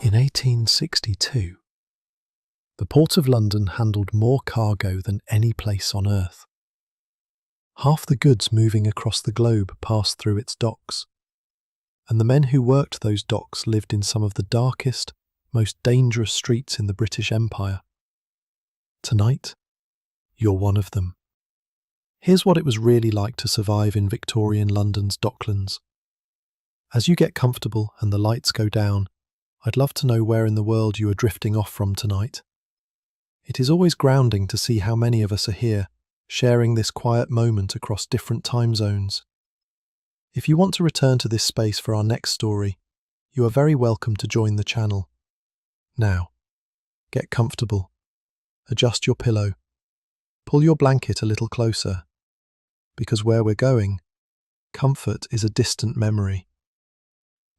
In 1862, the Port of London handled more cargo than any place on earth. Half the goods moving across the globe passed through its docks, and the men who worked those docks lived in some of the darkest, most dangerous streets in the British Empire. Tonight, you're one of them. Here's what it was really like to survive in Victorian London's Docklands. As you get comfortable and the lights go down, I'd love to know where in the world you are drifting off from tonight. It is always grounding to see how many of us are here, sharing this quiet moment across different time zones. If you want to return to this space for our next story, you are very welcome to join the channel. Now, get comfortable, adjust your pillow, pull your blanket a little closer, because where we're going, comfort is a distant memory.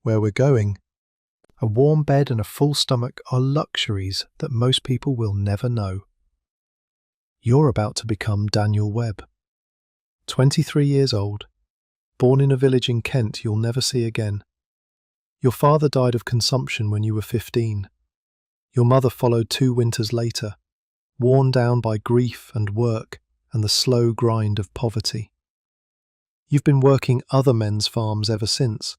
Where we're going, a warm bed and a full stomach are luxuries that most people will never know. You're about to become Daniel Webb. 23 years old, born in a village in Kent you'll never see again. Your father died of consumption when you were 15. Your mother followed 2 winters later, worn down by grief and work and the slow grind of poverty. You've been working other men's farms ever since,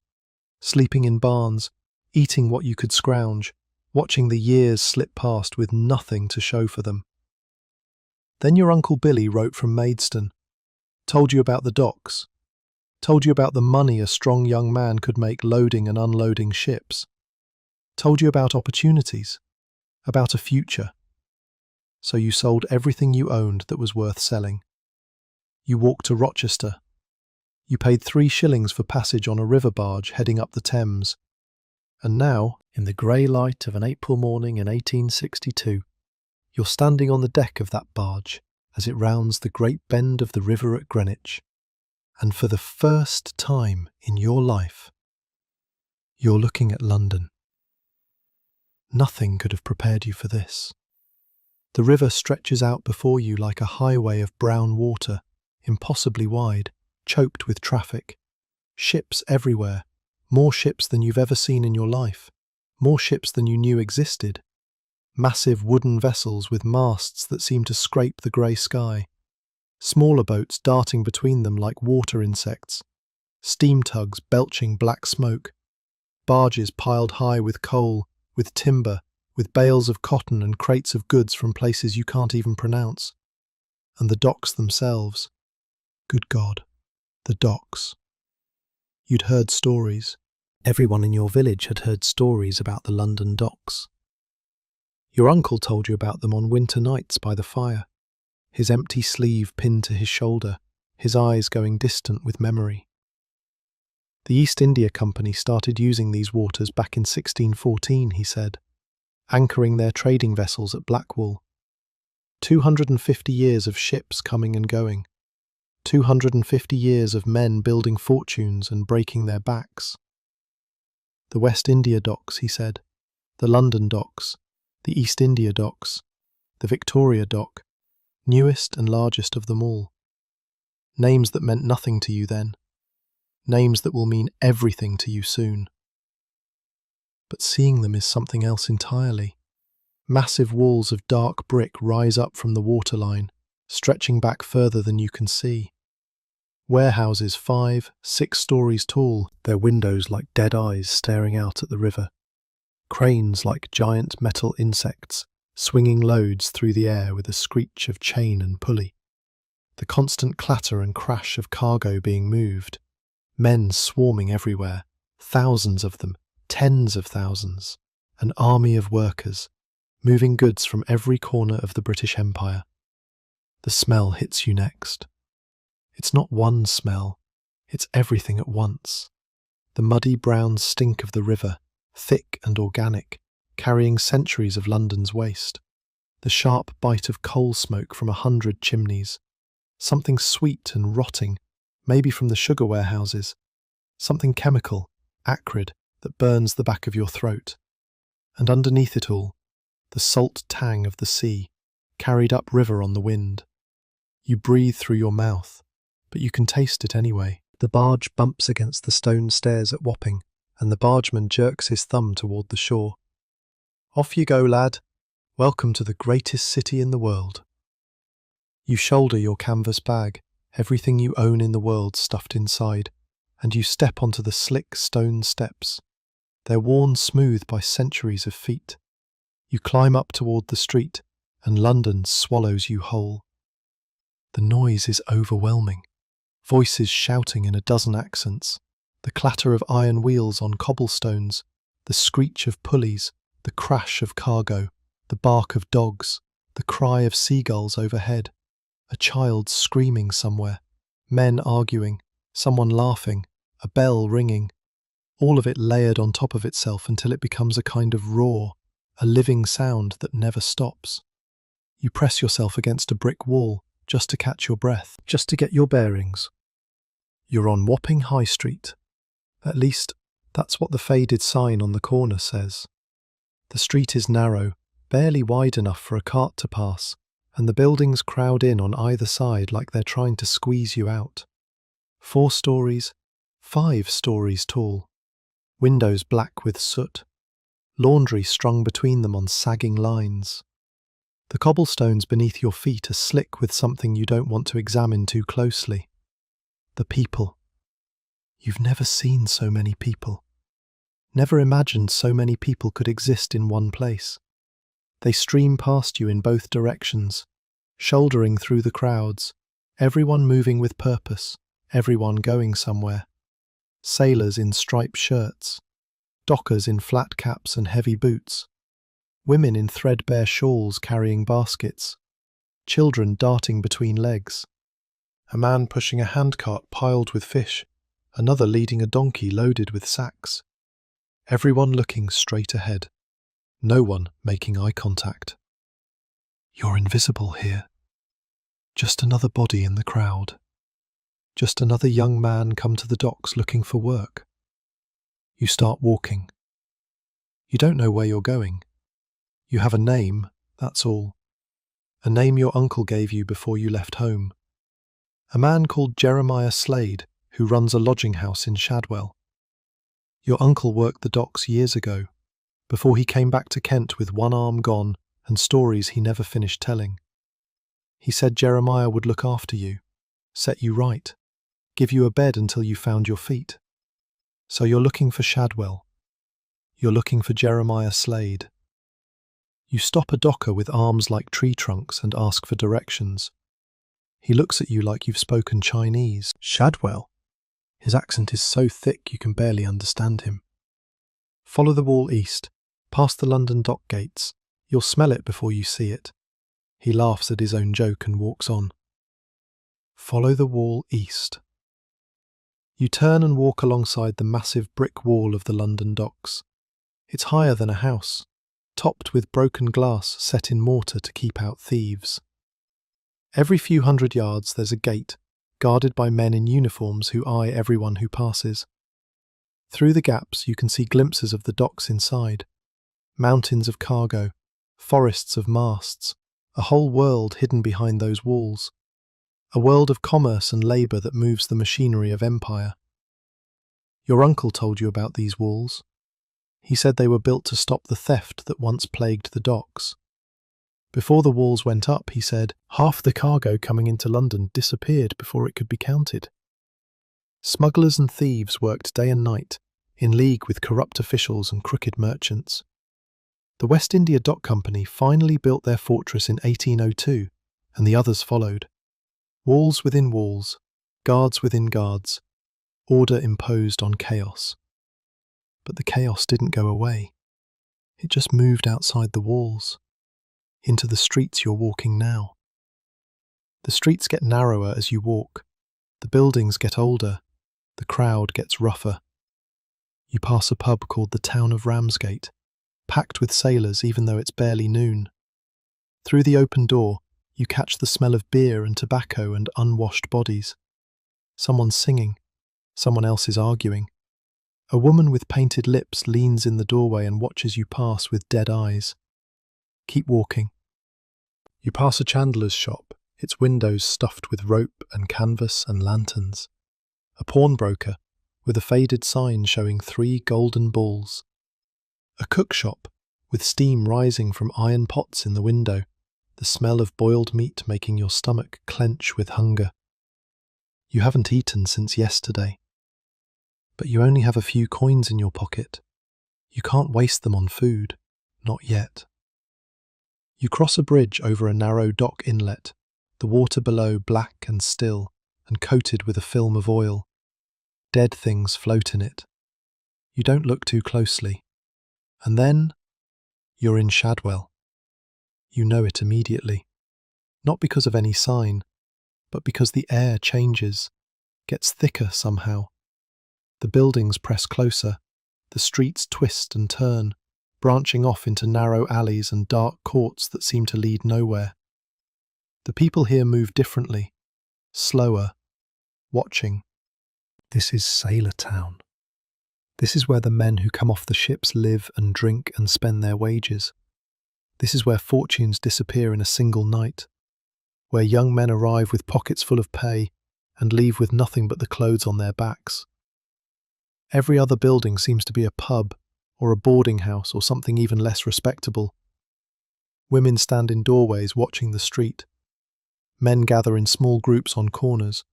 sleeping in barns, eating what you could scrounge, watching the years slip past with nothing to show for them. Then your Uncle Billy wrote from Maidstone, told you about the docks, told you about the money a strong young man could make loading and unloading ships, told you about opportunities, about a future. So you sold everything you owned that was worth selling. You walked to Rochester. You paid 3 shillings for passage on a river barge heading up the Thames. And now, in the grey light of an April morning in 1862, you're standing on the deck of that barge as it rounds the great bend of the river at Greenwich. And for the first time in your life, you're looking at London. Nothing could have prepared you for this. The river stretches out before you like a highway of brown water, impossibly wide, choked with traffic. Ships everywhere. More ships than you've ever seen in your life, more ships than you knew existed. Massive wooden vessels with masts that seem to scrape the grey sky. Smaller boats darting between them like water insects. Steam tugs belching black smoke. Barges piled high with coal, with timber, with bales of cotton and crates of goods from places you can't even pronounce. And the docks themselves. Good God, the docks. You'd heard stories. Everyone in your village had heard stories about the London docks. Your uncle told you about them on winter nights by the fire, his empty sleeve pinned to his shoulder, his eyes going distant with memory. The East India Company started using these waters back in 1614, he said, anchoring their trading vessels at Blackwall. 250 years of ships coming and going. 250 years of men building fortunes and breaking their backs. The West India Docks, he said, the London Docks, the East India Docks, the Victoria Dock, newest and largest of them all. Names that meant nothing to you then. Names that will mean everything to you soon. But seeing them is something else entirely. Massive walls of dark brick rise up from the waterline, stretching back further than you can see. Warehouses 5, 6 stories tall, their windows like dead eyes staring out at the river. Cranes like giant metal insects, swinging loads through the air with a screech of chain and pulley. The constant clatter and crash of cargo being moved. Men swarming everywhere, thousands of them, tens of thousands. An army of workers, moving goods from every corner of the British Empire. The smell hits you next. It's not one smell, it's everything at once. The muddy brown stink of the river, thick and organic, carrying centuries of London's waste. The sharp bite of coal smoke from 100 chimneys. Something sweet and rotting, maybe from the sugar warehouses. Something chemical, acrid, that burns the back of your throat. And underneath it all, the salt tang of the sea, carried upriver on the wind. You breathe through your mouth, but you can taste it anyway. The barge bumps against the stone stairs at Wapping, and the bargeman jerks his thumb toward the shore. Off you go, lad. Welcome to the greatest city in the world. You shoulder your canvas bag, everything you own in the world stuffed inside, and you step onto the slick stone steps. They're worn smooth by centuries of feet. You climb up toward the street, and London swallows you whole. The noise is overwhelming. Voices shouting in a dozen accents, the clatter of iron wheels on cobblestones, the screech of pulleys, the crash of cargo, the bark of dogs, the cry of seagulls overhead, a child screaming somewhere, men arguing, someone laughing, a bell ringing, all of it layered on top of itself until it becomes a kind of roar, a living sound that never stops. You press yourself against a brick wall just to catch your breath, just to get your bearings. You're on Wapping High Street. At least, that's what the faded sign on the corner says. The street is narrow, barely wide enough for a cart to pass, and the buildings crowd in on either side like they're trying to squeeze you out. 4 stories, 5 stories tall. Windows black with soot. Laundry strung between them on sagging lines. The cobblestones beneath your feet are slick with something you don't want to examine too closely. The people. You've never seen so many people. Never imagined so many people could exist in one place. They stream past you in both directions, shouldering through the crowds, everyone moving with purpose, everyone going somewhere. Sailors in striped shirts, dockers in flat caps and heavy boots, women in threadbare shawls carrying baskets, children darting between legs, a man pushing a handcart piled with fish, another leading a donkey loaded with sacks. Everyone looking straight ahead, no one making eye contact. You're invisible here. Just another body in the crowd. Just another young man come to the docks looking for work. You start walking. You don't know where you're going. You have a name, that's all. A name your uncle gave you before you left home. A man called Jeremiah Slade, who runs a lodging house in Shadwell. Your uncle worked the docks years ago, before he came back to Kent with one arm gone and stories he never finished telling. He said Jeremiah would look after you, set you right, give you a bed until you found your feet. So you're looking for Shadwell. You're looking for Jeremiah Slade. You stop a docker with arms like tree trunks and ask for directions. He looks at you like you've spoken Chinese. Shadwell? His accent is so thick you can barely understand him. Follow the wall east, past the London dock gates. You'll smell it before you see it. He laughs at his own joke and walks on. Follow the wall east. You turn and walk alongside the massive brick wall of the London docks. It's higher than a house, topped with broken glass set in mortar to keep out thieves. Every few hundred yards there's a gate, guarded by men in uniforms who eye everyone who passes. Through the gaps you can see glimpses of the docks inside. Mountains of cargo, forests of masts, a whole world hidden behind those walls. A world of commerce and labour that moves the machinery of empire. Your uncle told you about these walls. He said they were built to stop the theft that once plagued the docks. Before the walls went up, he said, half the cargo coming into London disappeared before it could be counted. Smugglers and thieves worked day and night, in league with corrupt officials and crooked merchants. The West India Dock Company finally built their fortress in 1802, and the others followed. Walls within walls, guards within guards, order imposed on chaos. But the chaos didn't go away. It just moved outside the walls, into the streets you're walking now. The streets get narrower as you walk, the buildings get older, the crowd gets rougher. You pass a pub called the Town of Ramsgate, packed with sailors even though it's barely noon. Through the open door, you catch the smell of beer and tobacco and unwashed bodies. Someone's singing, someone else is arguing. A woman with painted lips leans in the doorway and watches you pass with dead eyes. Keep walking. You pass a chandler's shop, its windows stuffed with rope and canvas and lanterns. A pawnbroker, with a faded sign showing 3 golden bulls. A cook shop, with steam rising from iron pots in the window, the smell of boiled meat making your stomach clench with hunger. You haven't eaten since yesterday, but you only have a few coins in your pocket. You can't waste them on food, not yet. You cross a bridge over a narrow dock inlet, the water below black and still and coated with a film of oil. Dead things float in it. You don't look too closely. And then you're in Shadwell. You know it immediately, not because of any sign, but because the air changes, gets thicker somehow. The buildings press closer, the streets twist and turn, branching off into narrow alleys and dark courts that seem to lead nowhere. The people here move differently, slower, watching. This is Sailor Town. This is where the men who come off the ships live and drink and spend their wages. This is where fortunes disappear in a single night, where young men arrive with pockets full of pay and leave with nothing but the clothes on their backs. Every other building seems to be a pub or a boarding house or something even less respectable. Women stand in doorways watching the street. Men gather in small groups on corners,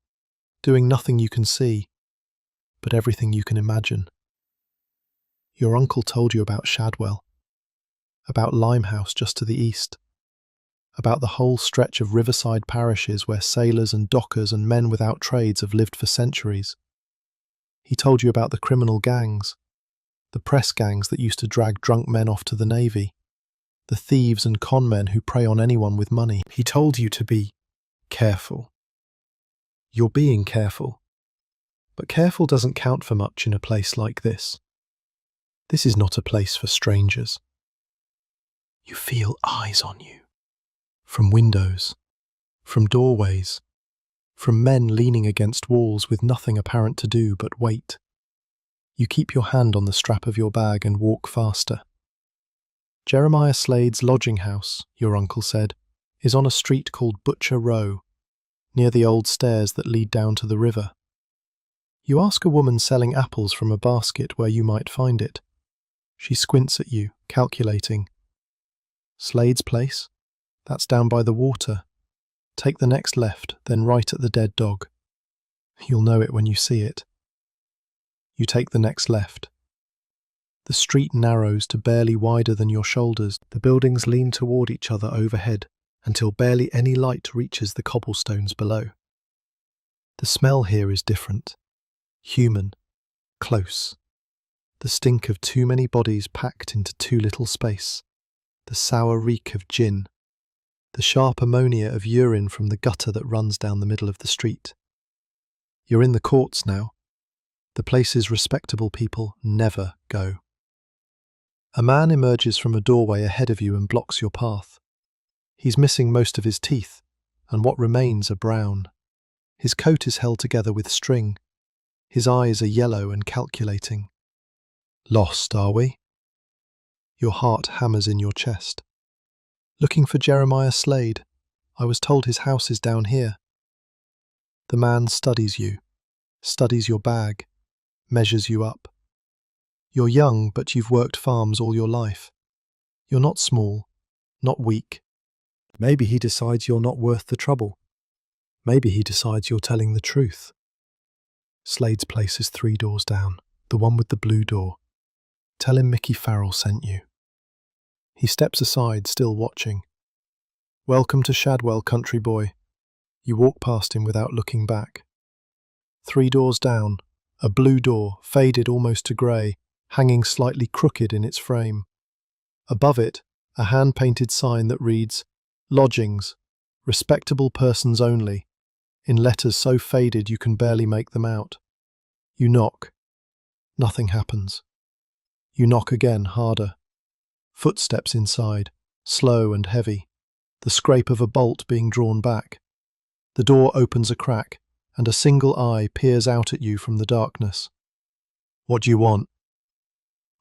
doing nothing you can see, but everything you can imagine. Your uncle told you about Shadwell, about Limehouse just to the east, about the whole stretch of riverside parishes where sailors and dockers and men without trades have lived for centuries. He told you about the criminal gangs, the press gangs that used to drag drunk men off to the Navy, the thieves and con men who prey on anyone with money. He told you to be careful. You're being careful. But careful doesn't count for much in a place like this. This is not a place for strangers. You feel eyes on you. From windows, from doorways, from men leaning against walls with nothing apparent to do but wait. You keep your hand on the strap of your bag and walk faster. Jeremiah Slade's lodging house, your uncle said, is on a street called Butcher Row, near the old stairs that lead down to the river. You ask a woman selling apples from a basket where you might find it. She squints at you, calculating. Slade's place? That's down by the water. Take the next left, then right at the dead dog. You'll know it when you see it. You take the next left. The street narrows to barely wider than your shoulders. The buildings lean toward each other overhead until barely any light reaches the cobblestones below. The smell here is different. Human. Close. The stink of too many bodies packed into too little space. The sour reek of gin. The sharp ammonia of urine from the gutter that runs down the middle of the street. You're in the courts now. The places respectable people never go. A man emerges from a doorway ahead of you and blocks your path. He's missing most of his teeth, and what remains are brown. His coat is held together with string. His eyes are yellow and calculating. Lost, are we? Your heart hammers in your chest. Looking for Jeremiah Slade. I was told his house is down here. The man studies you, studies your bag, measures you up. You're young, but you've worked farms all your life. You're not small, not weak. Maybe he decides you're not worth the trouble. Maybe he decides you're telling the truth. Slade's place is 3 doors down, the one with the blue door. Tell him Mickey Farrell sent you. He steps aside, still watching. Welcome to Shadwell, country boy. You walk past him without looking back. 3 doors down, a blue door, faded almost to grey, hanging slightly crooked in its frame. Above it, a hand-painted sign that reads, Lodgings, respectable persons only, in letters so faded you can barely make them out. You knock. Nothing happens. You knock again, harder. Footsteps inside, slow and heavy, the scrape of a bolt being drawn back. The door opens a crack, and a single eye peers out at you from the darkness. What do you want?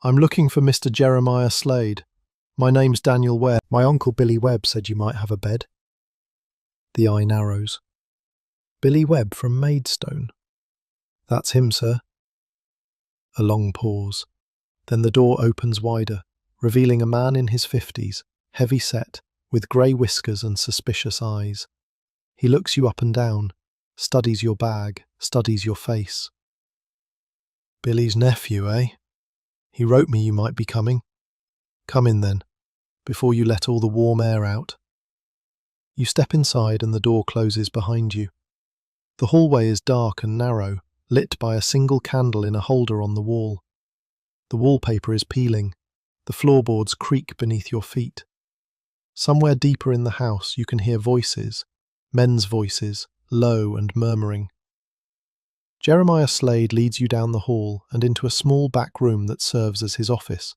I'm looking for Mr. Jeremiah Slade. My name's Daniel Webb. My uncle Billy Webb said you might have a bed. The eye narrows. Billy Webb from Maidstone. That's him, sir. A long pause. Then the door opens wider, revealing a man in his 50s, heavy-set, with grey whiskers and suspicious eyes. He looks you up and down, studies your bag, studies your face. "Billy's nephew, eh? He wrote me you might be coming. Come in then, before you let all the warm air out." You step inside and the door closes behind you. The hallway is dark and narrow, lit by a single candle in a holder on the wall. The wallpaper is peeling. The floorboards creak beneath your feet. Somewhere deeper in the house you can hear voices, men's voices, low and murmuring. Jeremiah Slade leads you down the hall and into a small back room that serves as his office.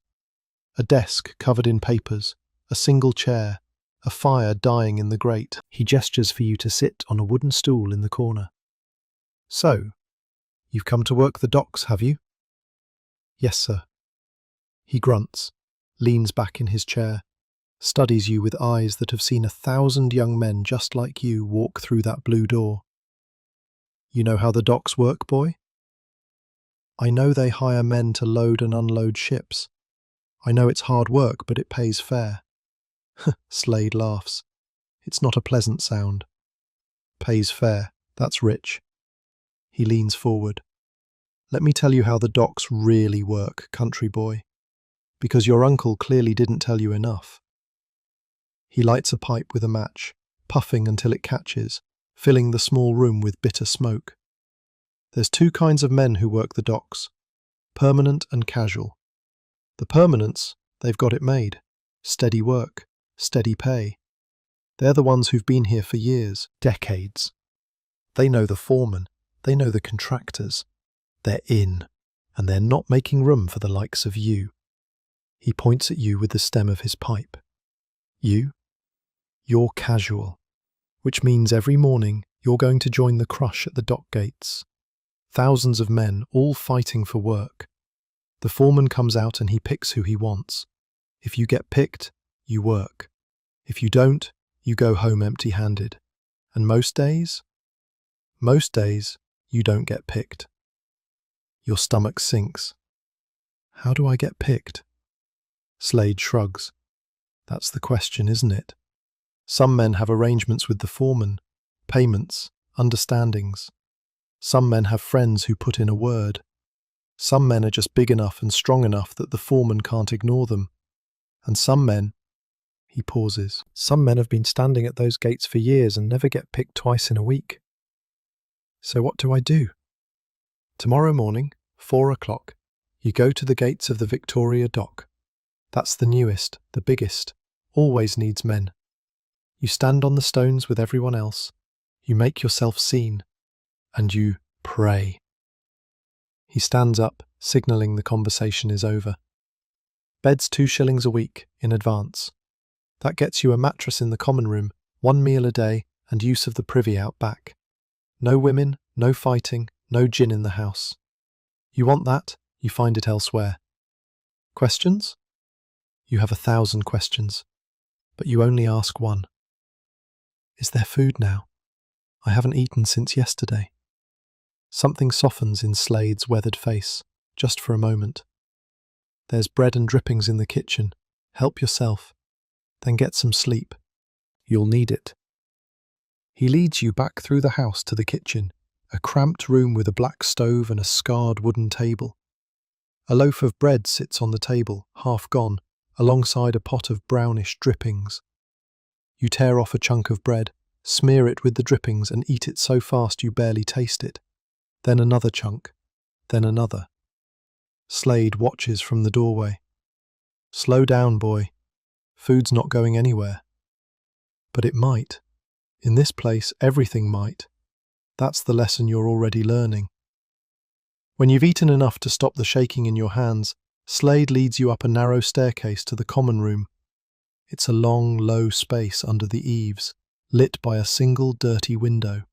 A desk covered in papers, a single chair, a fire dying in the grate. He gestures for you to sit on a wooden stool in the corner. "So, you've come to work the docks, have you?" "Yes, sir." He grunts, leans back in his chair, studies you with eyes that have seen 1,000 young men just like you walk through that blue door. "You know how the docks work, boy?" "I know they hire men to load and unload ships. I know it's hard work, but it pays fair." Slade laughs. It's not a pleasant sound. "Pays fair, that's rich." He leans forward. "Let me tell you how the docks really work, country boy, because your uncle clearly didn't tell you enough." He lights a pipe with a match, puffing until it catches, filling the small room with bitter smoke. "There's two kinds of men who work the docks, permanent and casual. The permanents, they've got it made. Steady work, steady pay. They're the ones who've been here for years, decades. They know the foreman, they know the contractors. They're in, and they're not making room for the likes of you." He points at you with the stem of his pipe. You're casual, which means every morning you're going to join the crush at the dock gates. Thousands of men, all fighting for work. The foreman comes out and he picks who he wants. If you get picked, you work. If you don't, you go home empty-handed. And most days, you don't get picked. Your stomach sinks. "How do I get picked?" Slade shrugs. "That's the question, isn't it? Some men have arrangements with the foreman, payments, understandings. Some men have friends who put in a word. Some men are just big enough and strong enough that the foreman can't ignore them. And some men," he pauses, "some men have been standing at those gates for years and never get picked twice in a week. So what do I do? Tomorrow morning, 4 o'clock, you go to the gates of the Victoria Dock. That's the newest, the biggest, always needs men. You stand on the stones with everyone else, you make yourself seen, and you pray." He stands up, signalling the conversation is over. "Bed's 2 shillings a week, in advance. That gets you a mattress in the common room, 1 meal a day, and use of the privy out back. No women, no fighting, no gin in the house. You want that, you find it elsewhere. Questions?" You have 1,000 questions, but you only ask one. "Is there food now? I haven't eaten since yesterday." Something softens in Slade's weathered face, just for a moment. "There's bread and drippings in the kitchen. Help yourself. Then get some sleep. You'll need it." He leads you back through the house to the kitchen, a cramped room with a black stove and a scarred wooden table. A loaf of bread sits on the table, half gone, alongside a pot of brownish drippings. You tear off a chunk of bread, smear it with the drippings and eat it so fast you barely taste it. Then another chunk, then another. Slade watches from the doorway. "Slow down, boy. Food's not going anywhere." But it might. In this place, everything might. That's the lesson you're already learning. When you've eaten enough to stop the shaking in your hands, Slade leads you up a narrow staircase to the common room. It's a long, low space under the eaves, lit by a single dirty window.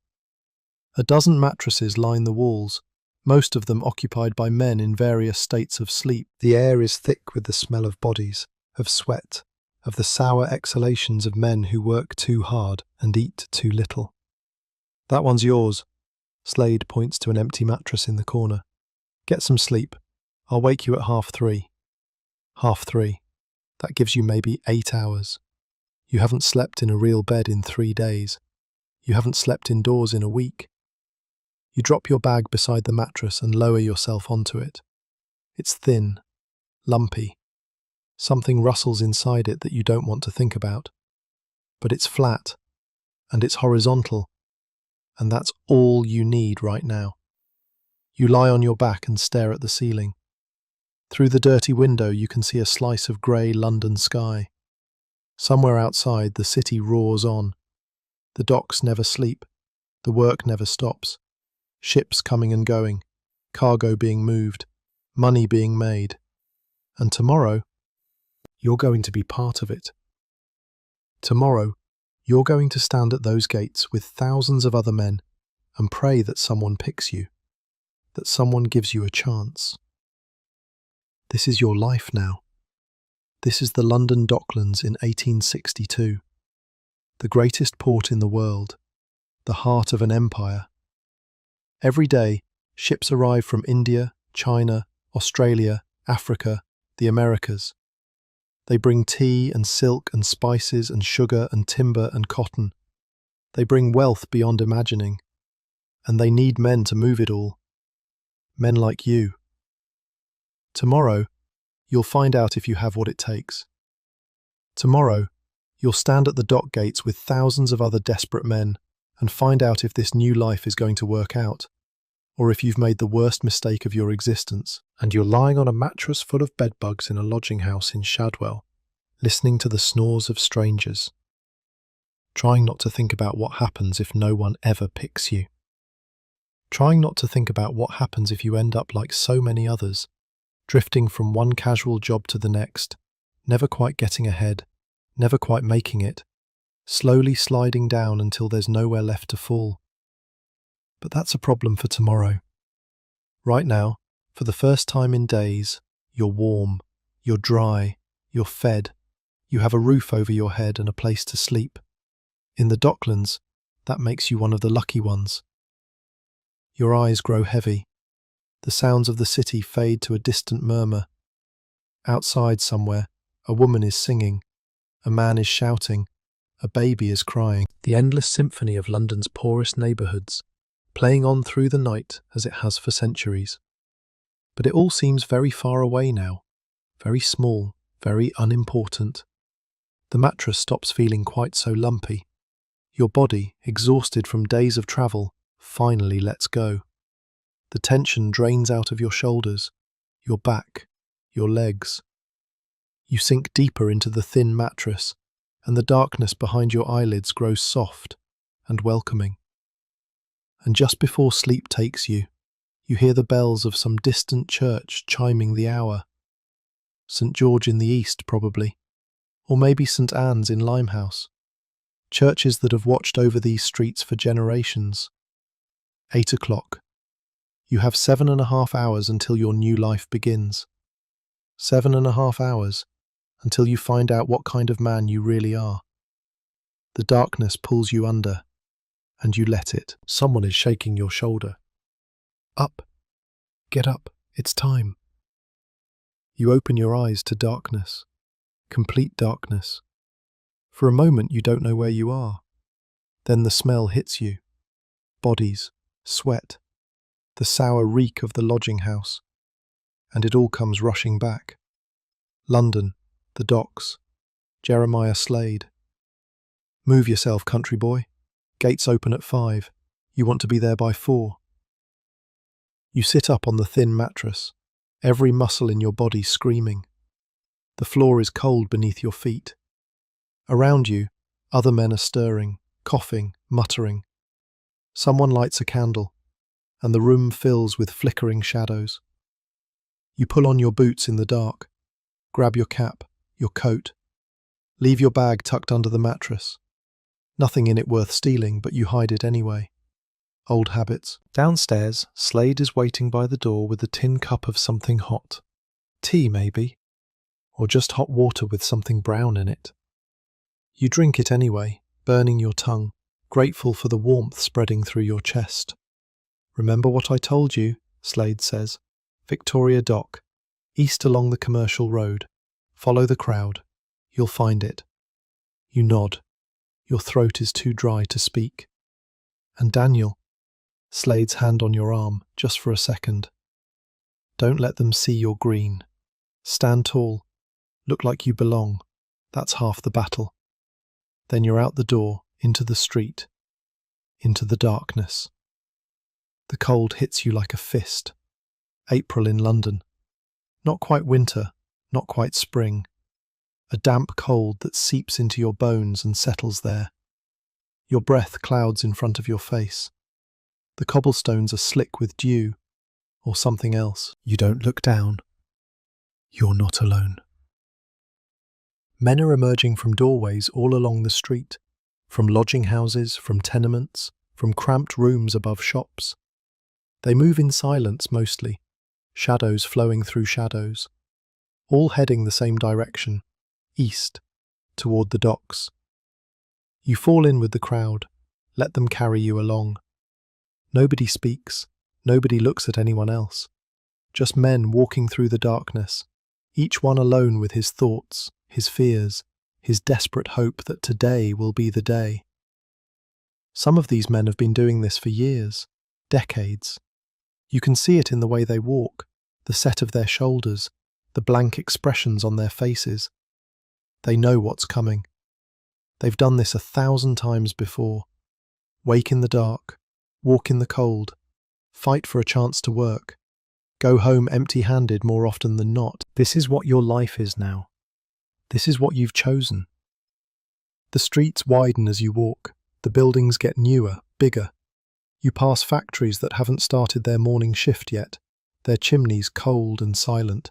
A dozen mattresses line the walls, most of them occupied by men in various states of sleep. The air is thick with the smell of bodies, of sweat, of the sour exhalations of men who work too hard and eat too little. "That one's yours." Slade points to an empty mattress in the corner. "Get some sleep. I'll wake you at 3:30. 3:30. That gives you maybe 8 hours. You haven't slept in a real bed in 3 days. You haven't slept indoors in a week. You drop your bag beside the mattress and lower yourself onto it. It's thin, lumpy. Something rustles inside it that you don't want to think about. But it's flat, and it's horizontal, and that's all you need right now. You lie on your back and stare at the ceiling. Through the dirty window you can see a slice of grey London sky. Somewhere outside the city roars on. The docks never sleep. The work never stops. Ships coming and going. Cargo being moved. Money being made. And tomorrow, you're going to be part of it. Tomorrow, you're going to stand at those gates with thousands of other men and pray that someone picks you, that someone gives you a chance. This is your life now. This is the London Docklands in 1862, the greatest port in the world, the heart of an empire. Every day, ships arrive from India, China, Australia, Africa, the Americas. They bring tea and silk and spices and sugar and timber and cotton. They bring wealth beyond imagining, and they need men to move it all. Men like you. Tomorrow, you'll find out if you have what it takes. Tomorrow, you'll stand at the dock gates with thousands of other desperate men and find out if this new life is going to work out, or if you've made the worst mistake of your existence and you're lying on a mattress full of bedbugs in a lodging house in Shadwell, listening to the snores of strangers, trying not to think about what happens if no one ever picks you. Trying not to think about what happens if you end up like so many others, drifting from one casual job to the next, never quite getting ahead, never quite making it, slowly sliding down until there's nowhere left to fall. But that's a problem for tomorrow. Right now, for the first time in days, you're warm, you're dry, you're fed, you have a roof over your head and a place to sleep. In the Docklands, that makes you one of the lucky ones. Your eyes grow heavy. The sounds of the city fade to a distant murmur. Outside somewhere, a woman is singing, a man is shouting, a baby is crying. The endless symphony of London's poorest neighbourhoods, playing on through the night as it has for centuries. But it all seems very far away now, very small, very unimportant. The mattress stops feeling quite so lumpy. Your body, exhausted from days of travel, finally lets go. The tension drains out of your shoulders, your back, your legs. You sink deeper into the thin mattress, and the darkness behind your eyelids grows soft and welcoming. And just before sleep takes you, you hear the bells of some distant church chiming the hour. St. George in the east, probably, or maybe St. Anne's in Limehouse. Churches that have watched over these streets for generations. 8 o'clock. You have 7.5 hours until your new life begins. 7.5 hours until you find out what kind of man you really are. The darkness pulls you under, and you let it. Someone is shaking your shoulder. Up. Get up. It's time. You open your eyes to darkness. Complete darkness. For a moment you don't know where you are. Then the smell hits you. Bodies, sweat, the sour reek of the lodging house. And it all comes rushing back. London, the docks, Jeremiah Slade. Move yourself, country boy. Gates open at 5. You want to be there by 4. You sit up on the thin mattress, every muscle in your body screaming. The floor is cold beneath your feet. Around you, other men are stirring, coughing, muttering. Someone lights a candle, and the room fills with flickering shadows. You pull on your boots in the dark, grab your cap, your coat, leave your bag tucked under the mattress. Nothing in it worth stealing, but you hide it anyway. Old habits. Downstairs, Slade is waiting by the door with a tin cup of something hot. Tea, maybe, or just hot water with something brown in it. You drink it anyway, burning your tongue, grateful for the warmth spreading through your chest. Remember what I told you, Slade says. Victoria Dock, east along the commercial road. Follow the crowd. You'll find it. You nod. Your throat is too dry to speak. And Daniel, Slade's hand on your arm, just for a second. Don't let them see you're green. Stand tall. Look like you belong. That's half the battle. Then you're out the door, into the street, into the darkness. The cold hits you like a fist. April in London. Not quite winter, not quite spring. A damp cold that seeps into your bones and settles there. Your breath clouds in front of your face. The cobblestones are slick with dew, or something else. You don't look down. You're not alone. Men are emerging from doorways all along the street, from lodging houses, from tenements, from cramped rooms above shops. They move in silence mostly, shadows flowing through shadows, all heading the same direction, east, toward the docks. You fall in with the crowd, let them carry you along. Nobody speaks, nobody looks at anyone else. Just men walking through the darkness, each one alone with his thoughts, his fears, his desperate hope that today will be the day. Some of these men have been doing this for years, decades. You can see it in the way they walk, the set of their shoulders, the blank expressions on their faces. They know what's coming. They've done this 1,000 times before. Wake in the dark, walk in the cold, fight for a chance to work, go home empty-handed more often than not. This is what your life is now. This is what you've chosen. The streets widen as you walk. The buildings get newer, bigger. You pass factories that haven't started their morning shift yet, their chimneys cold and silent,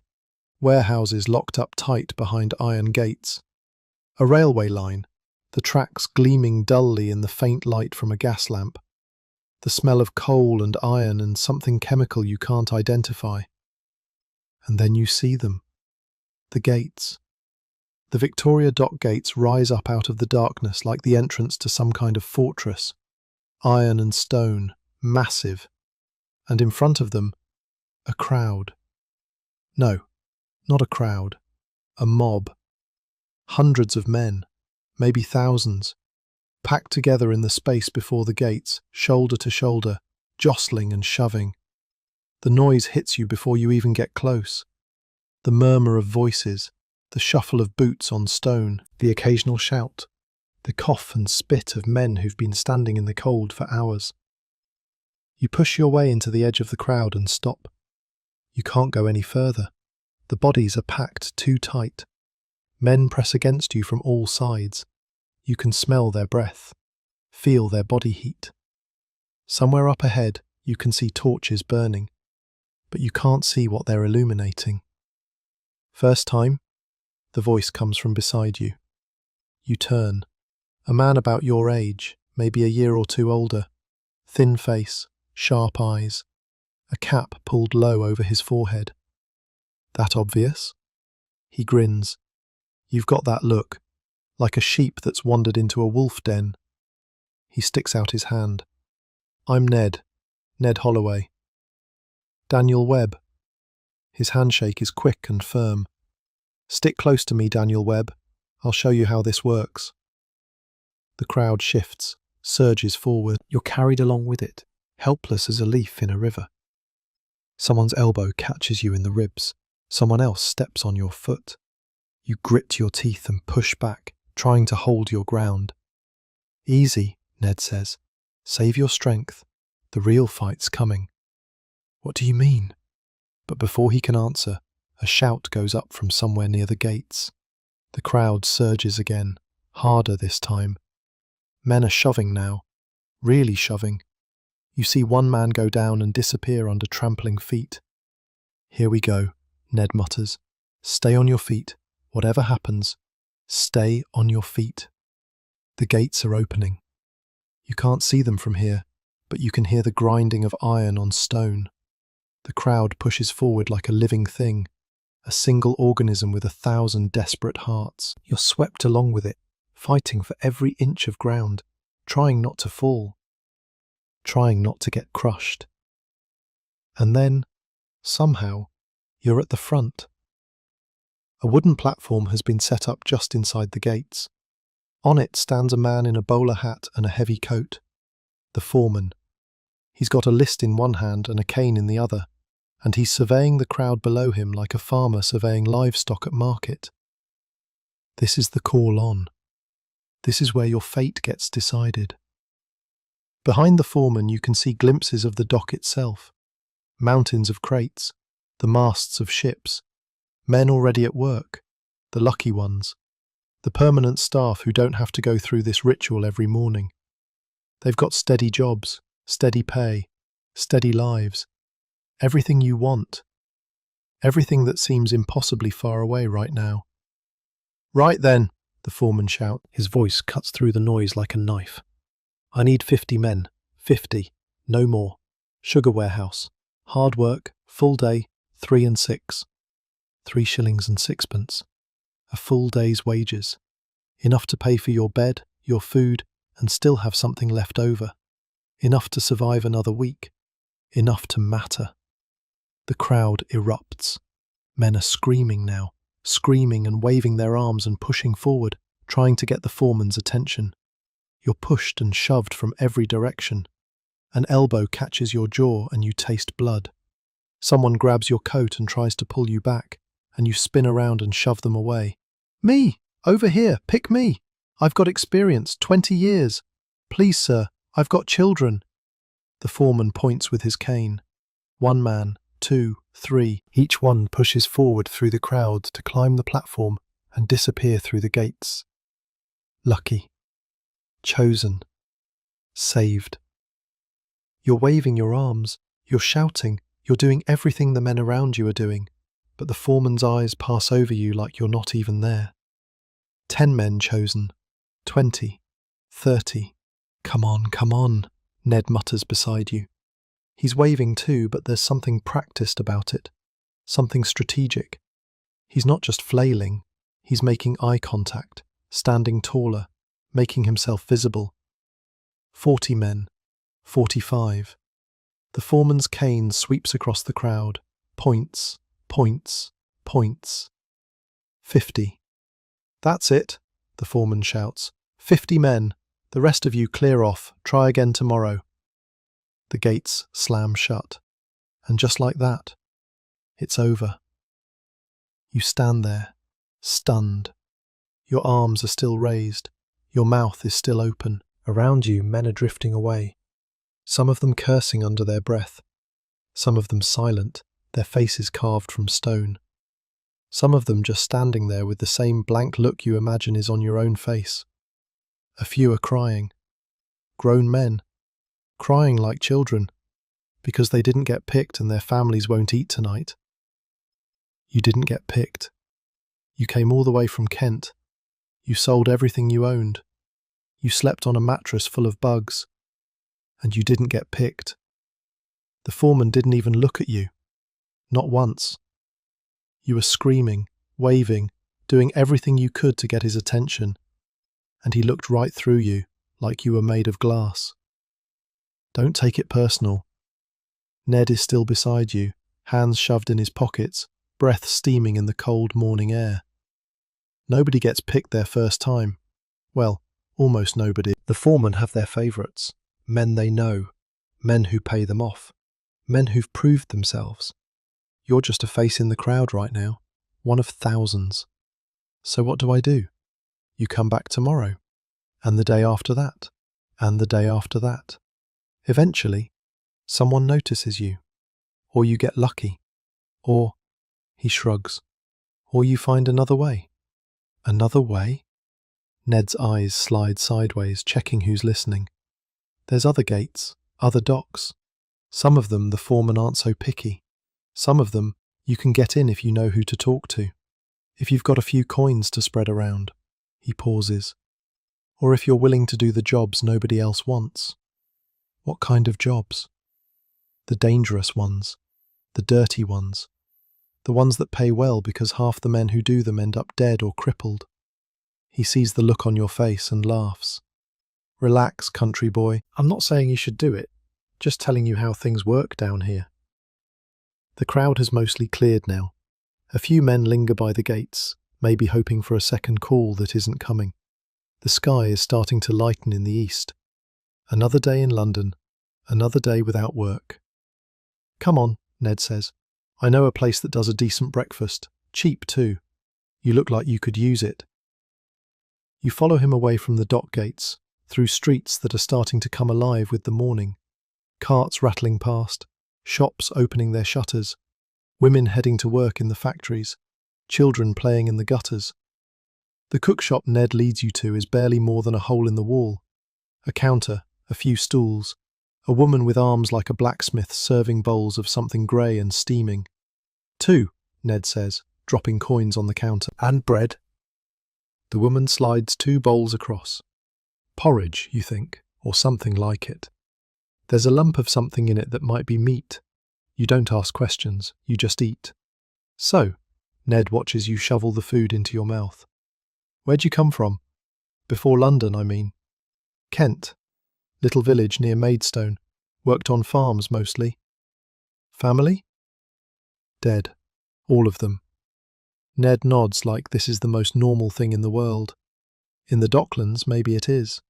warehouses locked up tight behind iron gates. A railway line, the tracks gleaming dully in the faint light from a gas lamp. The smell of coal and iron and something chemical you can't identify. And then you see them. The gates. The Victoria Dock gates rise up out of the darkness like the entrance to some kind of fortress. Iron and stone, massive. And in front of them, a crowd. No, not a crowd. A mob. Hundreds of men, maybe thousands, packed together in the space before the gates, shoulder to shoulder, jostling and shoving. The noise hits you before you even get close. The murmur of voices, the shuffle of boots on stone, the occasional shout, the cough and spit of men who've been standing in the cold for hours. You push your way into the edge of the crowd and stop. You can't go any further. The bodies are packed too tight. Men press against you from all sides. You can smell their breath, feel their body heat. Somewhere up ahead, you can see torches burning, but you can't see what they're illuminating. First time, the voice comes from beside you. You turn. A man about your age, maybe a year or two older. Thin face, sharp eyes, a cap pulled low over his forehead. That obvious? He grins. You've got that look, like a sheep that's wandered into a wolf den. He sticks out his hand. I'm Ned Holloway. Daniel Webb. His handshake is quick and firm. Stick close to me, Daniel Webb. I'll show you how this works. The crowd shifts, surges forward. You're carried along with it, helpless as a leaf in a river. Someone's elbow catches you in the ribs. Someone else steps on your foot. You grit your teeth and push back, trying to hold your ground. Easy, Ned says. Save your strength. The real fight's coming. What do you mean? But before he can answer, a shout goes up from somewhere near the gates. The crowd surges again, harder this time. Men are shoving now, really shoving. You see one man go down and disappear under trampling feet. Here we go, Ned mutters. Stay on your feet. Whatever happens, stay on your feet. The gates are opening. You can't see them from here, but you can hear the grinding of iron on stone. The crowd pushes forward like a living thing, a single organism with 1,000 desperate hearts. You're swept along with it, fighting for every inch of ground, trying not to fall, trying not to get crushed. And then, somehow, you're at the front. A wooden platform has been set up just inside the gates. On it stands a man in a bowler hat and a heavy coat. The foreman. He's got a list in one hand and a cane in the other, and he's surveying the crowd below him like a farmer surveying livestock at market. This is the call on. This is where your fate gets decided. Behind the foreman you can see glimpses of the dock itself, mountains of crates, the masts of ships, men already at work, the lucky ones, the permanent staff who don't have to go through this ritual every morning. They've got steady jobs, steady pay, steady lives, everything you want, everything that seems impossibly far away right now. Right then, the foreman shouts. His voice cuts through the noise like a knife. I need 50 men. 50. No more. Sugar warehouse. Hard work. Full day. 3 and 6. 3 shillings and sixpence. A full day's wages. Enough to pay for your bed, your food, and still have something left over. Enough to survive another week. Enough to matter. The crowd erupts. Men are screaming now. Screaming and waving their arms and pushing forward, trying to get the foreman's attention. You're pushed and shoved from every direction. An elbow catches your jaw and you taste blood. Someone grabs your coat and tries to pull you back, and you spin around and shove them away. Me! Over here! Pick me! I've got experience, 20 years. Please, sir, I've got children. The foreman points with his cane. 1 man, 2, 3. Each one pushes forward through the crowd to climb the platform and disappear through the gates. Lucky. Chosen. Saved. You're waving your arms. You're shouting. You're doing everything the men around you are doing, but the foreman's eyes pass over you like you're not even there. 10 men chosen. 20. 30. Come on, Ned mutters beside you. He's waving too, but there's something practiced about it, something strategic. He's not just flailing, he's making eye contact, standing taller, making himself visible. 40 men. 45. The foreman's cane sweeps across the crowd, points, points, points. 50. That's it, the foreman shouts. 50 men. The rest of you clear off. Try again tomorrow. The gates slam shut. And just like that, it's over. You stand there, stunned. Your arms are still raised. Your mouth is still open. Around you, men are drifting away. Some of them cursing under their breath. Some of them silent, their faces carved from stone. Some of them just standing there with the same blank look you imagine is on your own face. A few are crying. Grown men. Crying like children, because they didn't get picked and their families won't eat tonight. You didn't get picked. You came all the way from Kent. You sold everything you owned. You slept on a mattress full of bugs. And you didn't get picked. The foreman didn't even look at you. Not once. You were screaming, waving, doing everything you could to get his attention. And he looked right through you, like you were made of glass. Don't take it personal. Ned is still beside you, hands shoved in his pockets, breath steaming in the cold morning air. Nobody gets picked their first time. Well, almost nobody. The foremen have their favourites. Men they know. Men who pay them off. Men who've proved themselves. You're just a face in the crowd right now. One of thousands. So what do? You come back tomorrow. And the day after that. And the day after that. Eventually, someone notices you, or you get lucky, or, he shrugs, or you find another way. Another way? Ned's eyes slide sideways, checking who's listening. There's other gates, other docks. Some of them the foremen aren't so picky. Some of them you can get in if you know who to talk to. If you've got a few coins to spread around. He pauses. Or if you're willing to do the jobs nobody else wants. What kind of jobs? The dangerous ones, the dirty ones, the ones that pay well because half the men who do them end up dead or crippled. He sees the look on your face and laughs. Relax, country boy. I'm not saying you should do it, just telling you how things work down here. The crowd has mostly cleared now, A few men linger by the gates, maybe hoping for a second call that isn't coming. The sky is starting to lighten in the east. Another day in London, another day without work. "Come on," Ned says. "I know a place that does a decent breakfast. Cheap too. You look like you could use it." You follow him away from the dock gates, through streets that are starting to come alive with the morning. Carts rattling past, shops opening their shutters, women heading to work in the factories, children playing in the gutters. The cookshop Ned leads you to is barely more than a hole in the wall. A counter, a few stools, a woman with arms like a blacksmith serving bowls of something grey and steaming. "Two," Ned says, dropping coins on the counter. "And bread." The woman slides 2 bowls across. Porridge, you think, or something like it. There's a lump of something in it that might be meat. You don't ask questions, you just eat. "So," Ned watches you shovel the food into your mouth. "Where'd you come from?" "Before London, I mean." "Kent. Little village near Maidstone. Worked on farms mostly." "Family?" "Dead. All of them." Ned nods like this is the most normal thing in the world. In the Docklands, maybe it is.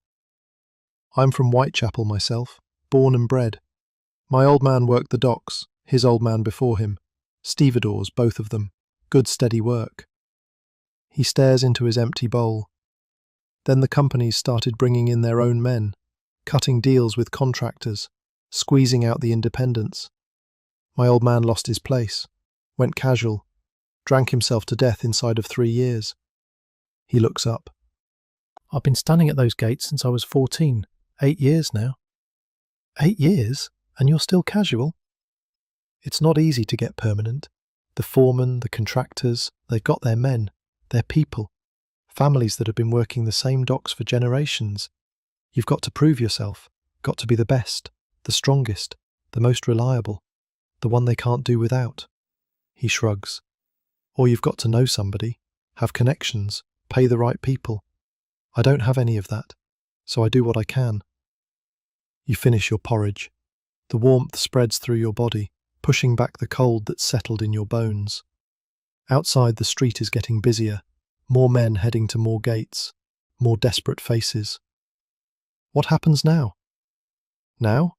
"I'm from Whitechapel myself, born and bred. My old man worked the docks, his old man before him. Stevedores, both of them. Good steady work." He stares into his empty bowl. "Then the companies started bringing in their own men, cutting deals with contractors, squeezing out the independents. My old man lost his place, went casual, drank himself to death inside of 3 years." He looks up. "I've been standing at those gates since I was 14. 8 years now." "8 years? And you're still casual?" "It's not easy to get permanent. The foremen, the contractors, they've got their men, their people, families that have been working the same docks for generations. You've got to prove yourself, got to be the best, the strongest, the most reliable, the one they can't do without." He shrugs. "Or you've got to know somebody, have connections, pay the right people. I don't have any of that, so I do what I can." You finish your porridge. The warmth spreads through your body, pushing back the cold that's settled in your bones. Outside, the street is getting busier, more men heading to more gates, more desperate faces. What happens now? Now?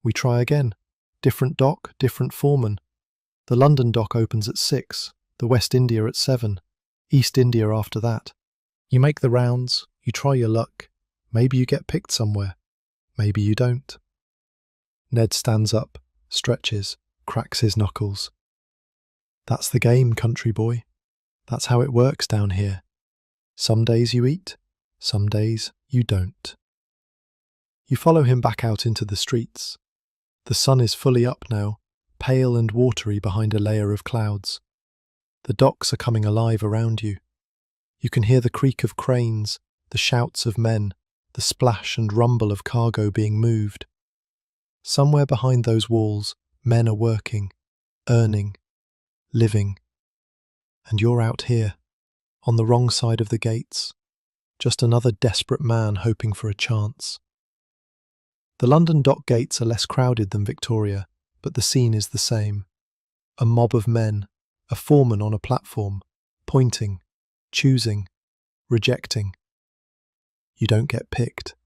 We try again. Different dock, different foreman. The London dock opens at 6, the West India at 7, East India after that. You make the rounds, you try your luck. Maybe you get picked somewhere. Maybe you don't. Ned stands up, stretches, cracks his knuckles. "That's the game, country boy. That's how it works down here. Some days you eat, some days you don't." You follow him back out into the streets. The sun is fully up now, pale and watery behind a layer of clouds. The docks are coming alive around you. You can hear the creak of cranes, the shouts of men, the splash and rumble of cargo being moved. Somewhere behind those walls, men are working, earning, living. And you're out here, on the wrong side of the gates, just another desperate man hoping for a chance. The London dock gates are less crowded than Victoria, but the scene is the same. A mob of men, a foreman on a platform, pointing, choosing, rejecting. You don't get picked.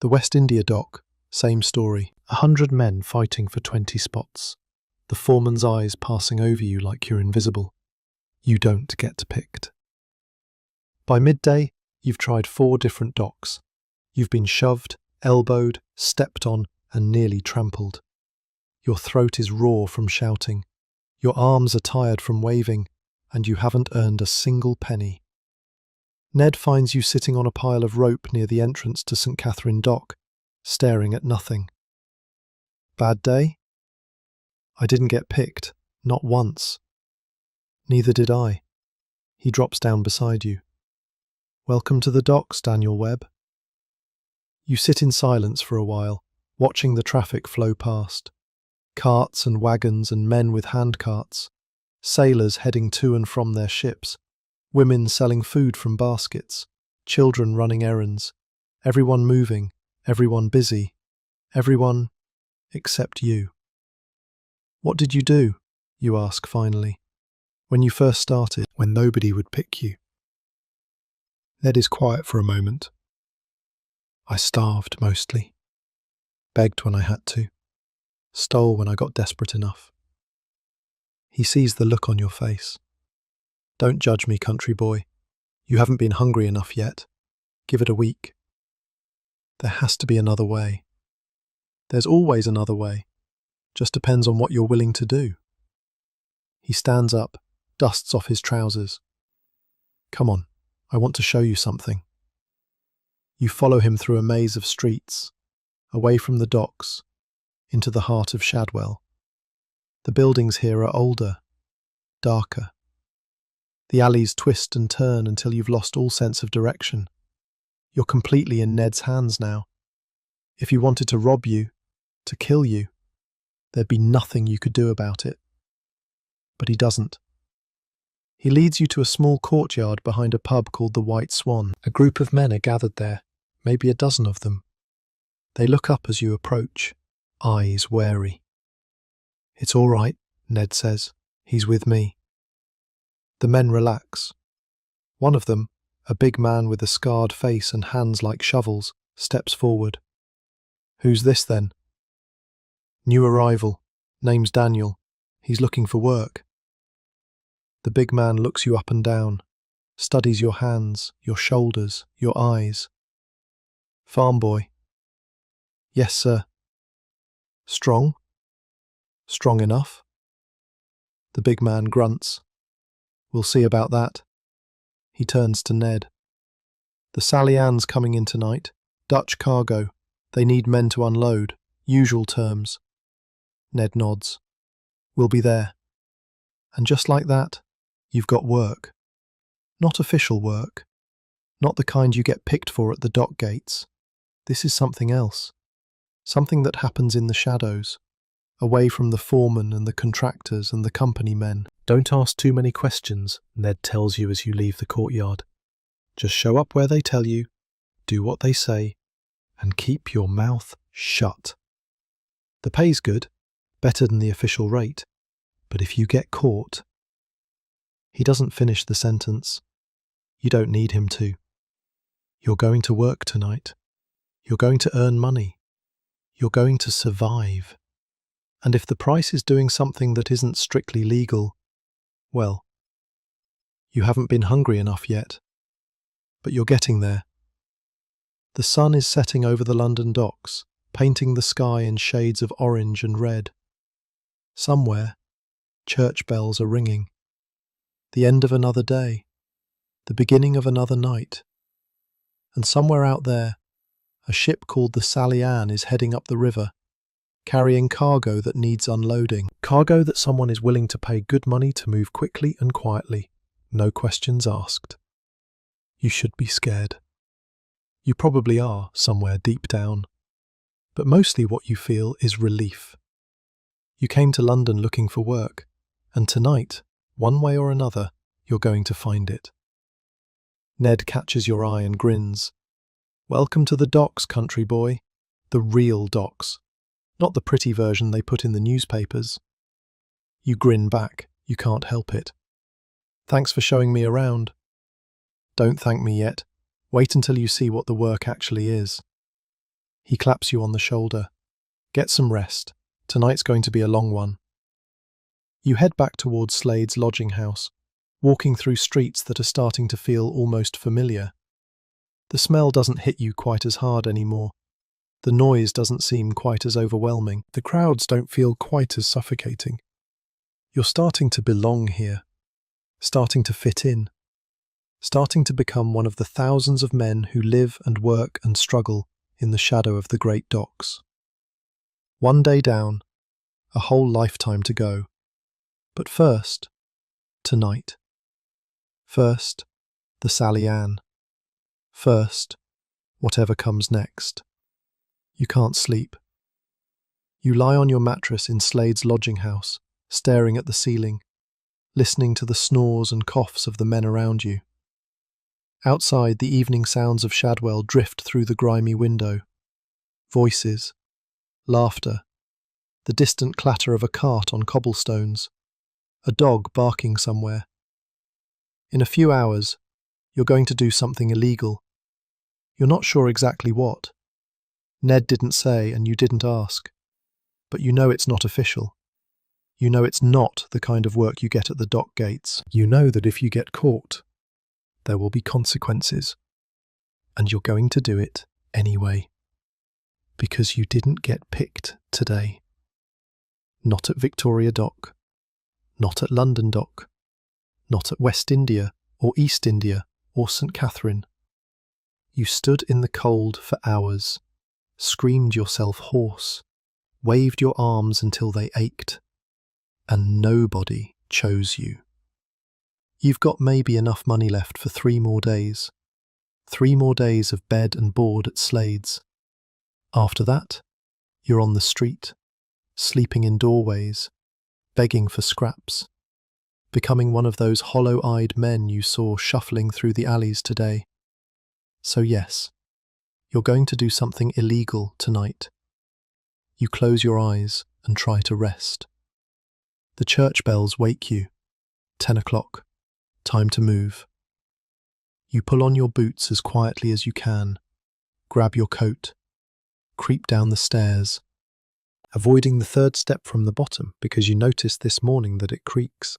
The West India dock, same story. 100 men fighting for 20 spots. The foreman's eyes passing over you like you're invisible. You don't get picked. By midday, you've tried 4 different docks. You've been shoved, elbowed, stepped on, and nearly trampled. Your throat is raw from shouting. Your arms are tired from waving, and you haven't earned a single penny. Ned finds you sitting on a pile of rope near the entrance to St. Catherine Dock, staring at nothing. "Bad day?" "I didn't get picked, not once." "Neither did I." He drops down beside you. "Welcome to the docks, Daniel Webb." You sit in silence for a while, watching the traffic flow past. Carts and wagons and men with handcarts, sailors heading to and from their ships, women selling food from baskets, children running errands, everyone moving, everyone busy, everyone except you. "What did you do?" you ask finally. When you first started, when nobody would pick you. Ned is quiet for a moment. I starved mostly. Begged when I had to. Stole when I got desperate enough. He sees the look on your face. Don't judge me, country boy. You haven't been hungry enough yet. Give it a week. There has to be another way. There's always another way. Just depends on what you're willing to do. He stands up, dusts off his trousers. Come on, I want to show you something. You follow him through a maze of streets, away from the docks, into the heart of Shadwell. The buildings here are older, darker. The alleys twist and turn until you've lost all sense of direction. You're completely in Ned's hands now. If he wanted to rob you, to kill you, there'd be nothing you could do about it. But he doesn't. He leads you to a small courtyard behind a pub called the White Swan. A group of men are gathered there, maybe a dozen of them. They look up as you approach, eyes wary. It's all right, Ned says. He's with me. The men relax. One of them, a big man with a scarred face and hands like shovels, steps forward. Who's this then? New arrival. Name's Daniel. He's looking for work. The big man looks you up and down, studies your hands, your shoulders, your eyes. Farm boy. Yes, sir. Strong? Strong enough? The big man grunts. We'll see about that. He turns to Ned. The Sally Ann's coming in tonight. Dutch cargo. They need men to unload. Usual terms. Ned nods. We'll be there. And just like that, you've got work. Not official work. Not the kind you get picked for at the dock gates. This is something else. Something that happens in the shadows, away from the foreman and the contractors and the company men. Don't ask too many questions, Ned tells you as you leave the courtyard. Just show up where they tell you, do what they say, and keep your mouth shut. The pay's good, better than the official rate, but if you get caught... He doesn't finish the sentence. You don't need him to. You're going to work tonight. You're going to earn money. You're going to survive. And if the price is doing something that isn't strictly legal, well, you haven't been hungry enough yet. But you're getting there. The sun is setting over the London docks, painting the sky in shades of orange and red. Somewhere, church bells are ringing. The end of another day, the beginning of another night. And somewhere out there, a ship called the Sally Ann is heading up the river, carrying cargo that needs unloading. Cargo that someone is willing to pay good money to move quickly and quietly, no questions asked. You should be scared. You probably are, somewhere deep down. But mostly what you feel is relief. You came to London looking for work, and tonight, one way or another, you're going to find it. Ned catches your eye and grins. Welcome to the docks, country boy. The real docks. Not the pretty version they put in the newspapers. You grin back. You can't help it. Thanks for showing me around. Don't thank me yet. Wait until you see what the work actually is. He claps you on the shoulder. Get some rest. Tonight's going to be a long one. You head back towards Slade's lodging house, walking through streets that are starting to feel almost familiar. The smell doesn't hit you quite as hard anymore. The noise doesn't seem quite as overwhelming. The crowds don't feel quite as suffocating. You're starting to belong here, starting to fit in, starting to become one of the thousands of men who live and work and struggle in the shadow of the great docks. One day down, a whole lifetime to go. But first, tonight. First, the Sally Ann. First, whatever comes next. You can't sleep. You lie on your mattress in Slade's lodging house, staring at the ceiling, listening to the snores and coughs of the men around you. Outside, the evening sounds of Shadwell drift through the grimy window. Voices, laughter, the distant clatter of a cart on cobblestones, a dog barking somewhere. In a few hours, you're going to do something illegal. You're not sure exactly what. Ned didn't say and you didn't ask. But you know it's not official. You know it's not the kind of work you get at the dock gates. You know that if you get caught, there will be consequences. And you're going to do it anyway. Because you didn't get picked today. Not at Victoria Dock. Not at London Dock. Not at West India or East India or St. Catherine. You stood in the cold for hours, screamed yourself hoarse, waved your arms until they ached, and nobody chose you. You've got maybe enough money left for 3 more days. 3 more days of bed and board at Slade's. After that, you're on the street, sleeping in doorways, begging for scraps, becoming one of those hollow-eyed men you saw shuffling through the alleys today. So yes, you're going to do something illegal tonight. You close your eyes and try to rest. The church bells wake you. 10 o'clock. Time to move. You pull on your boots as quietly as you can, grab your coat, creep down the stairs, avoiding the 3rd step from the bottom because you noticed this morning that it creaks.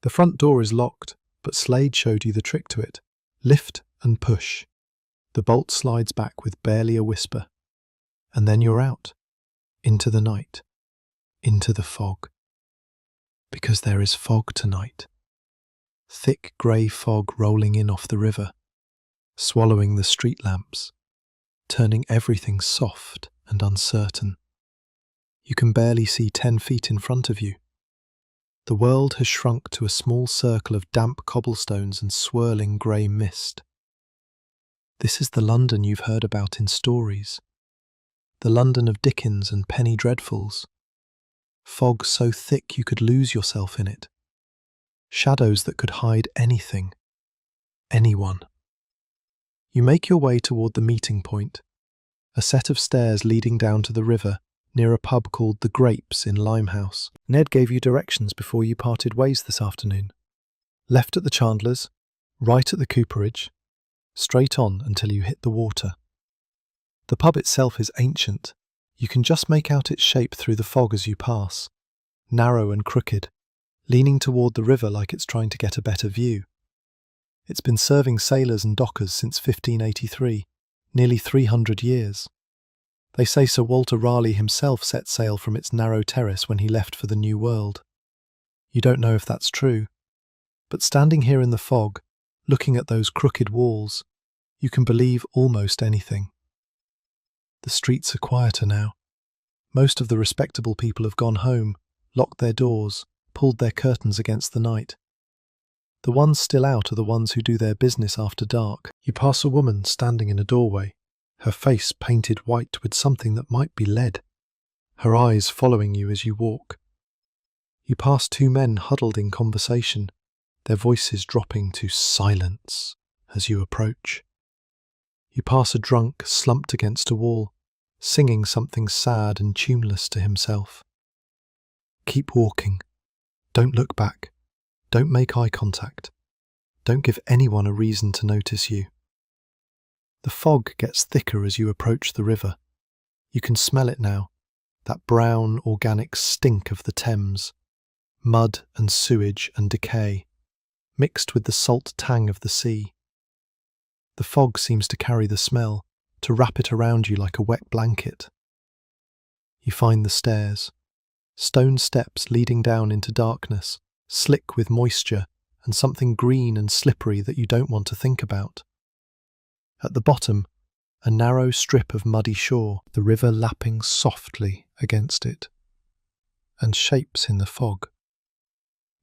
The front door is locked, but Slade showed you the trick to it. Lift and push. The bolt slides back with barely a whisper. And then you're out. Into the night. Into the fog. Because there is fog tonight. Thick grey fog rolling in off the river, swallowing the street lamps, turning everything soft and uncertain. You can barely see 10 feet in front of you. The world has shrunk to a small circle of damp cobblestones and swirling grey mist. This is the London you've heard about in stories. The London of Dickens and penny dreadfuls. Fog so thick you could lose yourself in it. Shadows that could hide anything. Anyone. You make your way toward the meeting point, a set of stairs leading down to the river near a pub called The Grapes in Limehouse. Ned gave you directions before you parted ways this afternoon. Left at the Chandlers, right at the Cooperage, straight on until you hit the water. The pub itself is ancient. You can just make out its shape through the fog as you pass, narrow and crooked, leaning toward the river like it's trying to get a better view. It's been serving sailors and dockers since 1583, nearly 300 years. They say Sir Walter Raleigh himself set sail from its narrow terrace when he left for the New World. You don't know if that's true, but standing here in the fog, looking at those crooked walls, you can believe almost anything. The streets are quieter now. Most of the respectable people have gone home, locked their doors, pulled their curtains against the night. The ones still out are the ones who do their business after dark. You pass a woman standing in a doorway, her face painted white with something that might be lead, her eyes following you as you walk. You pass 2 men huddled in conversation, their voices dropping to silence as you approach. You pass a drunk slumped against a wall, singing something sad and tuneless to himself. Keep walking. Don't look back. Don't make eye contact. Don't give anyone a reason to notice you. The fog gets thicker as you approach the river. You can smell it now, that brown, organic stink of the Thames, mud and sewage and decay, mixed with the salt tang of the sea. The fog seems to carry the smell, to wrap it around you like a wet blanket. You find the stairs, stone steps leading down into darkness, slick with moisture and something green and slippery that you don't want to think about. At the bottom, a narrow strip of muddy shore, the river lapping softly against it, and shapes in the fog.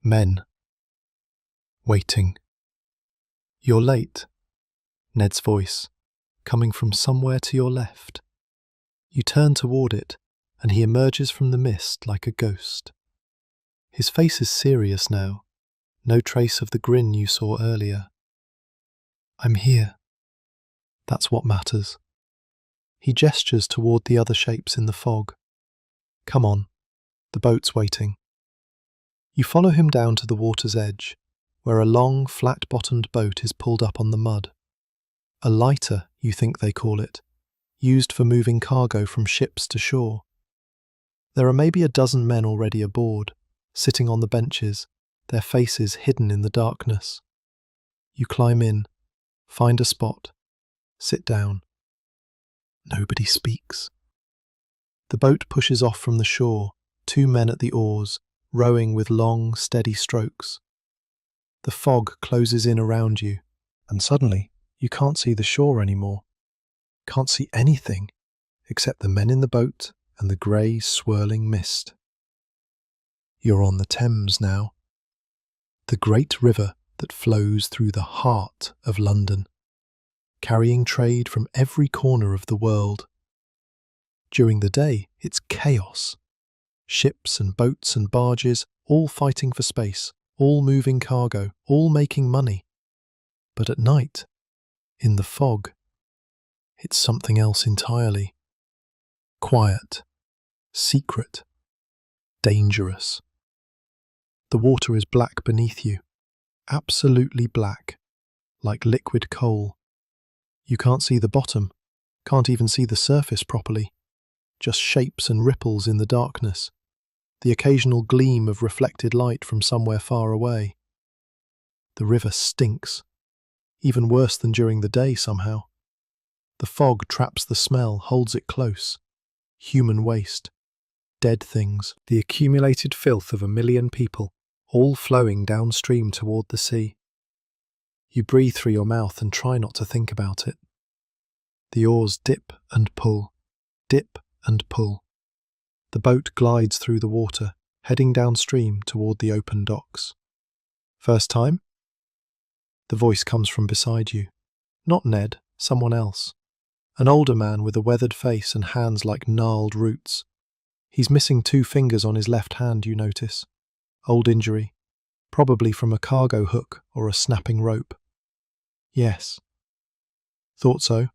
Men. Waiting. You're late. Ned's voice, coming from somewhere to your left. You turn toward it, and he emerges from the mist like a ghost. His face is serious now, no trace of the grin you saw earlier. I'm here. That's what matters. He gestures toward the other shapes in the fog. Come on, the boat's waiting. You follow him down to the water's edge, where a long, flat-bottomed boat is pulled up on the mud. A lighter, you think they call it, used for moving cargo from ships to shore. There are maybe a dozen men already aboard, sitting on the benches, their faces hidden in the darkness. You climb in, find a spot, sit down. Nobody speaks. The boat pushes off from the shore, 2 men at the oars, rowing with long, steady strokes. The fog closes in around you, and suddenly you can't see the shore anymore. Can't see anything except the men in the boat and the grey, swirling mist. You're on the Thames now, the great river that flows through the heart of London, carrying trade from every corner of the world. During the day, it's chaos. Ships and boats and barges, all fighting for space, all moving cargo, all making money. But at night, in the fog, it's something else entirely. Quiet, secret, dangerous. The water is black beneath you, absolutely black, like liquid coal. You can't see the bottom, can't even see the surface properly, just shapes and ripples in the darkness, the occasional gleam of reflected light from somewhere far away. The river stinks, even worse than during the day somehow. The fog traps the smell, holds it close. Human waste, dead things, the accumulated filth of 1 million people, all flowing downstream toward the sea. You breathe through your mouth and try not to think about it. The oars dip and pull, dip and pull. The boat glides through the water, heading downstream toward the open docks. First time? The voice comes from beside you. Not Ned, someone else. An older man with a weathered face and hands like gnarled roots. He's missing 2 fingers on his left hand, you notice. Old injury, probably from a cargo hook or a snapping rope. Yes. Thought so.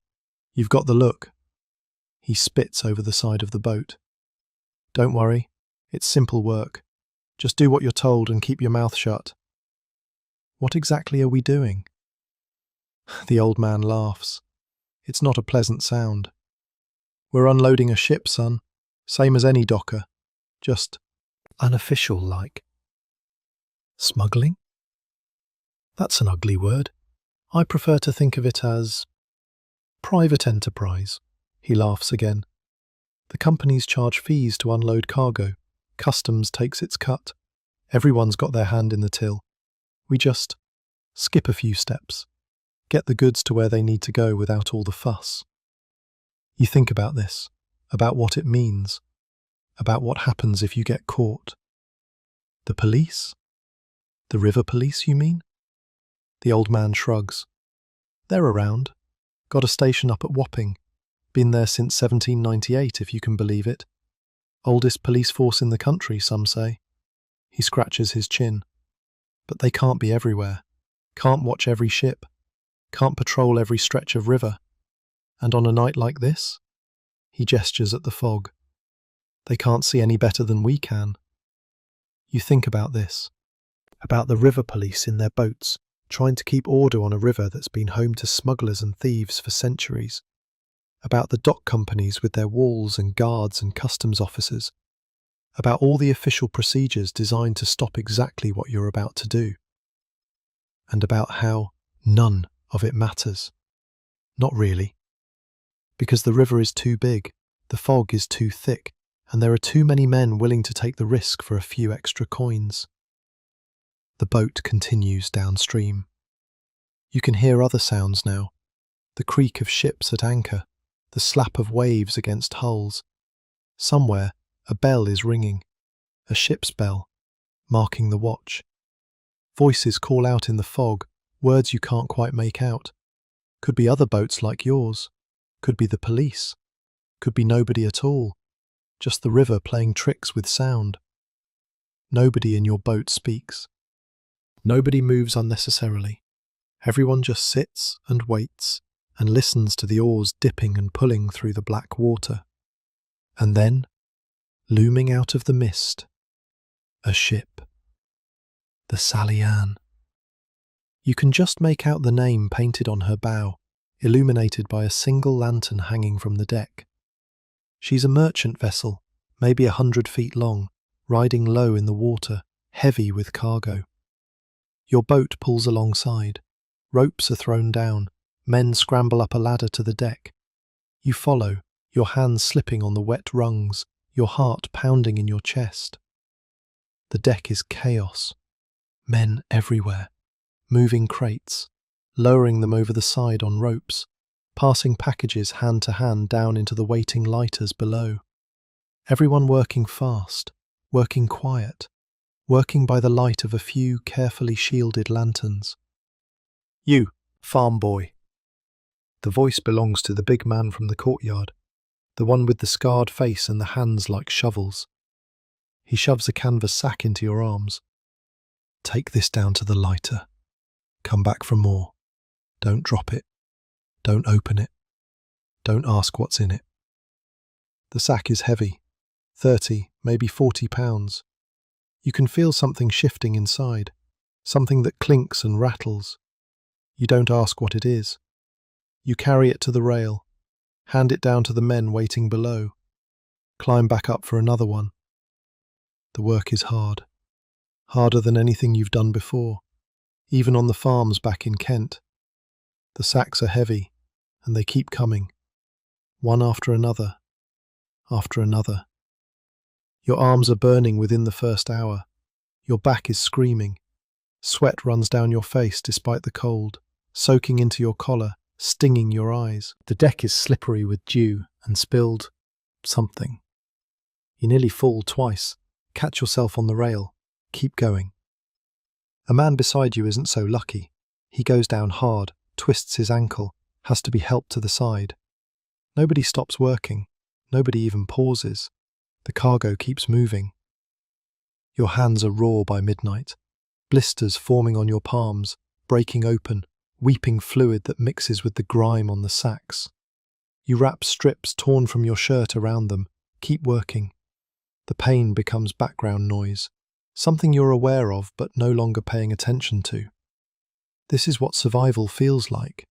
You've got the look. He spits over the side of the boat. Don't worry, it's simple work. Just do what you're told and keep your mouth shut. What exactly are we doing? The old man laughs. It's not a pleasant sound. We're unloading a ship, son. Same as any docker. Just unofficial-like. Smuggling? That's an ugly word. I prefer to think of it as private enterprise. He laughs again. The companies charge fees to unload cargo. Customs takes its cut. Everyone's got their hand in the till. We just skip a few steps. Get the goods to where they need to go without all the fuss. You think about this, about what it means, about what happens if you get caught. The police? The river police, you mean? The old man shrugs. They're around. Got a station up at Wapping. Been there since 1798, if you can believe it. Oldest police force in the country, some say. He scratches his chin. But they can't be everywhere. Can't watch every ship. Can't patrol every stretch of river. And on a night like this? He gestures at the fog. They can't see any better than we can. You think about this. About the river police in their boats, trying to keep order on a river that's been home to smugglers and thieves for centuries. About the dock companies with their walls and guards and customs officers. About all the official procedures designed to stop exactly what you're about to do. And about how none of it matters. Not really. Because the river is too big, the fog is too thick, and there are too many men willing to take the risk for a few extra coins. The boat continues downstream. You can hear other sounds now. The creak of ships at anchor, the slap of waves against hulls. Somewhere, a bell is ringing. A ship's bell, marking the watch. Voices call out in the fog, words you can't quite make out. Could be other boats like yours. Could be the police. Could be nobody at all. Just the river playing tricks with sound. Nobody in your boat speaks. Nobody moves unnecessarily. Everyone just sits and waits and listens to the oars dipping and pulling through the black water. And then, looming out of the mist, a ship. The Sally Ann. You can just make out the name painted on her bow, illuminated by a single lantern hanging from the deck. She's a merchant vessel, maybe 100 feet long, riding low in the water, heavy with cargo. Your boat pulls alongside. Ropes are thrown down. Men scramble up a ladder to the deck. You follow, your hands slipping on the wet rungs, your heart pounding in your chest. The deck is chaos. Men everywhere, moving crates, lowering them over the side on ropes, passing packages hand to hand down into the waiting lighters below. Everyone working fast, working quiet, working by the light of a few carefully shielded lanterns. You, farm boy. The voice belongs to the big man from the courtyard, the one with the scarred face and the hands like shovels. He shoves a canvas sack into your arms. Take this down to the lighter. Come back for more. Don't drop it. Don't open it. Don't ask what's in it. The sack is heavy, 30, maybe 40 pounds. You can feel something shifting inside, something that clinks and rattles. You don't ask what it is. You carry it to the rail, hand it down to the men waiting below, climb back up for another one. The work is hard, harder than anything you've done before, even on the farms back in Kent. The sacks are heavy, and they keep coming, one after another, after another. Your arms are burning within the first hour. Your back is screaming. Sweat runs down your face despite the cold, soaking into your collar, stinging your eyes. The deck is slippery with dew and spilled something. You nearly fall twice, catch yourself on the rail, keep going. A man beside you isn't so lucky. He goes down hard, twists his ankle, has to be helped to the side. Nobody stops working. Nobody even pauses. The cargo keeps moving. Your hands are raw by midnight, blisters forming on your palms, breaking open, weeping fluid that mixes with the grime on the sacks. You wrap strips torn from your shirt around them, keep working. The pain becomes background noise, something you're aware of but no longer paying attention to. This is what survival feels like.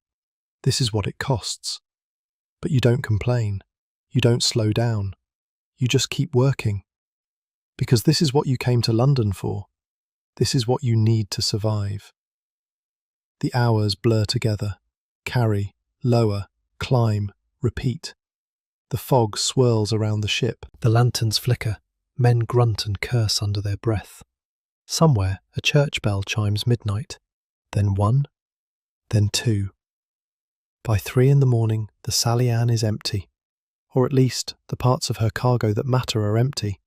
This is what it costs. But you don't complain. You don't slow down. You just keep working. Because this is what you came to London for. This is what you need to survive. The hours blur together. Carry, lower, climb, repeat. The fog swirls around the ship. The lanterns flicker. Men grunt and curse under their breath. Somewhere, a church bell chimes midnight. Then 1, then 2. By 3 in the morning, the Sally Ann is empty. Or at least, the parts of her cargo that matter are empty.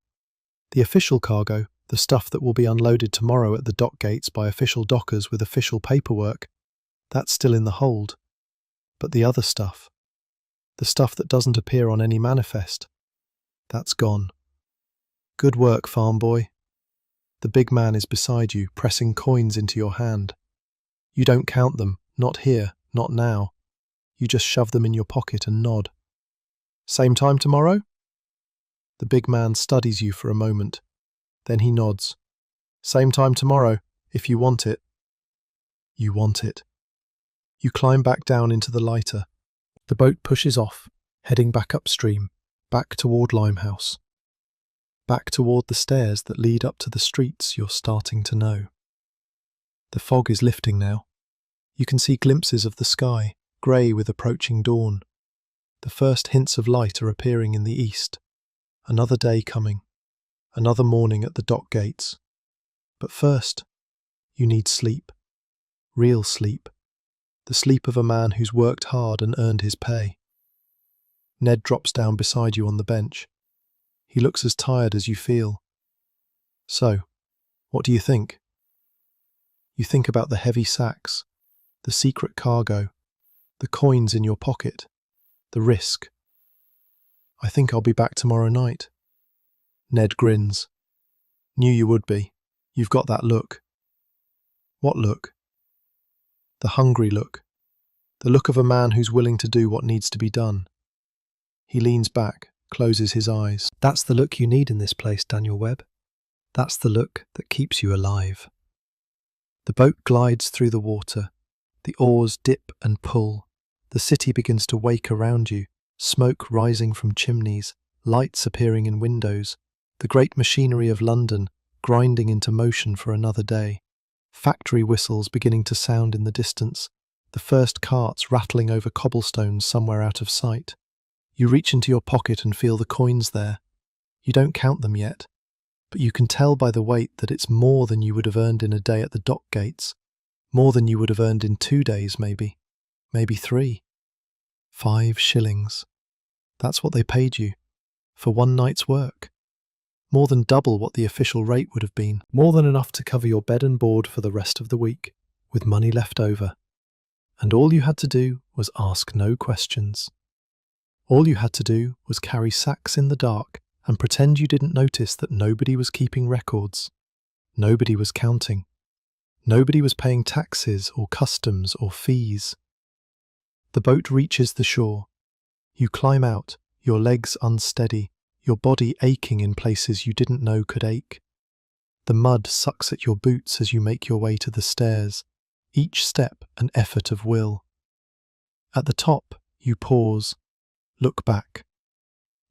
The official cargo, the stuff that will be unloaded tomorrow at the dock gates by official dockers with official paperwork, that's still in the hold. But the other stuff, the stuff that doesn't appear on any manifest, that's gone. Good work, farm boy. The big man is beside you, pressing coins into your hand. You don't count them, not here, not now. You just shove them in your pocket and nod. Same time tomorrow? The big man studies you for a moment. Then he nods. Same time tomorrow, if you want it. You want it. You climb back down into the lighter. The boat pushes off, heading back upstream, back toward Limehouse. Back toward the stairs that lead up to the streets you're starting to know. The fog is lifting now. You can see glimpses of the sky, grey with approaching dawn. The first hints of light are appearing in the east. Another day coming. Another morning at the dock gates. But first, you need sleep. Real sleep. The sleep of a man who's worked hard and earned his pay. Ned drops down beside you on the bench. He looks as tired as you feel. So, what do you think? You think about the heavy sacks, the secret cargo, the coins in your pocket, the risk. I think I'll be back tomorrow night. Ned grins. Knew you would be. You've got that look. What look? The hungry look. The look of a man who's willing to do what needs to be done. He leans back, closes his eyes. That's the look you need in this place, Daniel Webb. That's the look that keeps you alive. The boat glides through the water. The oars dip and pull. The city begins to wake around you, smoke rising from chimneys, lights appearing in windows, the great machinery of London grinding into motion for another day. Factory whistles beginning to sound in the distance, the first carts rattling over cobblestones somewhere out of sight. You reach into your pocket and feel the coins there. You don't count them yet, but you can tell by the weight that it's more than you would have earned in a day at the dock gates, more than you would have earned in 2 days maybe 3. 5 shillings. That's what they paid you, for one night's work. More than double what the official rate would have been, more than enough to cover your bed and board for the rest of the week, with money left over. And all you had to do was ask no questions. All you had to do was carry sacks in the dark and pretend you didn't notice that nobody was keeping records. Nobody was counting. Nobody was paying taxes or customs or fees. The boat reaches the shore. You climb out, your legs unsteady, your body aching in places you didn't know could ache. The mud sucks at your boots as you make your way to the stairs, each step an effort of will. At the top, you pause, look back.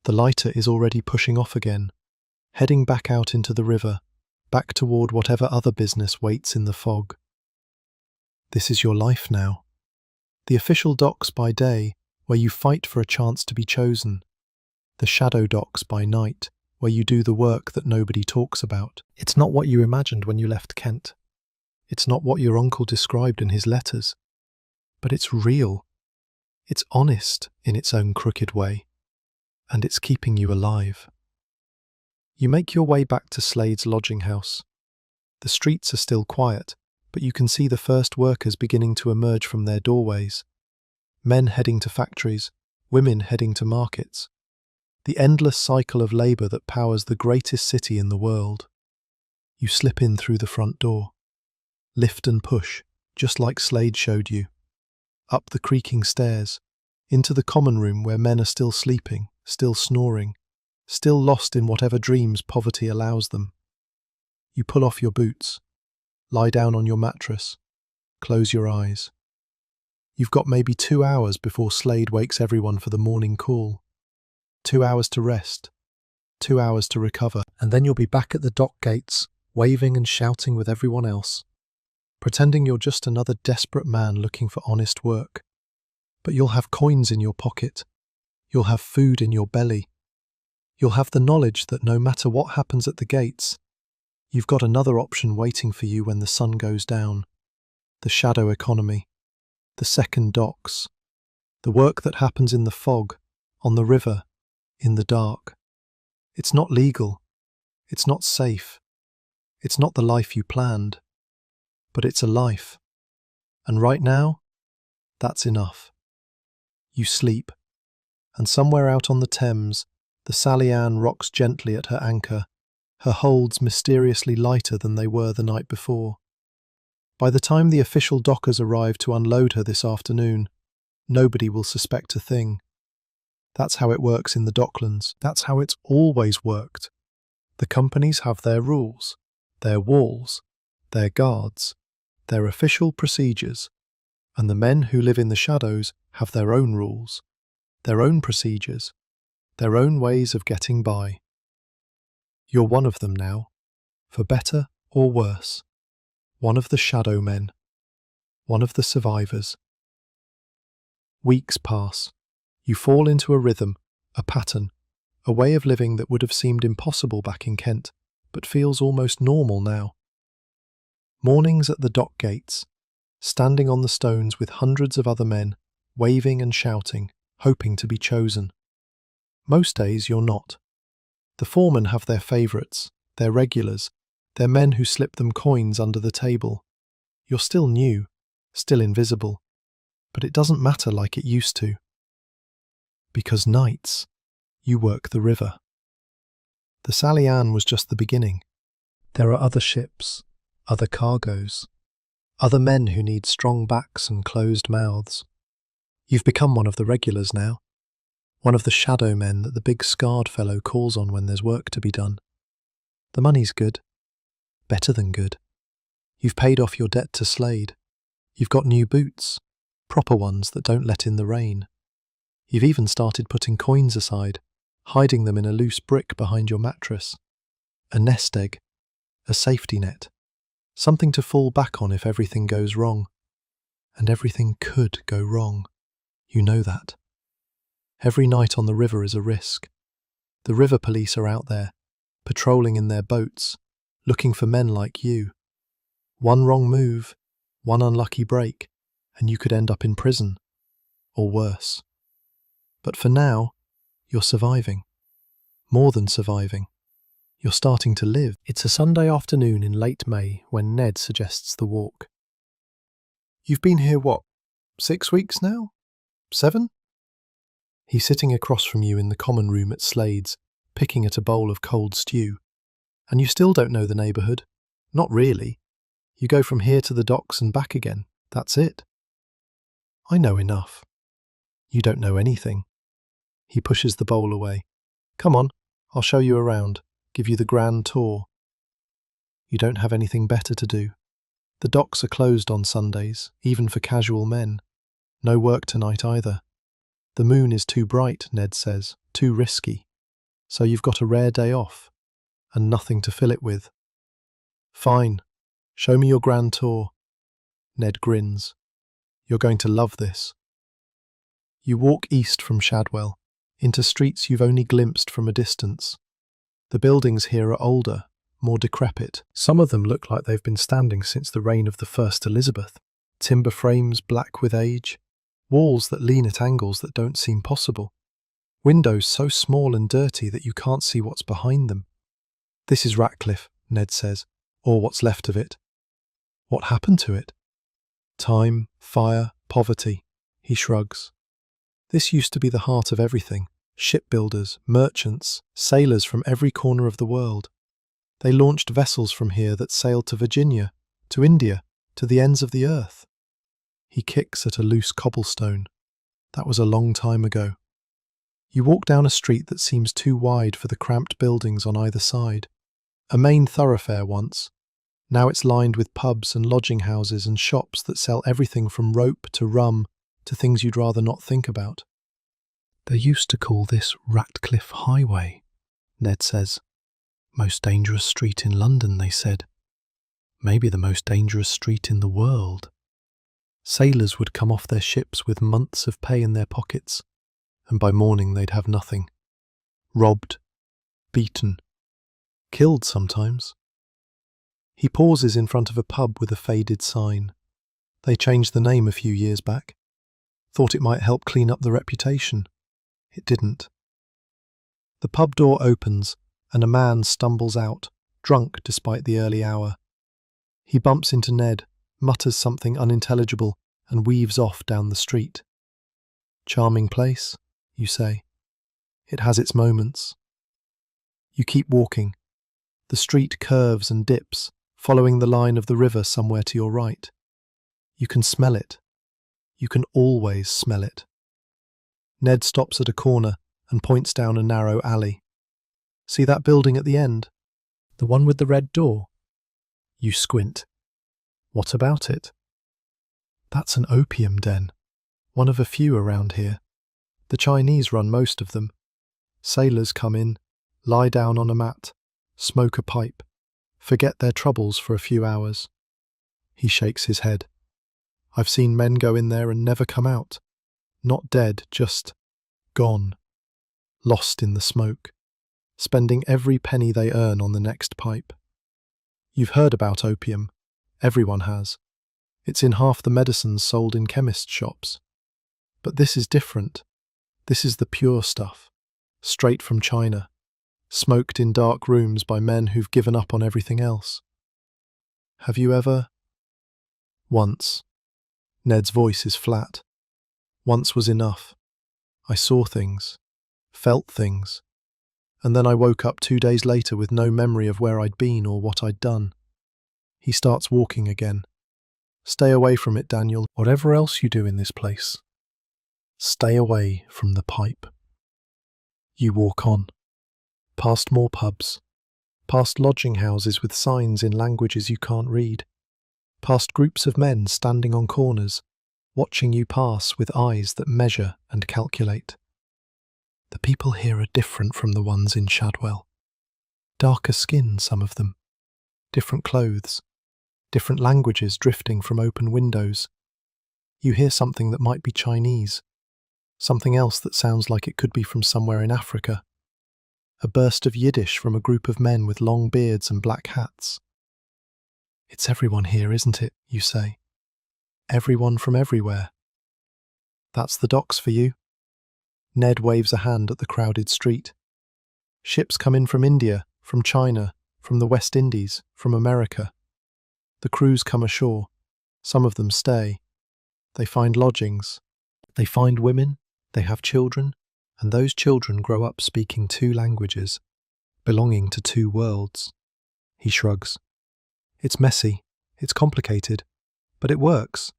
The lighter is already pushing off again, heading back out into the river, back toward whatever other business waits in the fog. This is your life now. The official docks by day, where you fight for a chance to be chosen. The shadow docks by night, where you do the work that nobody talks about. It's not what you imagined when you left Kent. It's not what your uncle described in his letters. But it's real. It's honest in its own crooked way. And it's keeping you alive. You make your way back to Slade's lodging house. The streets are still quiet, but you can see the first workers beginning to emerge from their doorways. Men heading to factories, women heading to markets. The endless cycle of labour that powers the greatest city in the world. You slip in through the front door. Lift and push, just like Slade showed you. Up the creaking stairs, into the common room where men are still sleeping, still snoring, still lost in whatever dreams poverty allows them. You pull off your boots, lie down on your mattress, close your eyes. You've got maybe 2 hours before Slade wakes everyone for the morning call. 2 hours to rest, 2 hours to recover, and then you'll be back at the dock gates, waving and shouting with everyone else, pretending you're just another desperate man looking for honest work. But you'll have coins in your pocket. You'll have food in your belly. You'll have the knowledge that no matter what happens at the gates, you've got another option waiting for you when the sun goes down. The shadow economy, the second docks, the work that happens in the fog, on the river, in the dark. It's not legal. It's not safe. It's not the life you planned. But it's a life. And right now, that's enough. You sleep, and somewhere out on the Thames, the Sally Ann rocks gently at her anchor, her holds mysteriously lighter than they were the night before. By the time the official dockers arrive to unload her this afternoon, nobody will suspect a thing. That's how it works in the Docklands. That's how it's always worked. The companies have their rules, their walls, their guards, their official procedures, and the men who live in the shadows have their own rules, their own procedures, their own ways of getting by. You're one of them now, for better or worse. One of the shadow men, one of the survivors. Weeks pass. You fall into a rhythm, a pattern, a way of living that would have seemed impossible back in Kent, but feels almost normal now. Mornings at the dock gates, standing on the stones with hundreds of other men, waving and shouting, hoping to be chosen. Most days you're not. The foremen have their favourites, their regulars, their men who slip them coins under the table. You're still new, still invisible, but it doesn't matter like it used to. Because nights, you work the river. The Sally Ann was just the beginning. There are other ships, other cargoes, other men who need strong backs and closed mouths. You've become one of the regulars now, one of the shadow men that the big scarred fellow calls on when there's work to be done. The money's good, better than good. You've paid off your debt to Slade. You've got new boots, proper ones that don't let in the rain. You've even started putting coins aside, hiding them in a loose brick behind your mattress. A nest egg, a safety net, something to fall back on if everything goes wrong. And everything could go wrong. You know that. Every night on the river is a risk. The river police are out there, patrolling in their boats, looking for men like you. One wrong move, one unlucky break, and you could end up in prison, or worse. But for now, you're surviving. More than surviving. You're starting to live. It's a Sunday afternoon in late May when Ned suggests the walk. You've been here, 6 weeks now? 7? He's sitting across from you in the common room at Slade's, picking at a bowl of cold stew. And you still don't know the neighbourhood? Not really. You go from here to the docks and back again. That's it. I know enough. You don't know anything. He pushes the bowl away. Come on, I'll show you around, give you the grand tour. You don't have anything better to do. The docks are closed on Sundays, even for casual men. No work tonight either. The moon is too bright, Ned says, too risky. So you've got a rare day off, and nothing to fill it with. Fine. Show me your grand tour. Ned grins. You're going to love this. You walk east from Shadwell, into streets you've only glimpsed from a distance. The buildings here are older, more decrepit. Some of them look like they've been standing since the reign of the first Elizabeth. Timber frames black with age, walls that lean at angles that don't seem possible, windows so small and dirty that you can't see what's behind them. This is Ratcliffe, Ned says, or what's left of it. What happened to it? Time, fire, poverty. He shrugs. This used to be the heart of everything. Shipbuilders, merchants, sailors from every corner of the world. They launched vessels from here that sailed to Virginia, to India, to the ends of the earth. He kicks at a loose cobblestone. That was a long time ago. You walk down a street that seems too wide for the cramped buildings on either side. A main thoroughfare once. Now it's lined with pubs and lodging houses and shops that sell everything from rope to rum to things you'd rather not think about. They used to call this Ratcliffe Highway, Ned says. Most dangerous street in London, they said. Maybe the most dangerous street in the world. Sailors would come off their ships with months of pay in their pockets, and by morning they'd have nothing. Robbed, beaten, killed sometimes. He pauses in front of a pub with a faded sign. They changed the name a few years back. Thought it might help clean up the reputation. It didn't. The pub door opens, and a man stumbles out, drunk despite the early hour. He bumps into Ned, mutters something unintelligible, and weaves off down the street. Charming place, you say. It has its moments. You keep walking. The street curves and dips, following the line of the river somewhere to your right. You can smell it. You can always smell it. Ned stops at a corner and points down a narrow alley. See that building at the end? The one with the red door? You squint. What about it? That's an opium den, one of a few around here. The Chinese run most of them. Sailors come in, lie down on a mat, smoke a pipe, forget their troubles for a few hours. He shakes his head. I've seen men go in there and never come out. Not dead, just gone. Lost in the smoke. Spending every penny they earn on the next pipe. You've heard about opium. Everyone has. It's in half the medicines sold in chemist shops. But this is different. This is the pure stuff. Straight from China. Smoked in dark rooms by men who've given up on everything else. Have you ever? Once. Ned's voice is flat. Once was enough. I saw things. Felt things. And then I woke up 2 days later with no memory of where I'd been or what I'd done. He starts walking again. Stay away from it, Daniel. Whatever else you do in this place. Stay away from the pipe. You walk on. Past more pubs. Past lodging houses with signs in languages you can't read. past groups of men standing on corners, watching you pass with eyes that measure and calculate. The people here are different from the ones in Shadwell. Darker skin, some of them. Different clothes. Different languages drifting from open windows. You hear something that might be Chinese. Something else that sounds like it could be from somewhere in Africa. A burst of Yiddish from a group of men with long beards and black hats. It's everyone here, isn't it, you say? Everyone from everywhere. That's the docks for you. Ned waves a hand at the crowded street. Ships come in from India, from China, from the West Indies, from America. The crews come ashore. Some of them stay. They find lodgings. They find women. They have children. And those children grow up speaking two languages, belonging to two worlds. He shrugs. It's messy. It's complicated. But it works.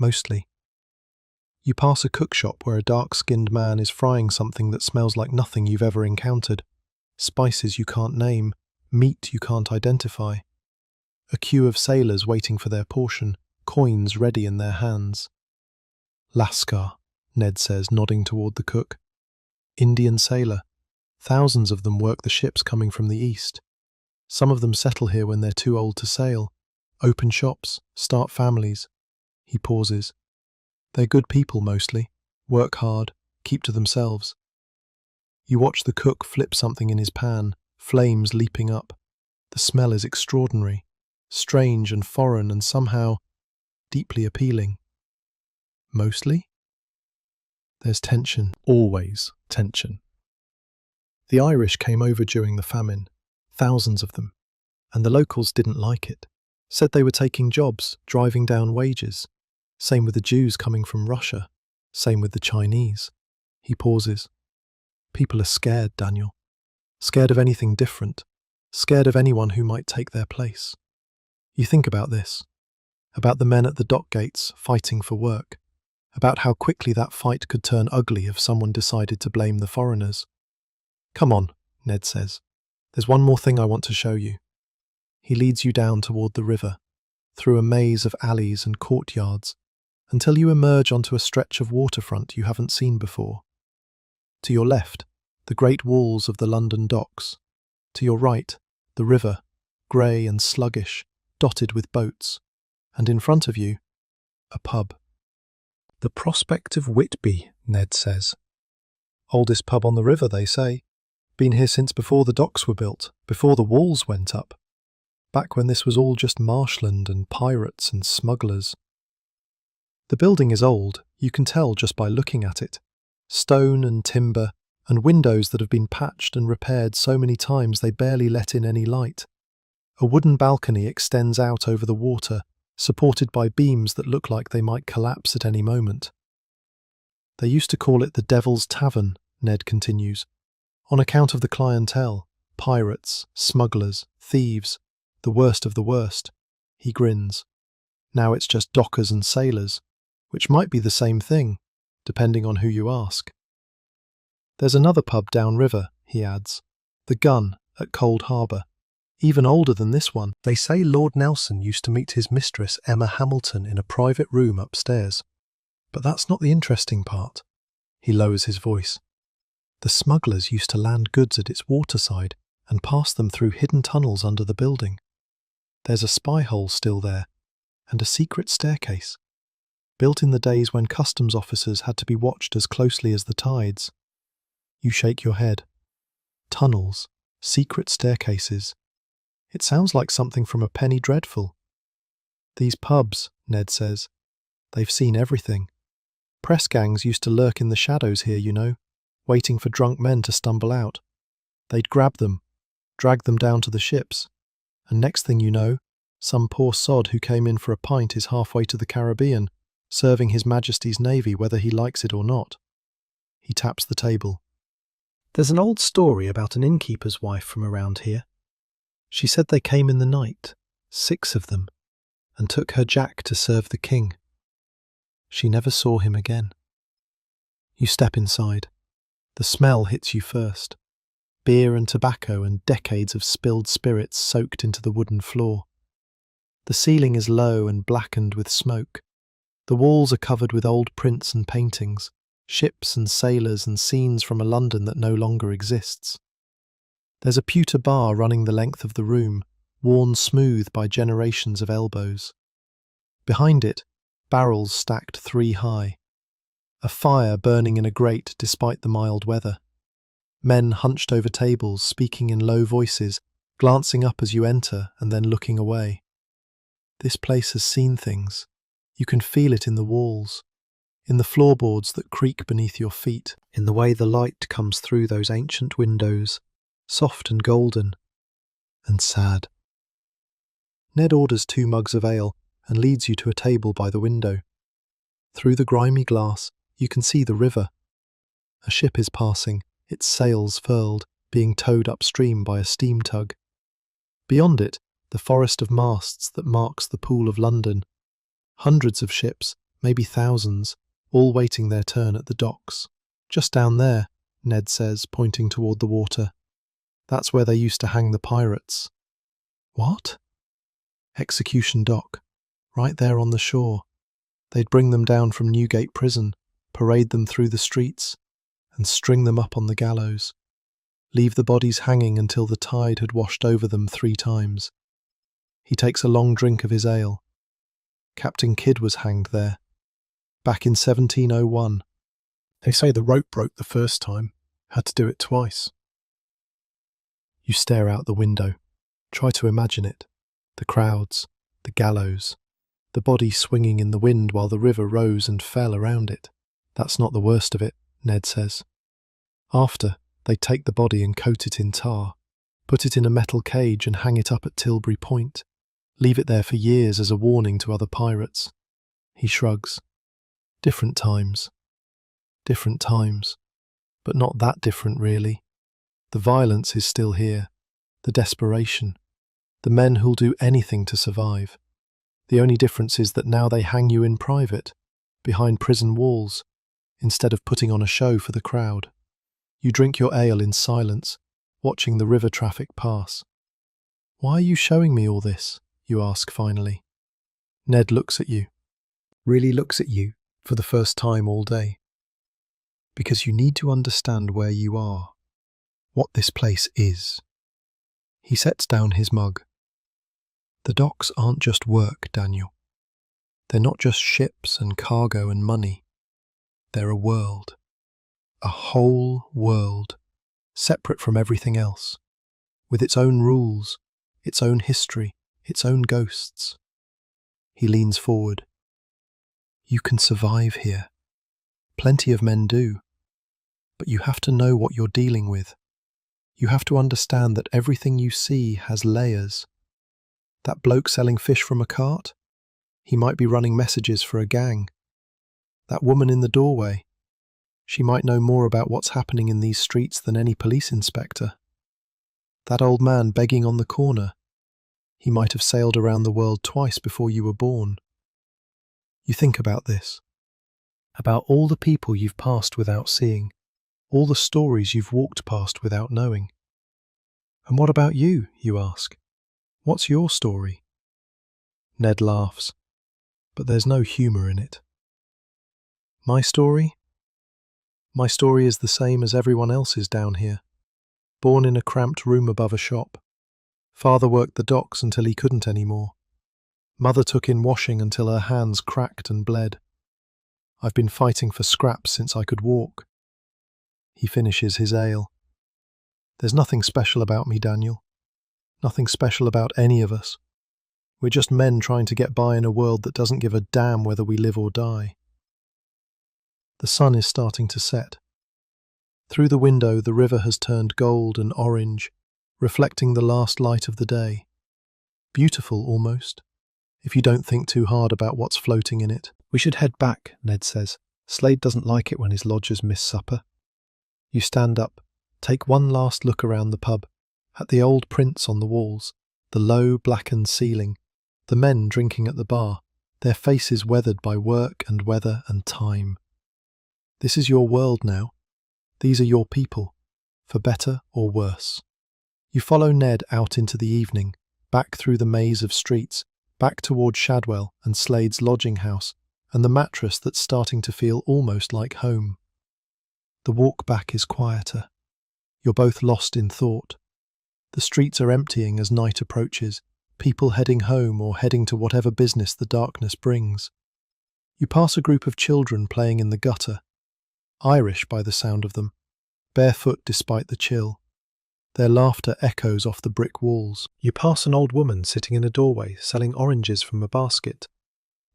Mostly. You pass a cook shop where a dark-skinned man is frying something that smells like nothing you've ever encountered. Spices you can't name, meat you can't identify. A queue of sailors waiting for their portion, coins ready in their hands. Lascar, Ned says, nodding toward the cook. Indian sailor. Thousands of them work the ships coming from the east. Some of them settle here when they're too old to sail. Open shops, start families. He pauses. They're good people mostly. Work hard, keep to themselves. You watch the cook flip something in his pan, flames leaping up. The smell is extraordinary, strange and foreign and somehow deeply appealing. Mostly? There's tension, always tension. The Irish came over during the famine, thousands of them, and the locals didn't like it. Said they were taking jobs, driving down wages. Same with the Jews coming from Russia. Same with the Chinese. He pauses. People are scared, Daniel. Scared of anything different. Scared of anyone who might take their place. You think about this. About the men at the dock gates fighting for work. About how quickly that fight could turn ugly if someone decided to blame the foreigners. Come on, Ned says. There's one more thing I want to show you. He leads you down toward the river, through a maze of alleys and courtyards, until you emerge onto a stretch of waterfront you haven't seen before. To your left, the great walls of the London docks. To your right, the river, grey and sluggish, dotted with boats. And in front of you, a pub. The Prospect of Whitby, Ned says. Oldest pub on the river, they say. Been here since before the docks were built, before the walls went up. Back when this was all just marshland and pirates and smugglers. The building is old, you can tell just by looking at it. Stone and timber, and windows that have been patched and repaired so many times they barely let in any light. A wooden balcony extends out over the water, supported by beams that look like they might collapse at any moment. They used to call it the Devil's Tavern, Ned continues, on account of the clientele, pirates, smugglers, thieves, the worst of the worst. He grins. Now it's just dockers and sailors, which might be the same thing, depending on who you ask. There's another pub downriver, he adds, the Gun at Cold Harbour, even older than this one. They say Lord Nelson used to meet his mistress Emma Hamilton in a private room upstairs. But that's not the interesting part. He lowers his voice. The smugglers used to land goods at its waterside and pass them through hidden tunnels under the building. There's a spy hole still there, and a secret staircase, built in the days when customs officers had to be watched as closely as the tides. You shake your head. Tunnels, secret staircases. It sounds like something from a penny dreadful. These pubs, Ned says, they've seen everything. Press gangs used to lurk in the shadows here, you know, waiting for drunk men to stumble out. They'd grab them, drag them down to the ships, and next thing you know, some poor sod who came in for a pint is halfway to the Caribbean, serving His Majesty's Navy whether he likes it or not. He taps the table. There's an old story about an innkeeper's wife from around here. She said they came in the night, 6 of them, and took her Jack to serve the king. She never saw him again. You step inside. The smell hits you first. Beer and tobacco and decades of spilled spirits soaked into the wooden floor. The ceiling is low and blackened with smoke. The walls are covered with old prints and paintings, ships and sailors and scenes from a London that no longer exists. There's a pewter bar running the length of the room, worn smooth by generations of elbows. Behind it, barrels stacked 3 high. A fire burning in a grate despite the mild weather. Men hunched over tables, speaking in low voices, glancing up as you enter and then looking away. This place has seen things. You can feel it in the walls, in the floorboards that creak beneath your feet, in the way the light comes through those ancient windows, soft and golden, and sad. Ned orders 2 mugs of ale and leads you to a table by the window. Through the grimy glass, you can see the river. A ship is passing, its sails furled, being towed upstream by a steam tug. Beyond it, the forest of masts that marks the Pool of London. Hundreds of ships, maybe thousands, all waiting their turn at the docks. Just down there, Ned says, pointing toward the water. That's where they used to hang the pirates. What? Execution dock. Right there on the shore. They'd bring them down from Newgate prison, parade them through the streets, and string them up on the gallows. Leave the bodies hanging until the tide had washed over them 3 times. He takes a long drink of his ale. Captain Kidd was hanged there, back in 1701. They say the rope broke the first time, had to do it twice. You stare out the window, try to imagine it, the crowds, the gallows, the body swinging in the wind while the river rose and fell around it. That's not the worst of it, Ned says. After, they take the body and coat it in tar, put it in a metal cage and hang it up at Tilbury Point, leave it there for years as a warning to other pirates. He shrugs. Different times, but not that different really. The violence is still here, the desperation, the men who'll do anything to survive. The only difference is that now they hang you in private, behind prison walls, instead of putting on a show for the crowd. You drink your ale in silence, watching the river traffic pass. Why are you showing me all this? You ask finally. Ned looks at you, really looks at you, for the first time all day. Because you need to understand where you are, what this place is. He sets down his mug. The docks aren't just work, Daniel. They're not just ships and cargo and money. They're a world. A whole world, separate from everything else, with its own rules, its own history, its own ghosts. He leans forward. You can survive here. Plenty of men do. But you have to know what you're dealing with. You have to understand that everything you see has layers. That bloke selling fish from a cart? He might be running messages for a gang. That woman in the doorway? She might know more about what's happening in these streets than any police inspector. That old man begging on the corner? He might have sailed around the world twice before you were born. You think about this. About all the people you've passed without seeing. All the stories you've walked past without knowing. And what about you, you ask? What's your story? Ned laughs, but there's no humour in it. My story? My story is the same as everyone else's down here. Born in a cramped room above a shop. Father worked the docks until he couldn't anymore. Mother took in washing until her hands cracked and bled. I've been fighting for scraps since I could walk. He finishes his ale. There's nothing special about me, Daniel. Nothing special about any of us. We're just men trying to get by in a world that doesn't give a damn whether we live or die. The sun is starting to set. Through the window, the river has turned gold and orange, reflecting the last light of the day. Beautiful, almost, if you don't think too hard about what's floating in it. We should head back, Ned says. Slade doesn't like it when his lodgers miss supper. You stand up, take one last look around the pub, at the old prints on the walls, the low, blackened ceiling, the men drinking at the bar, their faces weathered by work and weather and time. This is your world now. These are your people, for better or worse. You follow Ned out into the evening, back through the maze of streets, back towards Shadwell and Slade's lodging house, and the mattress that's starting to feel almost like home. The walk back is quieter. You're both lost in thought. The streets are emptying as night approaches, people heading home or heading to whatever business the darkness brings. You pass a group of children playing in the gutter, Irish by the sound of them, barefoot despite the chill. Their laughter echoes off the brick walls. You pass an old woman sitting in a doorway selling oranges from a basket.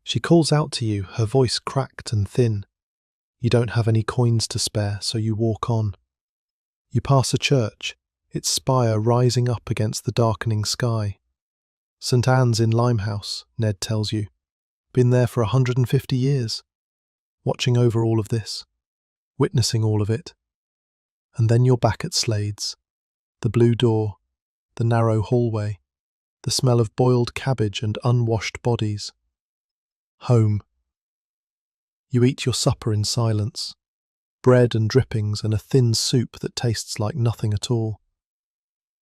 She calls out to you, her voice cracked and thin. You don't have any coins to spare, so you walk on. You pass a church, its spire rising up against the darkening sky. St. Anne's in Limehouse, Ned tells you. Been there for 150 years. Watching over all of this, witnessing all of it. And then you're back at Slade's. The blue door, the narrow hallway, the smell of boiled cabbage and unwashed bodies. Home. You eat your supper in silence. Bread and drippings and a thin soup that tastes like nothing at all.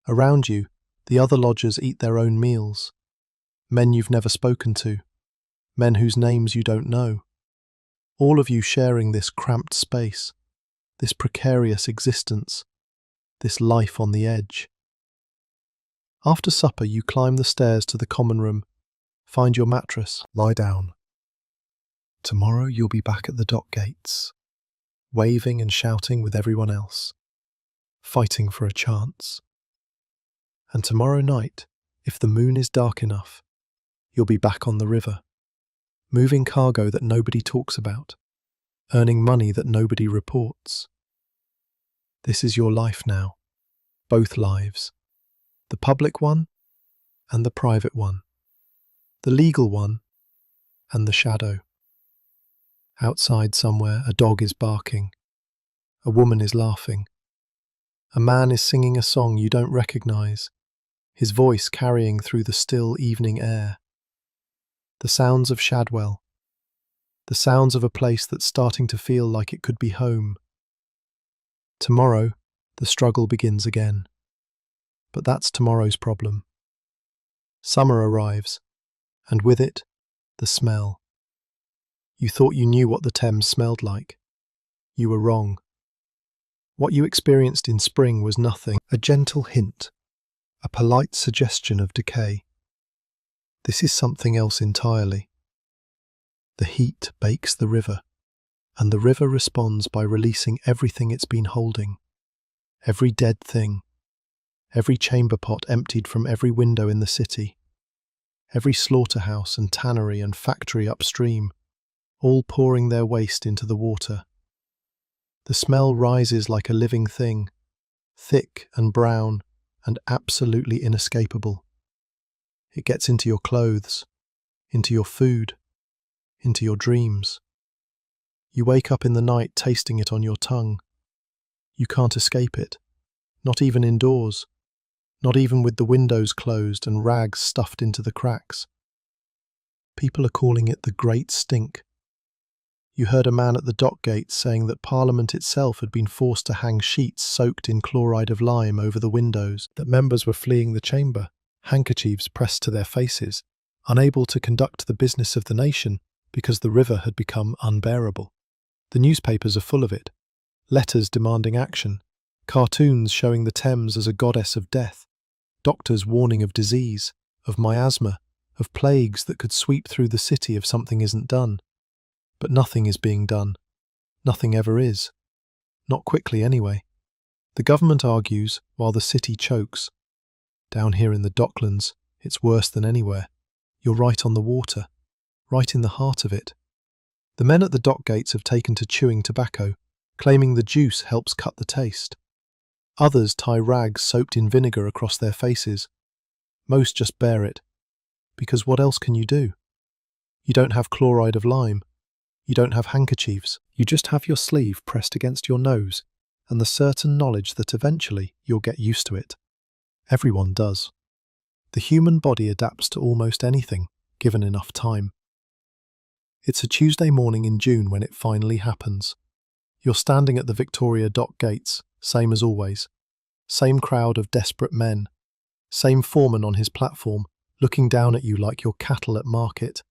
Around you, the other lodgers eat their own meals. Men you've never spoken to. Men whose names you don't know. All of you sharing this cramped space, this precarious existence, this life on the edge. After supper, you climb the stairs to the common room, find your mattress, lie down. Tomorrow you'll be back at the dock gates, waving and shouting with everyone else, fighting for a chance. And tomorrow night, if the moon is dark enough, you'll be back on the river, moving cargo that nobody talks about, earning money that nobody reports. This is your life now, both lives, the public one and the private one, the legal one and the shadow. Outside somewhere, a dog is barking, a woman is laughing, a man is singing a song you don't recognize, his voice carrying through the still evening air. The sounds of Shadwell, the sounds of a place that's starting to feel like it could be home. Tomorrow, the struggle begins again. But that's tomorrow's problem. Summer arrives, and with it, the smell. You thought you knew what the Thames smelled like. You were wrong. What you experienced in spring was nothing, a gentle hint, a polite suggestion of decay. This is something else entirely. The heat bakes the river, and the river responds by releasing everything it's been holding. Every dead thing, every chamber pot emptied from every window in the city, every slaughterhouse and tannery and factory upstream, all pouring their waste into the water. The smell rises like a living thing, thick and brown and absolutely inescapable. It gets into your clothes, into your food, into your dreams. You wake up in the night tasting it on your tongue. You can't escape it, not even indoors, not even with the windows closed and rags stuffed into the cracks. People are calling it the Great Stink. You heard a man at the dock gates saying that Parliament itself had been forced to hang sheets soaked in chloride of lime over the windows, that members were fleeing the chamber, handkerchiefs pressed to their faces, unable to conduct the business of the nation because the river had become unbearable. The newspapers are full of it. Letters demanding action, cartoons showing the Thames as a goddess of death, doctors warning of disease, of miasma, of plagues that could sweep through the city if something isn't done. But nothing is being done. Nothing ever is. Not quickly, anyway. The government argues while the city chokes. Down here in the Docklands, it's worse than anywhere. You're right on the water, right in the heart of it. The men at the dock gates have taken to chewing tobacco, claiming the juice helps cut the taste. Others tie rags soaked in vinegar across their faces. Most just bear it, because what else can you do? You don't have chloride of lime. You don't have handkerchiefs. You just have your sleeve pressed against your nose and the certain knowledge that eventually you'll get used to it. Everyone does. The human body adapts to almost anything, given enough time. It's a Tuesday morning in June when it finally happens. You're standing at the Victoria Dock gates, same as always. Same crowd of desperate men. Same foreman on his platform, looking down at you like you're cattle at market.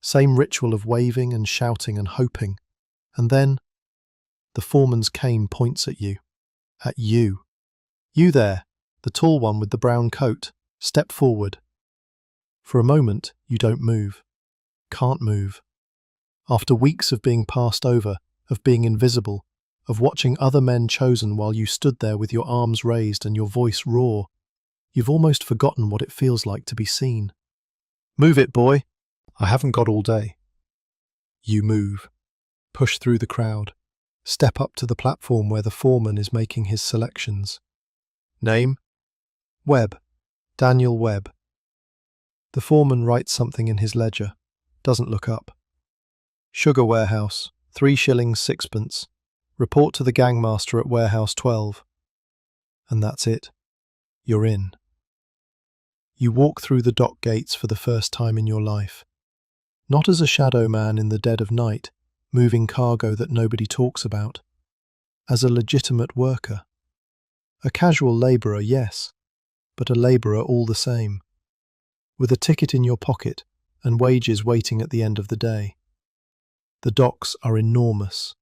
Same ritual of waving and shouting and hoping. And then the foreman's cane points at you. At you. You there, the tall one with the brown coat. Step forward. For a moment, you don't move. Can't move. After weeks of being passed over, of being invisible, of watching other men chosen while you stood there with your arms raised and your voice raw, you've almost forgotten what it feels like to be seen. Move it, boy. I haven't got all day. You move. Push through the crowd. Step up to the platform where the foreman is making his selections. Name? Webb. Daniel Webb. The foreman writes something in his ledger. Doesn't look up. Sugar warehouse, 3 shillings 6pence. Report to the gangmaster at warehouse 12. And that's it. You're in. You walk through the dock gates for the first time in your life. Not as a shadow man in the dead of night, moving cargo that nobody talks about. As a legitimate worker. A casual labourer, yes, but a labourer all the same. With a ticket in your pocket and wages waiting at the end of the day. The docks are enormous.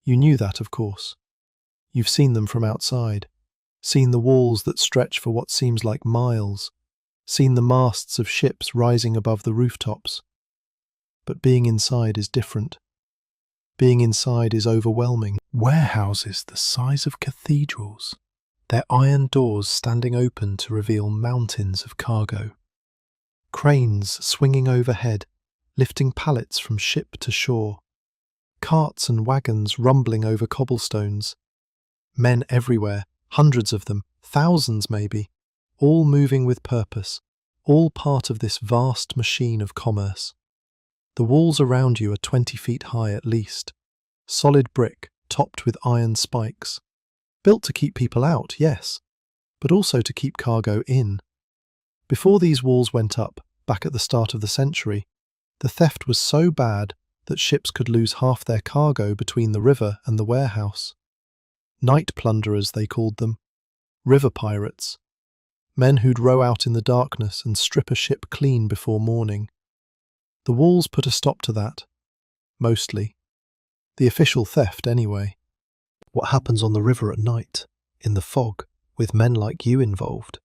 You knew that, of course. You've seen them from outside, seen the walls that stretch for what seems like miles, seen the masts of ships rising above the rooftops. But being inside is different. Being inside is overwhelming. Warehouses the size of cathedrals, their iron doors standing open to reveal mountains of cargo. Cranes swinging overhead, lifting pallets from ship to shore. Carts and wagons rumbling over cobblestones. Men everywhere, hundreds of them, thousands maybe, all moving with purpose, all part of this vast machine of commerce. The walls around you are 20 feet high at least. Solid brick, topped with iron spikes. Built to keep people out, yes, but also to keep cargo in. Before these walls went up, back at the start of the century, the theft was so bad that ships could lose half their cargo between the river and the warehouse. Night plunderers, they called them. River pirates. Men who'd row out in the darkness and strip a ship clean before morning. The walls put a stop to that. Mostly. The official theft, anyway. What happens on the river at night, in the fog, with men like you involved?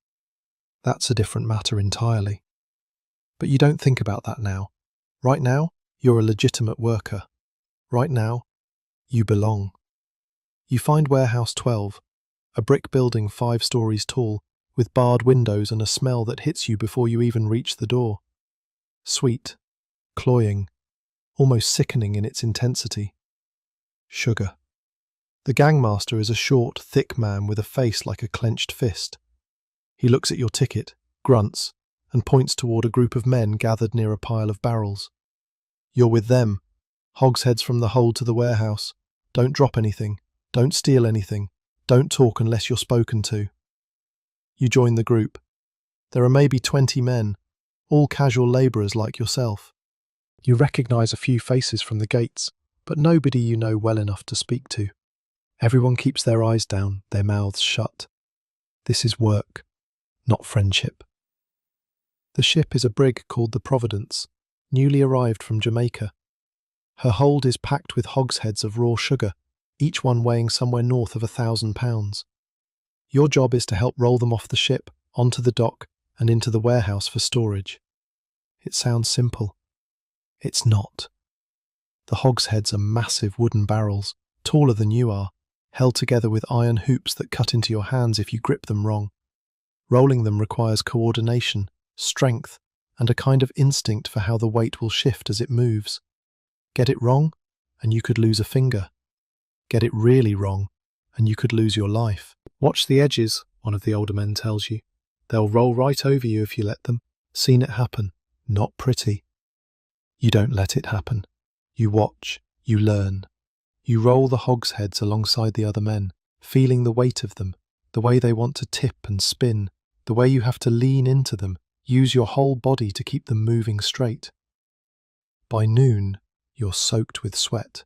That's a different matter entirely. But you don't think about that now. Right now, you're a legitimate worker. Right now, you belong. You find Warehouse 12, a brick building 5 stories tall, with barred windows and a smell that hits you before you even reach the door. Sweet, cloying, almost sickening in its intensity. Sugar. The gangmaster is a short, thick man with a face like a clenched fist. He looks at your ticket, grunts, and points toward a group of men gathered near a pile of barrels. You're with them. Hogsheads from the hold to the warehouse. Don't drop anything. Don't steal anything. Don't talk unless you're spoken to. You join the group. There are maybe 20 men, all casual labourers like yourself. You recognise a few faces from the gates, but nobody you know well enough to speak to. Everyone keeps their eyes down, their mouths shut. This is work, not friendship. The ship is a brig called the Providence, newly arrived from Jamaica. Her hold is packed with hogsheads of raw sugar, each one weighing somewhere north of 1,000 pounds. Your job is to help roll them off the ship, onto the dock, and into the warehouse for storage. It sounds simple. It's not. The hogsheads are massive wooden barrels, taller than you are, held together with iron hoops that cut into your hands if you grip them wrong. Rolling them requires coordination, strength, and a kind of instinct for how the weight will shift as it moves. Get it wrong, and you could lose a finger. Get it really wrong, and you could lose your life. Watch the edges, one of the older men tells you. They'll roll right over you if you let them. Seen it happen. Not pretty. You don't let it happen. You watch, you learn. You roll the hogsheads alongside the other men, feeling the weight of them, the way they want to tip and spin, the way you have to lean into them, use your whole body to keep them moving straight. By noon, you're soaked with sweat.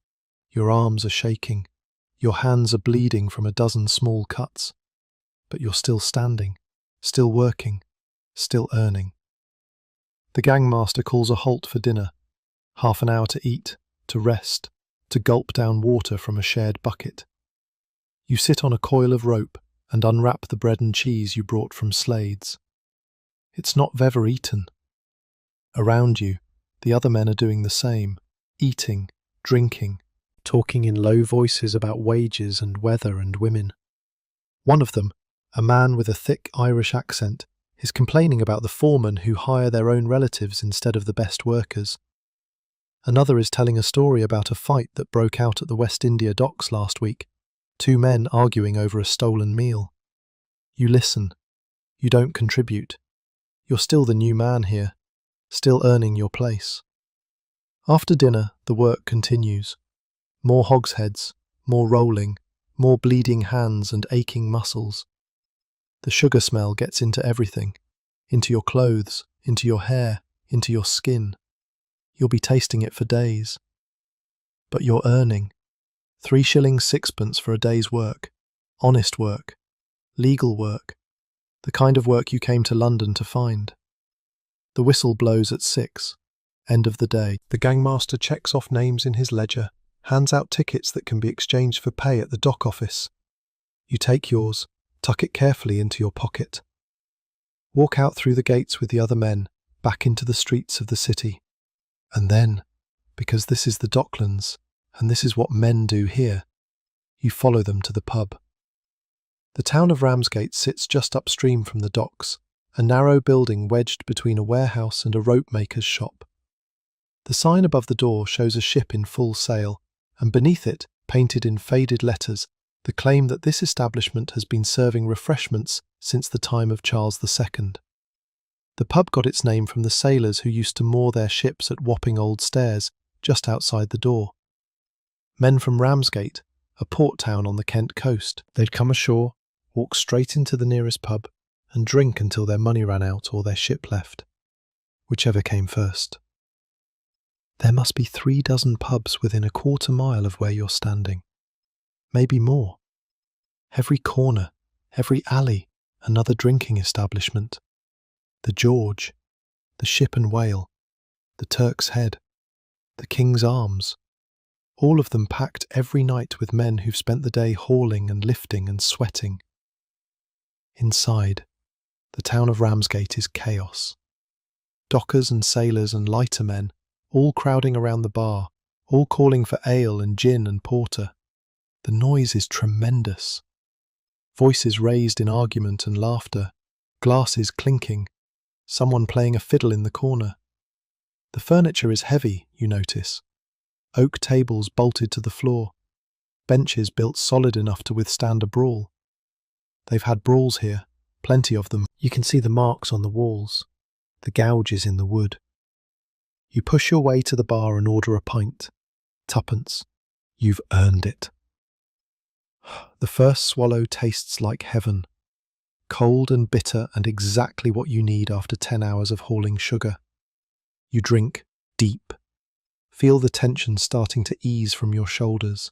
Your arms are shaking. Your hands are bleeding from a dozen small cuts. But you're still standing, still working, still earning. The gangmaster calls a halt for dinner, half an hour to eat, to rest, to gulp down water from a shared bucket. You sit on a coil of rope and unwrap the bread and cheese you brought from Slade's. It's not ever eaten. Around you, the other men are doing the same, eating, drinking, talking in low voices about wages and weather and women. One of them, a man with a thick Irish accent, is complaining about the foremen who hire their own relatives instead of the best workers. Another is telling a story about a fight that broke out at the West India docks last week, 2 men arguing over a stolen meal. You listen. You don't contribute. You're still the new man here, still earning your place. After dinner, the work continues. More hogsheads, more rolling, more bleeding hands and aching muscles. The sugar smell gets into everything, into your clothes, into your hair, into your skin. You'll be tasting it for days. But you're earning 3 shillings 6pence for a day's work, honest work, legal work, the kind of work you came to London to find. The whistle blows at 6, end of the day. The gangmaster checks off names in his ledger, hands out tickets that can be exchanged for pay at the dock office. You take yours, tuck it carefully into your pocket. Walk out through the gates with the other men, back into the streets of the city. And then, because this is the Docklands, and this is what men do here, you follow them to the pub. The town of Ramsgate sits just upstream from the docks, a narrow building wedged between a warehouse and a rope-maker's shop. The sign above the door shows a ship in full sail, and beneath it, painted in faded letters, the claim that this establishment has been serving refreshments since the time of Charles II. The pub got its name from the sailors who used to moor their ships at Wapping Old Stairs, just outside the door. Men from Ramsgate, a port town on the Kent coast, they'd come ashore, walk straight into the nearest pub, and drink until their money ran out or their ship left, whichever came first. There must be 3 dozen pubs within a quarter mile of where you're standing. Maybe more. Every corner, every alley, another drinking establishment. The George, the Ship and Whale, the Turk's Head, the King's Arms, all of them packed every night with men who've spent the day hauling and lifting and sweating. Inside, the town of Ramsgate is chaos. Dockers and sailors and lightermen, all crowding around the bar, all calling for ale and gin and porter. The noise is tremendous. Voices raised in argument and laughter, glasses clinking, someone playing a fiddle in the corner. The furniture is heavy, you notice. Oak tables bolted to the floor, benches built solid enough to withstand a brawl. They've had brawls here, plenty of them. You can see the marks on the walls, the gouges in the wood. You push your way to the bar and order a pint. 2pence. You've earned it. The first swallow tastes like heaven. Cold and bitter and exactly what you need after 10 hours of hauling sugar. You drink deep. Feel the tension starting to ease from your shoulders.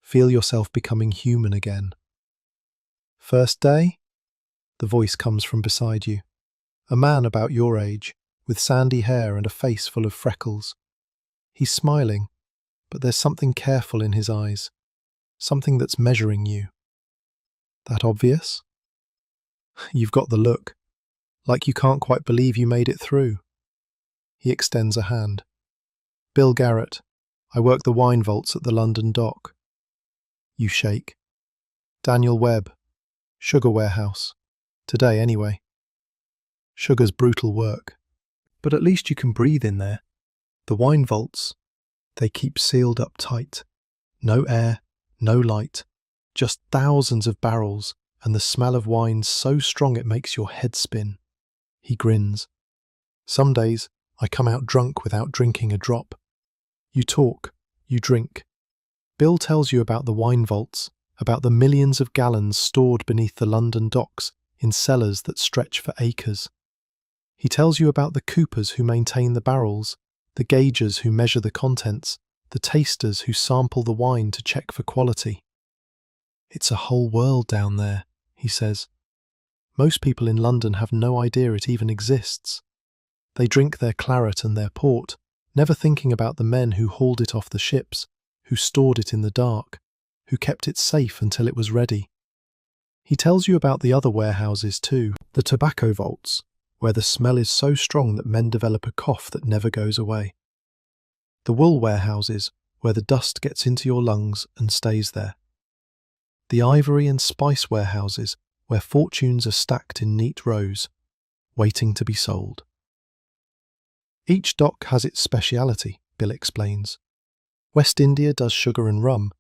Feel yourself becoming human again. First day? The voice comes from beside you. A man about your age, with sandy hair and a face full of freckles. He's smiling, but there's something careful in his eyes. Something that's measuring you. That obvious? You've got the look, like you can't quite believe you made it through. He extends a hand. Bill Garrett, I work the wine vaults at the London dock. You shake. Daniel Webb, sugar warehouse. Today anyway. Sugar's brutal work. But at least you can breathe in there. The wine vaults, they keep sealed up tight. No air, no light, just thousands of barrels, and the smell of wine so strong it makes your head spin. He grins. Some days, I come out drunk without drinking a drop. You talk, you drink. Bill tells you about the wine vaults, about the millions of gallons stored beneath the London docks in cellars that stretch for acres. He tells you about the coopers who maintain the barrels, the gaugers who measure the contents, the tasters who sample the wine to check for quality. It's a whole world down there, he says. Most people in London have no idea it even exists. They drink their claret and their port, never thinking about the men who hauled it off the ships, who stored it in the dark, who kept it safe until it was ready. He tells you about the other warehouses too, the tobacco vaults, where the smell is so strong that men develop a cough that never goes away. The wool warehouses, where the dust gets into your lungs and stays there. The ivory and spice warehouses, where fortunes are stacked in neat rows, waiting to be sold. Each dock has its speciality, Bill explains. West India does sugar and rum,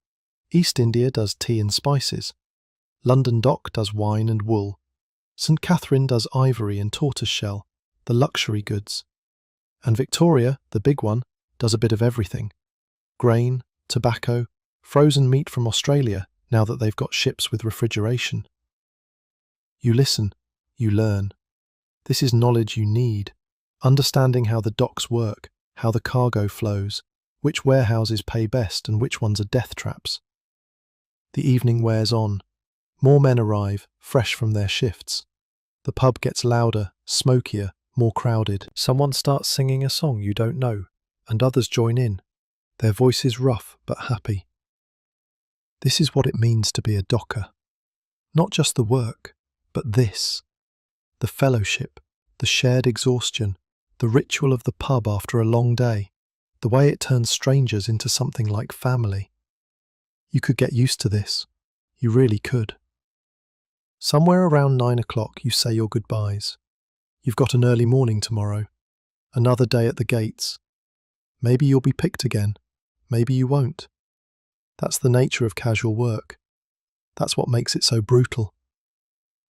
East India does tea and spices, London Dock does wine and wool, St. Catherine does ivory and tortoiseshell, the luxury goods, and Victoria, the big one, does a bit of everything. Grain, tobacco, frozen meat from Australia, now that they've got ships with refrigeration. You listen, you learn. This is knowledge you need, understanding how the docks work, how the cargo flows, which warehouses pay best and which ones are death traps. The evening wears on. More men arrive, fresh from their shifts. The pub gets louder, smokier, more crowded. Someone starts singing a song you don't know, and others join in, their voices rough but happy. This is what it means to be a docker. Not just the work, but this. The fellowship, the shared exhaustion, the ritual of the pub after a long day, the way it turns strangers into something like family. You could get used to this. You really could. Somewhere around 9 o'clock you say your goodbyes. You've got an early morning tomorrow. Another day at the gates. Maybe you'll be picked again. Maybe you won't. That's the nature of casual work. That's what makes it so brutal.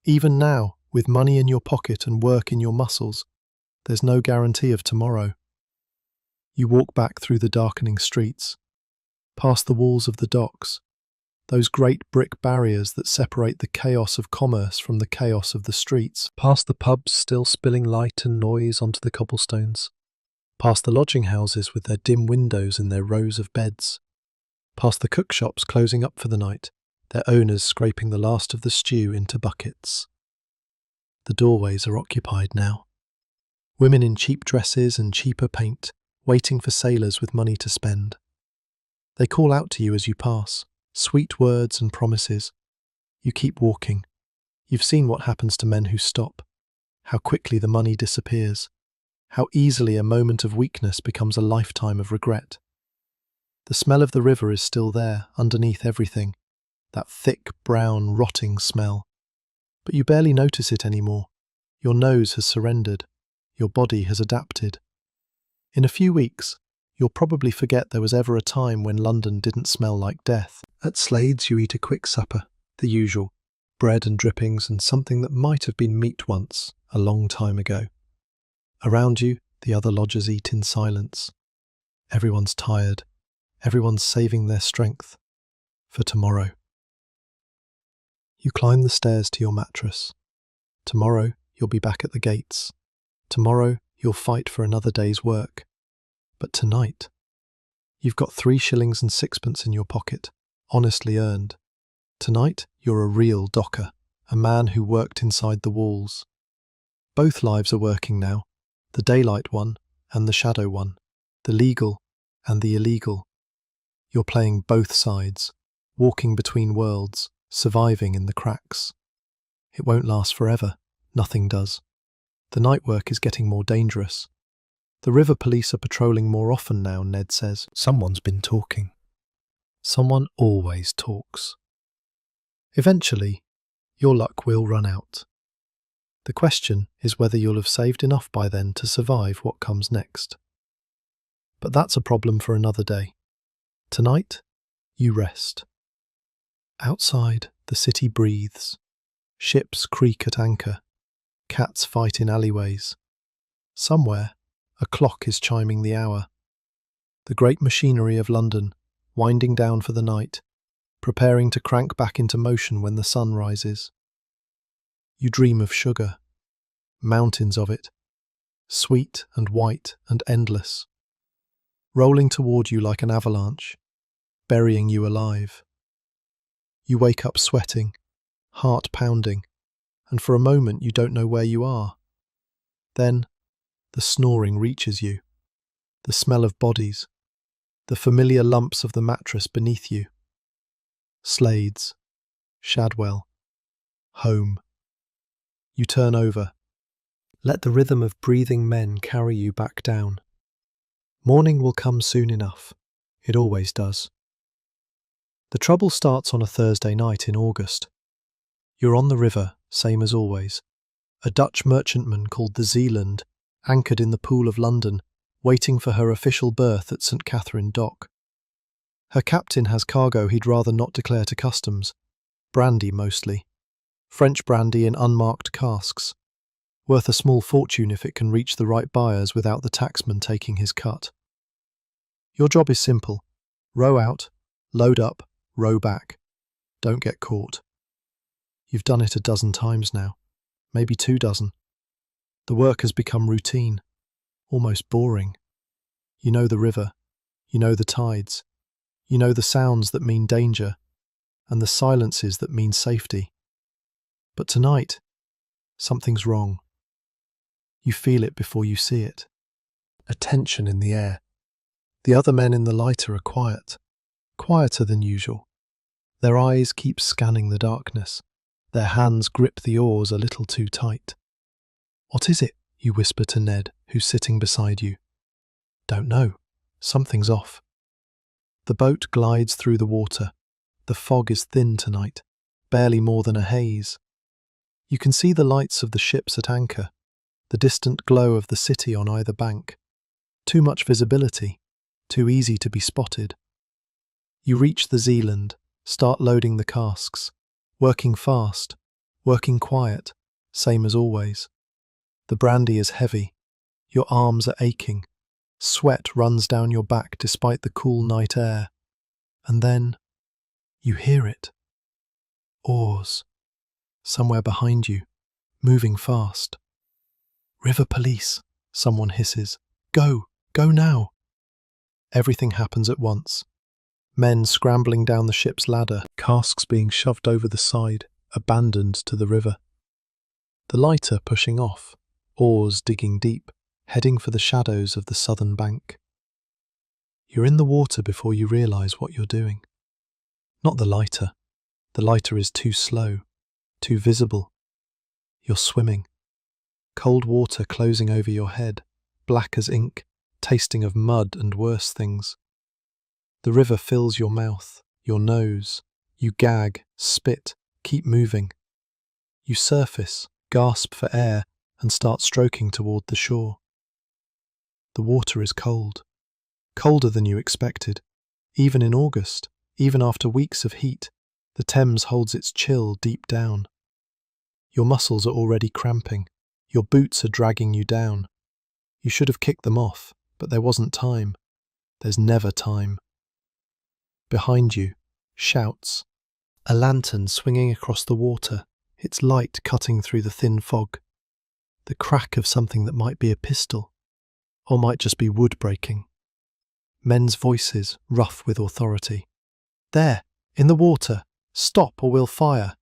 Even now, with money in your pocket and work in your muscles, there's no guarantee of tomorrow. You walk back through the darkening streets, past the walls of the docks, those great brick barriers that separate the chaos of commerce from the chaos of the streets, past the pubs still spilling light and noise onto the cobblestones, past the lodging houses with their dim windows and their rows of beds, past the cook shops closing up for the night, their owners scraping the last of the stew into buckets. The doorways are occupied now. Women in cheap dresses and cheaper paint, waiting for sailors with money to spend. They call out to you as you pass, sweet words and promises. You keep walking. You've seen what happens to men who stop, how quickly the money disappears, how easily a moment of weakness becomes a lifetime of regret. The smell of the river is still there, underneath everything, that thick, brown, rotting smell. But you barely notice it anymore. Your nose has surrendered. Your body has adapted. In a few weeks, you'll probably forget there was ever a time when London didn't smell like death. At Slade's you eat a quick supper, the usual, bread and drippings and something that might have been meat once, a long time ago. Around you, the other lodgers eat in silence. Everyone's tired. Everyone's saving their strength for tomorrow. You climb the stairs to your mattress. Tomorrow, you'll be back at the gates. Tomorrow, you'll fight for another day's work. But tonight, you've got 3 shillings and 6pence in your pocket, honestly earned. Tonight, you're a real docker, a man who worked inside the walls. Both lives are working now, the daylight one and the shadow one, the legal and the illegal. You're playing both sides, walking between worlds, surviving in the cracks. It won't last forever, nothing does. The night work is getting more dangerous. The river police are patrolling more often now, Ned says. Someone's been talking. Someone always talks. Eventually, your luck will run out. The question is whether you'll have saved enough by then to survive what comes next. But that's a problem for another day. Tonight, you rest. Outside, the city breathes. Ships creak at anchor. Cats fight in alleyways. Somewhere, a clock is chiming the hour. The great machinery of London, winding down for the night, preparing to crank back into motion when the sun rises. You dream of sugar, mountains of it, sweet and white and endless, rolling toward you like an avalanche, burying you alive. You wake up sweating, heart pounding, and for a moment you don't know where you are. Then, The snoring reaches you, the smell of bodies, the familiar lumps of the mattress beneath you. Slades, Shadwell, home. You turn over. Let the rhythm of breathing men carry you back down. Morning will come soon enough. It always does. The trouble starts on a Thursday night in August. You're on the river, same as always. A Dutch merchantman called the Zeeland, anchored in the Pool of London, waiting for her official berth at St. Catherine Dock. Her captain has cargo he'd rather not declare to customs. Brandy mostly. French brandy in unmarked casks. Worth a small fortune if it can reach the right buyers without the taxman taking his cut. Your job is simple. Row out, load up, row back. Don't get caught. You've done it a dozen times now, maybe 24. The work has become routine, almost boring. You know the river, you know the tides, you know the sounds that mean danger, and the silences that mean safety. But tonight, something's wrong. You feel it before you see it. A tension in the air. The other men in the lighter are quiet, quieter than usual. Their eyes keep scanning the darkness. Their hands grip the oars a little too tight. What is it? You whisper to Ned, who's sitting beside you. Don't know. Something's off. The boat glides through the water. The fog is thin tonight, barely more than a haze. You can see the lights of the ships at anchor, the distant glow of the city on either bank. Too much visibility, too easy to be spotted. You reach the Zeeland, start loading the casks, working fast, working quiet, same as always. The brandy is heavy, your arms are aching, sweat runs down your back despite the cool night air. And then, you hear it. Oars. Somewhere behind you, moving fast. River police, someone hisses. Go, go now. Everything happens at once. Men scrambling down the ship's ladder, casks being shoved over the side, abandoned to the river. The lighter pushing off, oars digging deep, heading for the shadows of the southern bank. You're in the water before you realise what you're doing. Not the lighter. The lighter is too slow, too visible. You're swimming. Cold water closing over your head, black as ink, tasting of mud and worse things. The river fills your mouth, your nose. You gag, spit, keep moving. You surface, gasp for air, and start stroking toward the shore. The water is cold. Colder than you expected. Even in August, even after weeks of heat, the Thames holds its chill deep down. Your muscles are already cramping. Your boots are dragging you down. You should have kicked them off, but there wasn't time. There's never time. Behind you, shouts. A lantern swinging across the water, its light cutting through the thin fog. The crack of something that might be a pistol, or might just be wood breaking. Men's voices, rough with authority. There, in the water, stop or we'll fire.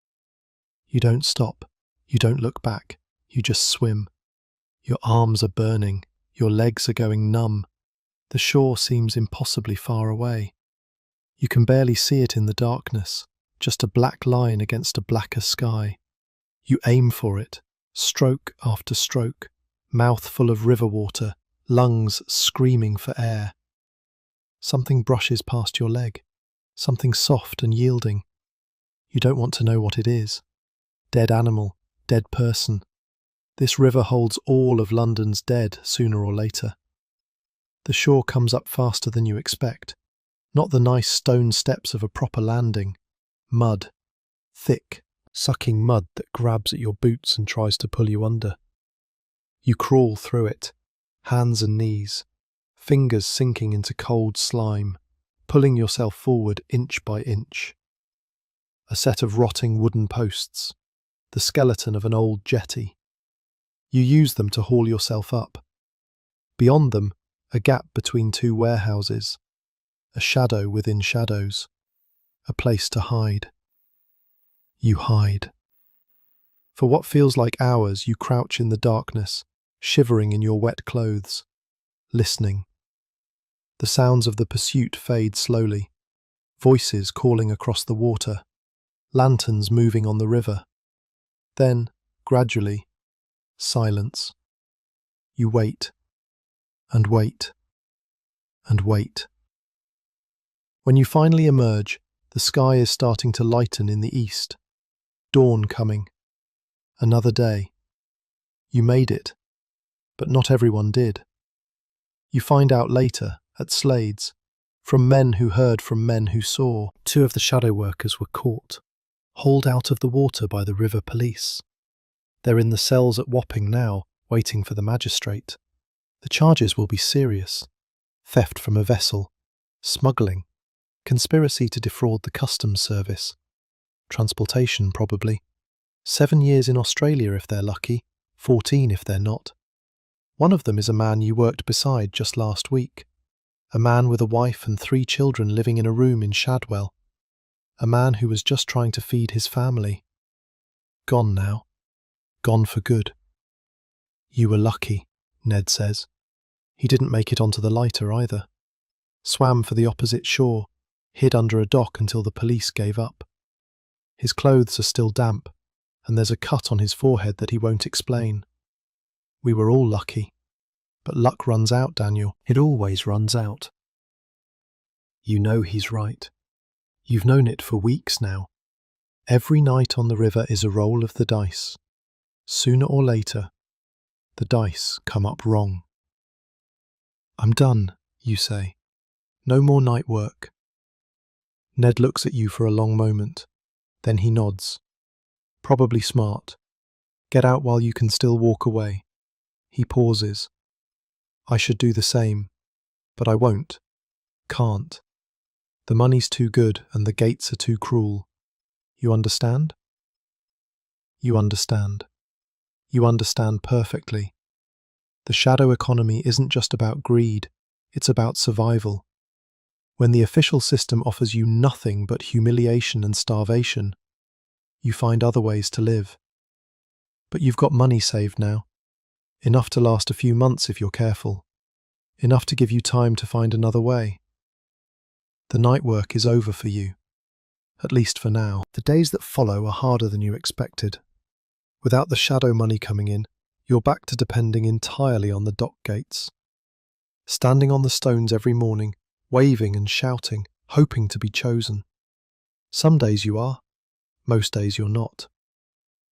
You don't stop, you don't look back, you just swim. Your arms are burning, your legs are going numb. The shore seems impossibly far away. You can barely see it in the darkness, just a black line against a blacker sky. You aim for it, stroke after stroke, mouth full of river water, lungs screaming for air. Something brushes past your leg, something soft and yielding. You don't want to know what it is. Dead animal, dead person. This river holds all of London's dead sooner or later. The shore comes up faster than you expect. Not the nice stone steps of a proper landing. Mud. Thick, sucking mud that grabs at your boots and tries to pull you under. You crawl through it, hands and knees, fingers sinking into cold slime, pulling yourself forward inch by inch. A set of rotting wooden posts, the skeleton of an old jetty. You use them to haul yourself up. Beyond them, a gap between two warehouses, a shadow within shadows, a place to hide. You hide. For what feels like hours, you crouch in the darkness, shivering in your wet clothes, listening. The sounds of the pursuit fade slowly, voices calling across the water, lanterns moving on the river. Then, gradually, silence. You wait, and wait, and wait. When you finally emerge, the sky is starting to lighten in the east. Dawn coming. Another day. You made it, but not everyone did. You find out later, at Slade's, from men who heard from men who saw, 2 of the shadow workers were caught, hauled out of the water by the river police. They're in the cells at Wapping now, waiting for the magistrate. The charges will be serious. Theft from a vessel, smuggling, conspiracy to defraud the customs service, transportation probably. 7 years in Australia if they're lucky, 14 if they're not. One of them is a man you worked beside just last week. A man with a wife and 3 children living in a room in Shadwell. A man who was just trying to feed his family. Gone now. Gone for good. You were lucky, Ned says. He didn't make it onto the lighter either. Swam for the opposite shore, hid under a dock until the police gave up. His clothes are still damp, and there's a cut on his forehead that he won't explain. We were all lucky. But luck runs out, Daniel. It always runs out. You know he's right. You've known it for weeks now. Every night on the river is a roll of the dice. Sooner or later, the dice come up wrong. I'm done, you say. No more night work. Ned looks at you for a long moment. Then he nods. Probably smart. Get out while you can still walk away. He pauses. I should do the same, but I won't. Can't. The money's too good and the gates are too cruel. You understand? You understand. You understand perfectly. The shadow economy isn't just about greed, it's about survival. When the official system offers you nothing but humiliation and starvation, you find other ways to live. But you've got money saved now. Enough to last a few months if you're careful. Enough to give you time to find another way. The night work is over for you. At least for now. The days that follow are harder than you expected. Without the shadow money coming in, you're back to depending entirely on the dock gates. Standing on the stones every morning, waving and shouting, hoping to be chosen. Some days you are, most days you're not.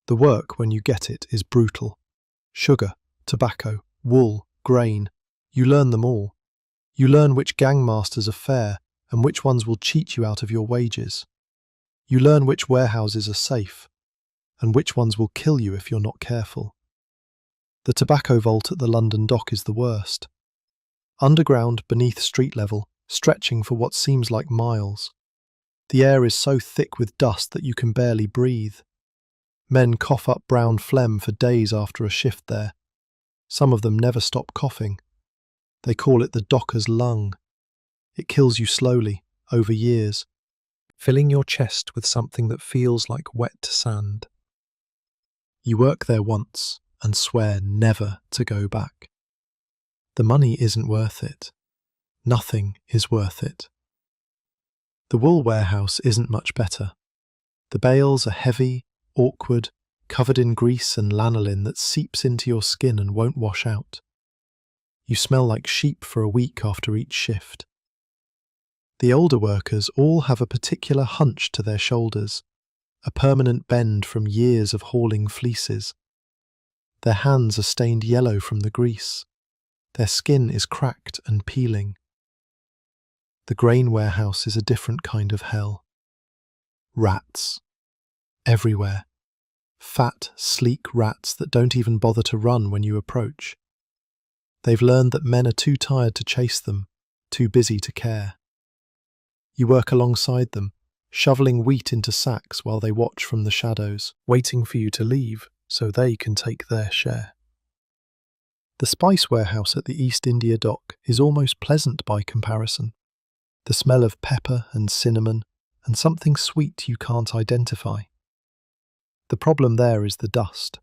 The work, when you get it, is brutal. Sugar, tobacco, wool, grain. You learn them all. You learn which gangmasters are fair and which ones will cheat you out of your wages. You learn which warehouses are safe and which ones will kill you if you're not careful. The tobacco vault at the London dock is the worst. Underground, beneath street level, stretching for what seems like miles. The air is so thick with dust that you can barely breathe. Men cough up brown phlegm for days after a shift there. Some of them never stop coughing. They call it the docker's lung. It kills you slowly, over years, filling your chest with something that feels like wet sand. You work there once and swear never to go back. The money isn't worth it. Nothing is worth it. The wool warehouse isn't much better. The bales are heavy, awkward, covered in grease and lanolin that seeps into your skin and won't wash out. You smell like sheep for a week after each shift. The older workers all have a particular hunch to their shoulders, a permanent bend from years of hauling fleeces. Their hands are stained yellow from the grease. Their skin is cracked and peeling. The grain warehouse is a different kind of hell. Rats. Everywhere. Fat, sleek rats that don't even bother to run when you approach. They've learned that men are too tired to chase them, too busy to care. You work alongside them, shoveling wheat into sacks while they watch from the shadows, waiting for you to leave so they can take their share. The spice warehouse at the East India Dock is almost pleasant by comparison. The smell of pepper and cinnamon and something sweet you can't identify. The problem there is the dust.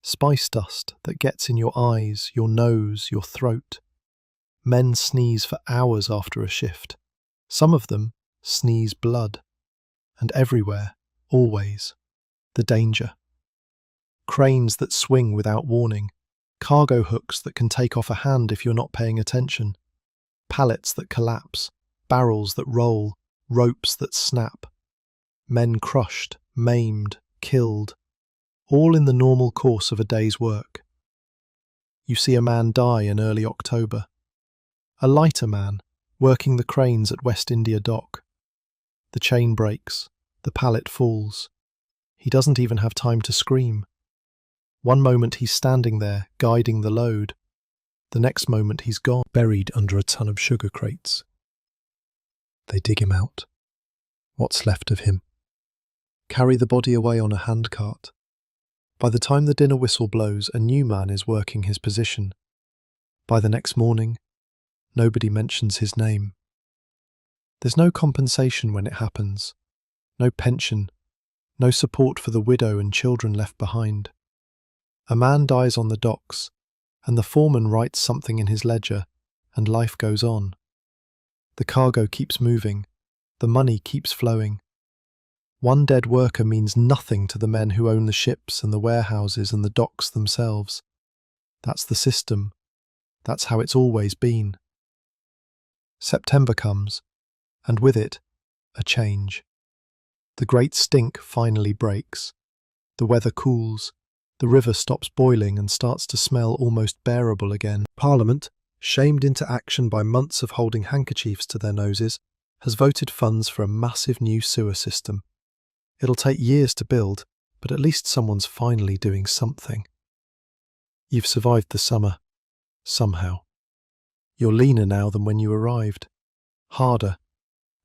Spice dust that gets in your eyes, your nose, your throat. Men sneeze for hours after a shift. Some of them sneeze blood. And everywhere, always, the danger. Cranes that swing without warning. Cargo hooks that can take off a hand if you're not paying attention. Pallets that collapse. Barrels that roll. Ropes that snap. Men crushed, maimed, killed. All in the normal course of a day's work. You see a man die in early October. A lighter man, working the cranes at West India Dock. The chain breaks, the pallet falls. He doesn't even have time to scream. One moment he's standing there, guiding the load. The next moment he's gone, buried under a ton of sugar crates. They dig him out. What's left of him? Carry the body away on a handcart. By the time the dinner whistle blows, a new man is working his position. By the next morning, nobody mentions his name. There's no compensation when it happens, no pension, no support for the widow and children left behind. A man dies on the docks, and the foreman writes something in his ledger, and life goes on. The cargo keeps moving, the money keeps flowing. One dead worker means nothing to the men who own the ships and the warehouses and the docks themselves. That's the system. That's how it's always been. September comes, and with it, a change. The great stink finally breaks. The weather cools. The river stops boiling and starts to smell almost bearable again. Parliament, shamed into action by months of holding handkerchiefs to their noses, has voted funds for a massive new sewer system. It'll take years to build, but at least someone's finally doing something. You've survived the summer, somehow. You're leaner now than when you arrived. Harder.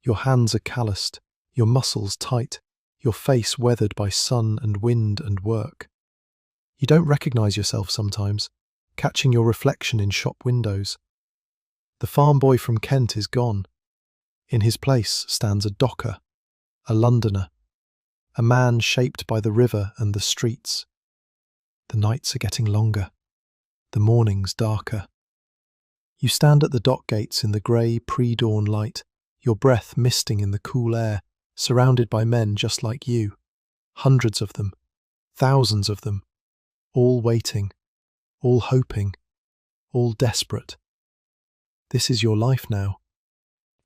Your hands are calloused, your muscles tight, your face weathered by sun and wind and work. You don't recognise yourself sometimes, catching your reflection in shop windows. The farm boy from Kent is gone. In his place stands a docker, a Londoner, a man shaped by the river and the streets. The nights are getting longer, the mornings darker. You stand at the dock gates in the grey pre-dawn light, your breath misting in the cool air, surrounded by men just like you. Hundreds of them, thousands of them, all waiting, all hoping, all desperate. This is your life now.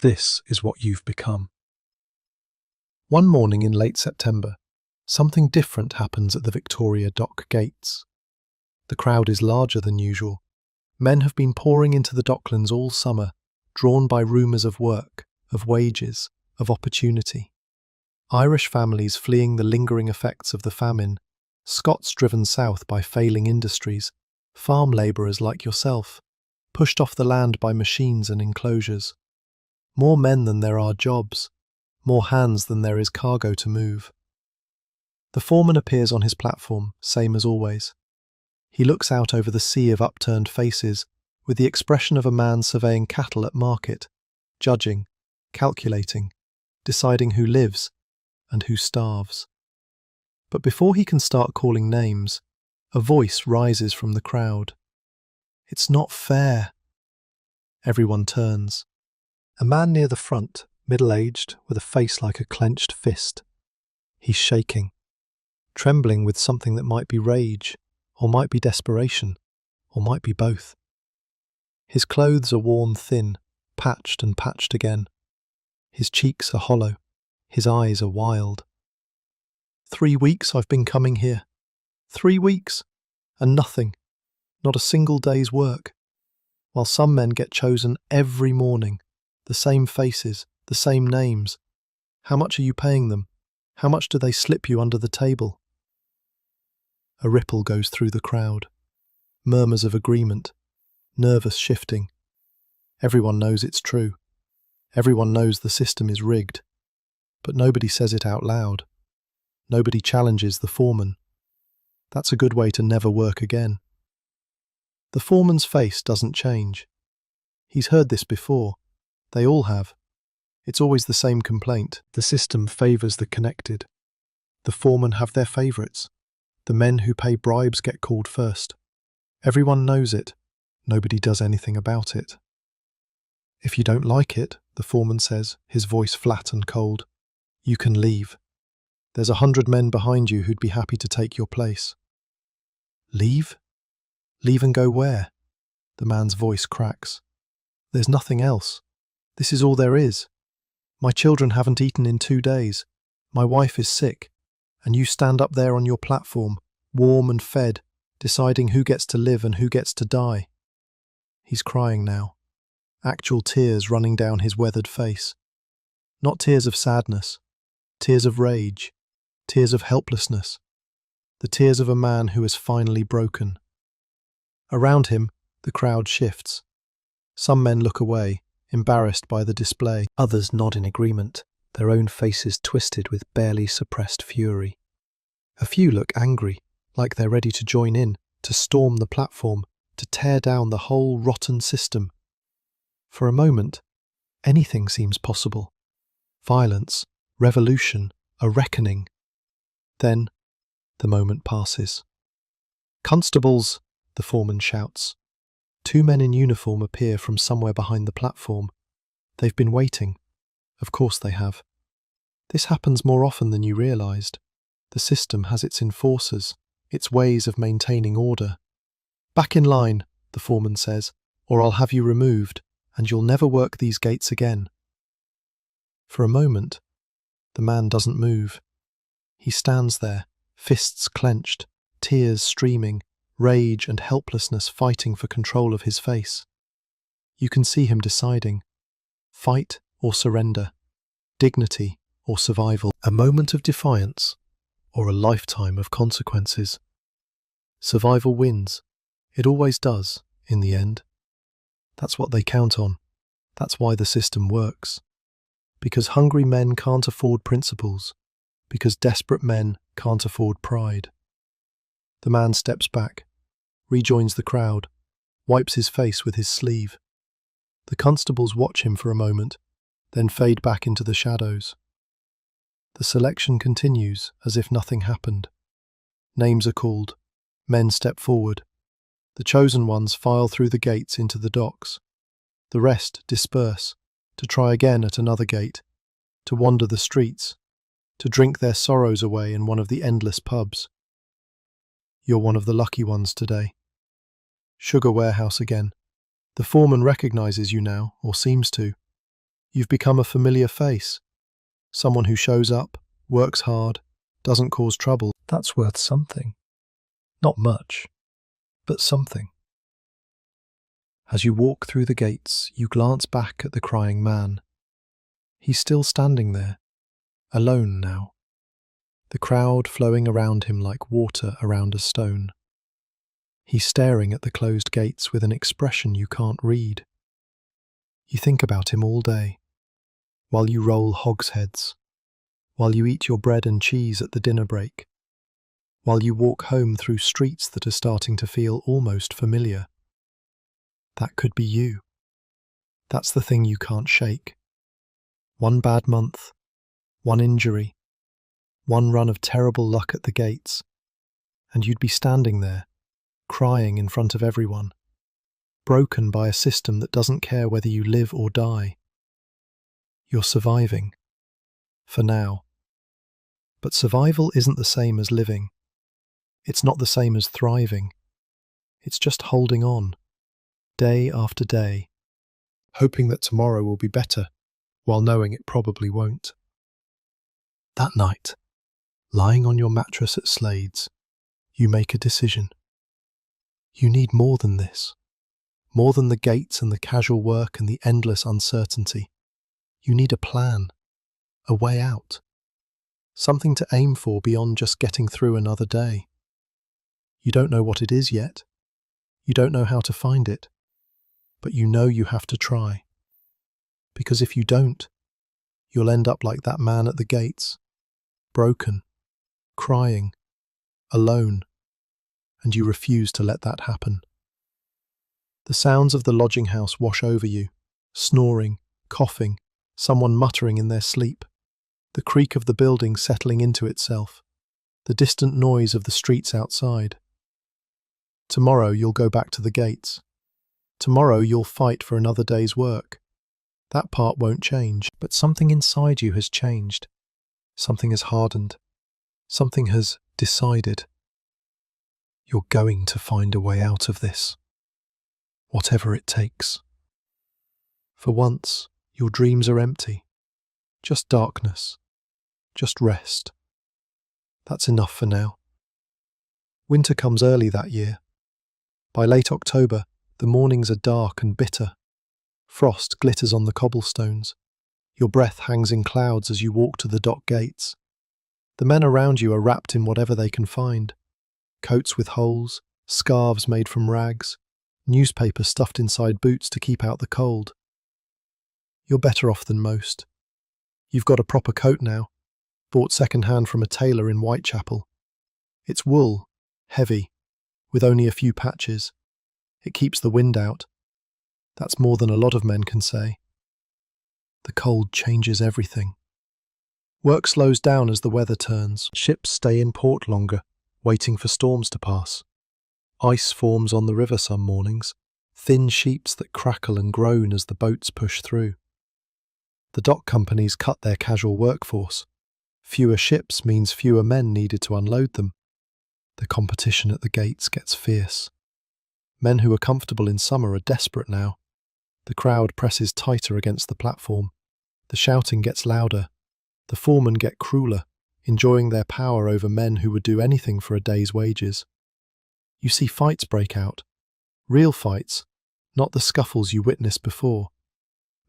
This is what you've become. One morning in late September, something different happens at the Victoria Dock gates. The crowd is larger than usual. Men have been pouring into the Docklands all summer, drawn by rumours of work, of wages, of opportunity. Irish families fleeing the lingering effects of the famine, Scots driven south by failing industries, farm labourers like yourself, pushed off the land by machines and enclosures. More men than there are jobs, more hands than there is cargo to move. The foreman appears on his platform, same as always. He looks out over the sea of upturned faces with the expression of a man surveying cattle at market, judging, calculating, deciding who lives and who starves. But before he can start calling names, a voice rises from the crowd. It's not fair. Everyone turns. A man near the front, middle-aged, with a face like a clenched fist. He's shaking, trembling with something that might be rage, or might be desperation, or might be both. His clothes are worn thin, patched and patched again. His cheeks are hollow, his eyes are wild. 3 weeks I've been coming here. 3 weeks, and nothing, not a single day's work. While some men get chosen every morning, the same faces, the same names. How much are you paying them? How much do they slip you under the table? A ripple goes through the crowd. Murmurs of agreement, nervous shifting. Everyone knows it's true. Everyone knows the system is rigged. But nobody says it out loud. Nobody challenges the foreman. That's a good way to never work again. The foreman's face doesn't change. He's heard this before. They all have. It's always the same complaint. The system favours the connected. The foremen have their favourites. The men who pay bribes get called first. Everyone knows it. Nobody does anything about it. If you don't like it, the foreman says, his voice flat and cold, you can leave. There's 100 men behind you who'd be happy to take your place. Leave? Leave and go where? The man's voice cracks. There's nothing else. This is all there is. My children haven't eaten in 2 days. My wife is sick. And you stand up there on your platform, warm and fed, deciding who gets to live and who gets to die. He's crying now. Actual tears running down his weathered face. Not tears of sadness. Tears of rage. Tears of helplessness. The tears of a man who is finally broken. Around him, the crowd shifts. Some men look away, embarrassed by the display. Others nod in agreement, their own faces twisted with barely suppressed fury. A few look angry, like they're ready to join in, to storm the platform, to tear down the whole rotten system. For a moment, anything seems possible. Violence, revolution, a reckoning. Then, the moment passes. Constables, the foreman shouts. 2 men in uniform appear from somewhere behind the platform. They've been waiting. Of course they have. This happens more often than you realized. The system has its enforcers, its ways of maintaining order. Back in line, the foreman says, or I'll have you removed, and you'll never work these gates again. For a moment, the man doesn't move. He stands there, fists clenched, tears streaming, rage and helplessness fighting for control of his face. You can see him deciding, fight or surrender, dignity or survival, a moment of defiance or a lifetime of consequences. Survival wins. It always does, in the end. That's what they count on. That's why the system works. Because hungry men can't afford principles. Because desperate men can't afford pride. The man steps back, rejoins the crowd, wipes his face with his sleeve. The constables watch him for a moment, then fade back into the shadows. The selection continues as if nothing happened. Names are called. Men step forward. The chosen ones file through the gates into the docks. The rest disperse, to try again at another gate, to wander the streets, to drink their sorrows away in one of the endless pubs. You're one of the lucky ones today. Sugar warehouse again. The foreman recognizes you now, or seems to. You've become a familiar face. Someone who shows up, works hard, doesn't cause trouble. That's worth something. Not much, but something. As you walk through the gates, you glance back at the crying man. He's still standing there, alone now. The crowd flowing around him like water around a stone. He's staring at the closed gates with an expression you can't read. You think about him all day, while you roll hogsheads, while you eat your bread and cheese at the dinner break, while you walk home through streets that are starting to feel almost familiar. That could be you. That's the thing you can't shake. One bad month, one injury, one run of terrible luck at the gates, and you'd be standing there, crying in front of everyone, broken by a system that doesn't care whether you live or die. You're surviving. For now. But survival isn't the same as living. It's not the same as thriving. It's just holding on, day after day, hoping that tomorrow will be better, while knowing it probably won't. That night, lying on your mattress at Slade's, you make a decision. You need more than this. More than the gates and the casual work and the endless uncertainty. You need a plan, a way out, something to aim for beyond just getting through another day. You don't know what it is yet. You don't know how to find it, but you know you have to try. Because if you don't, you'll end up like that man at the gates, broken, crying, alone, and you refuse to let that happen. The sounds of the lodging house wash over you, snoring, coughing, someone muttering in their sleep, the creak of the building settling into itself. the distant noise of the streets outside. Tomorrow you'll go back to the gates. Tomorrow you'll fight for another day's work. That part won't change, but something inside you has changed. Something has hardened. Something has decided. You're going to find a way out of this, whatever it takes. For once, your dreams are empty. Just darkness. Just rest. That's enough for now. Winter comes early that year. By late October, the mornings are dark and bitter. Frost glitters on the cobblestones. Your breath hangs in clouds as you walk to the dock gates. The men around you are wrapped in whatever they can find. Coats with holes, scarves made from rags, newspaper stuffed inside boots to keep out the cold. You're better off than most. You've got a proper coat now, bought second-hand from a tailor in Whitechapel. It's wool, heavy, with only a few patches. It keeps the wind out. That's more than a lot of men can say. The cold changes everything. Work slows down as the weather turns. Ships stay in port longer, waiting for storms to pass. Ice forms on the river some mornings, thin sheets that crackle and groan as the boats push through. The dock companies cut their casual workforce. Fewer ships means fewer men needed to unload them. The competition at the gates gets fierce. Men who are comfortable in summer are desperate now. The crowd presses tighter against the platform. The shouting gets louder. The foremen get crueler, enjoying their power over men who would do anything for a day's wages. You see fights break out. Real fights, not the scuffles you witnessed before.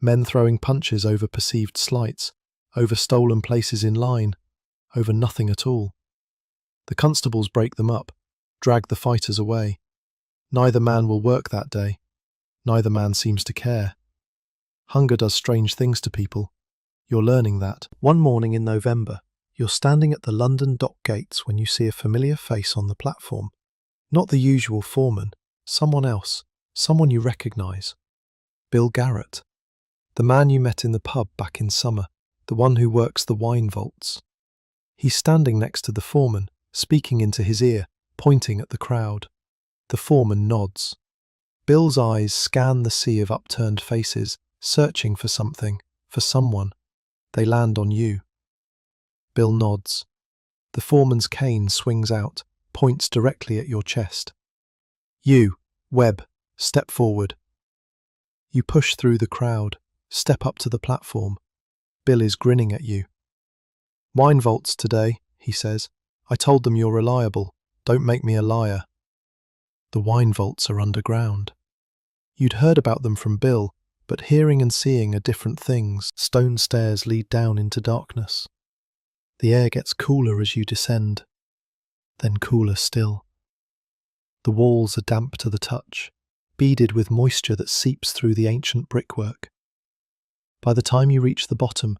Men throwing punches over perceived slights, over stolen places in line, over nothing at all. The constables break them up, drag the fighters away. Neither man will work that day. Neither man seems to care. Hunger does strange things to people. You're learning that. One morning in November, you're standing at the London dock gates when you see a familiar face on the platform. Not the usual foreman, someone else, someone you recognise. Bill Garrett. The man you met in the pub back in summer, the one who works the wine vaults. He's standing next to the foreman, speaking into his ear, pointing at the crowd. The foreman nods. Bill's eyes scan the sea of upturned faces, searching for something, for someone. They land on you. Bill nods. The foreman's cane swings out, points directly at your chest. You, Webb, step forward. You push through the crowd, step up to the platform. Bill is grinning at you. Wine vaults today, he says. I told them you're reliable. Don't make me a liar. The wine vaults are underground. You'd heard about them from Bill, but hearing and seeing are different things. Stone stairs lead down into darkness. The air gets cooler as you descend, then cooler still. The walls are damp to the touch, beaded with moisture that seeps through the ancient brickwork. By the time you reach the bottom,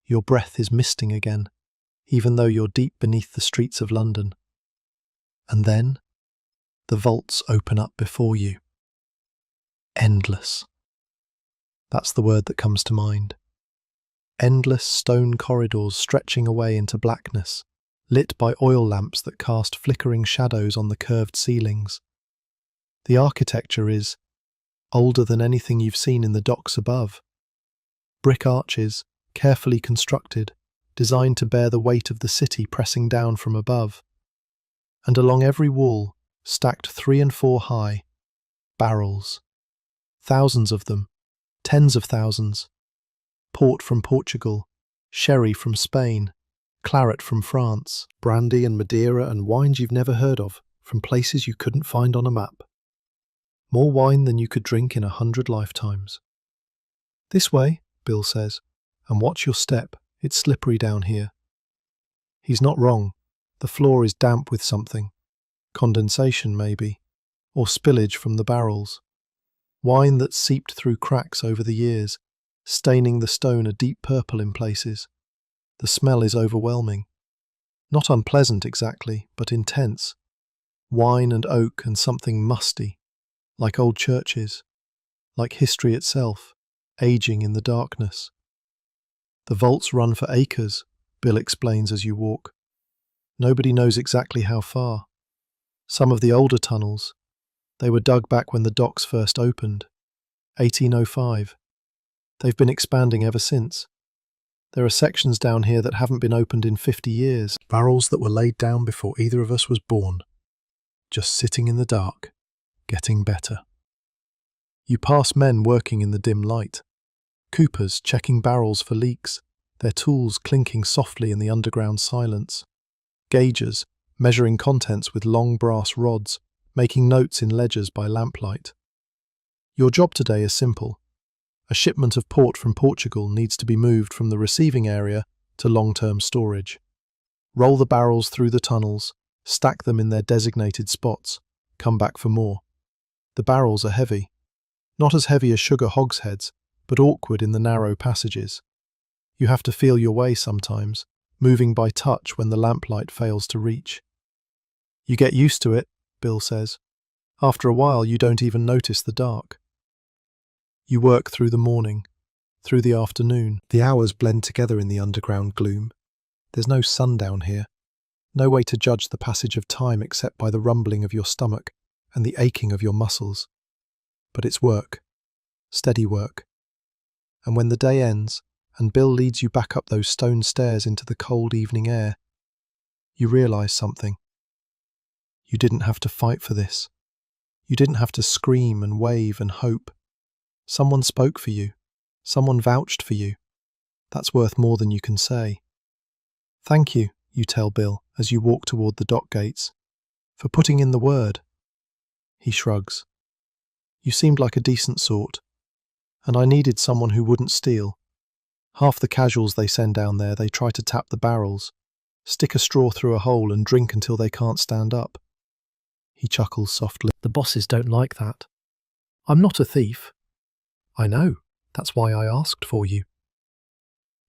your breath is misting again, even though you're deep beneath the streets of London. And then, the vaults open up before you. Endless. That's the word that comes to mind. Endless stone corridors stretching away into blackness, lit by oil lamps that cast flickering shadows on the curved ceilings. The architecture is older than anything you've seen in the docks above. Brick arches, carefully constructed, designed to bear the weight of the city pressing down from above. And along every wall, stacked 3 and 4 high, barrels. Thousands of them, tens of thousands. Port from Portugal, sherry from Spain, claret from France, brandy and Madeira and wines you've never heard of, from places you couldn't find on a map. More wine than you could drink in 100 lifetimes. This way, Bill says, and watch your step, it's slippery down here. He's not wrong. The floor is damp with something. Condensation, maybe, or spillage from the barrels. Wine that's seeped through cracks over the years, staining the stone a deep purple in places. The smell is overwhelming. Not unpleasant exactly, but intense. Wine and oak and something musty, like old churches, like history itself, aging in the darkness. The vaults run for acres, Bill explains as you walk. Nobody knows exactly how far. Some of the older tunnels, they were dug back when the docks first opened, 1805. They've been expanding ever since. There are sections down here that haven't been opened in 50 years. Barrels that were laid down before either of us was born. Just sitting in the dark, getting better. You pass men working in the dim light. Coopers checking barrels for leaks, their tools clinking softly in the underground silence. Gaugers measuring contents with long brass rods, making notes in ledgers by lamplight. Your job today is simple. A shipment of port from Portugal needs to be moved from the receiving area to long-term storage. Roll the barrels through the tunnels, stack them in their designated spots, come back for more. The barrels are heavy. Not as heavy as sugar hogsheads, but awkward in the narrow passages. You have to feel your way sometimes, moving by touch when the lamplight fails to reach. You get used to it, Bill says. After a while, you don't even notice the dark. You work through the morning, through the afternoon. The hours blend together in the underground gloom. There's no sun down here, no way to judge the passage of time except by the rumbling of your stomach and the aching of your muscles. But it's work, steady work. And when the day ends, and Bill leads you back up those stone stairs into the cold evening air, you realise something. You didn't have to fight for this. You didn't have to scream and wave and hope. Someone spoke for you. Someone vouched for you. That's worth more than you can say. Thank you, you tell Bill as you walk toward the dock gates, for putting in the word. He shrugs. You seemed like a decent sort, and I needed someone who wouldn't steal. Half the casuals they send down there, they try to tap the barrels, stick a straw through a hole and drink until they can't stand up. He chuckles softly. The bosses don't like that. I'm not a thief. I know. That's why I asked for you.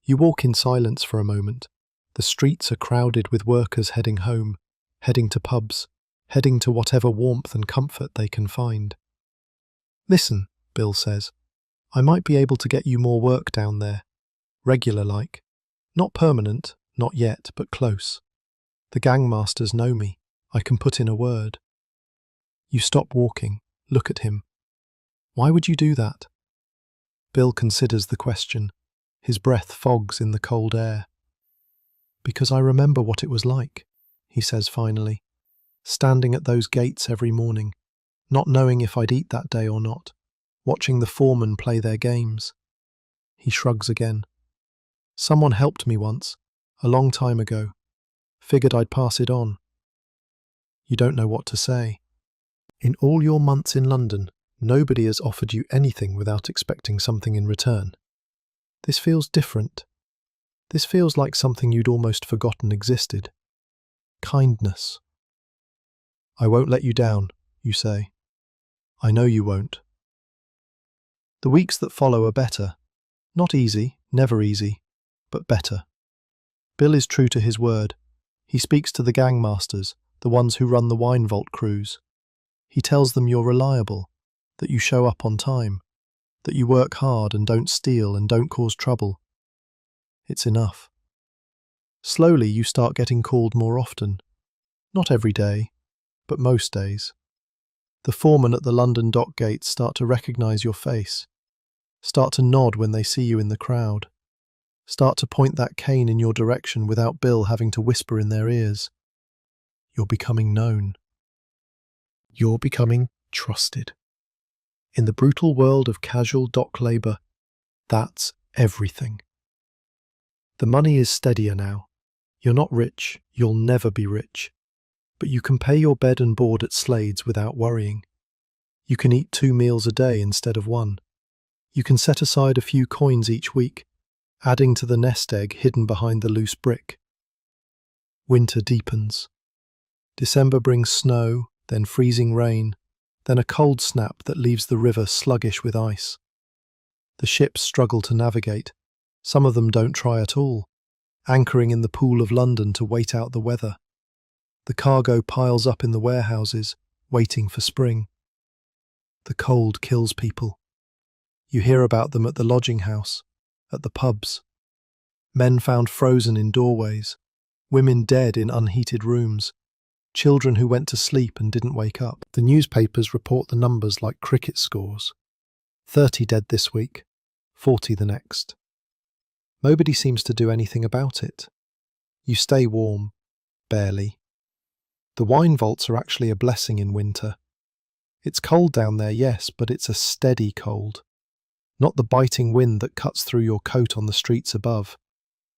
You walk in silence for a moment. The streets are crowded with workers heading home, heading to pubs, heading to whatever warmth and comfort they can find. Listen, Bill says, I might be able to get you more work down there. Regular-like. Not permanent, not yet, but close. The gangmasters know me. I can put in a word. You stop walking, look at him. Why would you do that? Bill considers the question. His breath fogs in the cold air. Because I remember what it was like, he says finally, standing at those gates every morning, not knowing if I'd eat that day or not, watching the foremen play their games. He shrugs again. Someone helped me once, a long time ago. Figured I'd pass it on. You don't know what to say. In all your months in London, nobody has offered you anything without expecting something in return. This feels different. This feels like something you'd almost forgotten existed. Kindness. I won't let you down, you say. I know you won't. The weeks that follow are better. Not easy, never easy, but better. Bill is true to his word. He speaks to the gangmasters, the ones who run the wine vault crews. He tells them you're reliable, that you show up on time, that you work hard and don't steal and don't cause trouble. It's enough. Slowly you start getting called more often. Not every day, but most days. The foremen at the London dock gates start to recognise your face, start to nod when they see you in the crowd, start to point that cane in your direction without Bill having to whisper in their ears. You're becoming known. You're becoming trusted. In the brutal world of casual dock labour, that's everything. The money is steadier now. You're not rich, you'll never be rich. But you can pay your bed and board at Slade's without worrying. You can eat 2 meals a day instead of 1. You can set aside a few coins each week, adding to the nest egg hidden behind the loose brick. Winter deepens. December brings snow, then freezing rain, then a cold snap that leaves the river sluggish with ice. The ships struggle to navigate. Some of them don't try at all, anchoring in the pool of London to wait out the weather. The cargo piles up in the warehouses, waiting for spring. The cold kills people. You hear about them at the lodging house, at the pubs. Men found frozen in doorways, women dead in unheated rooms, children who went to sleep and didn't wake up. The newspapers report the numbers like cricket scores. 30 dead this week, 40 the next. Nobody seems to do anything about it. You stay warm, barely. The wine vaults are actually a blessing in winter. It's cold down there, yes, but it's a steady cold. Not the biting wind that cuts through your coat on the streets above.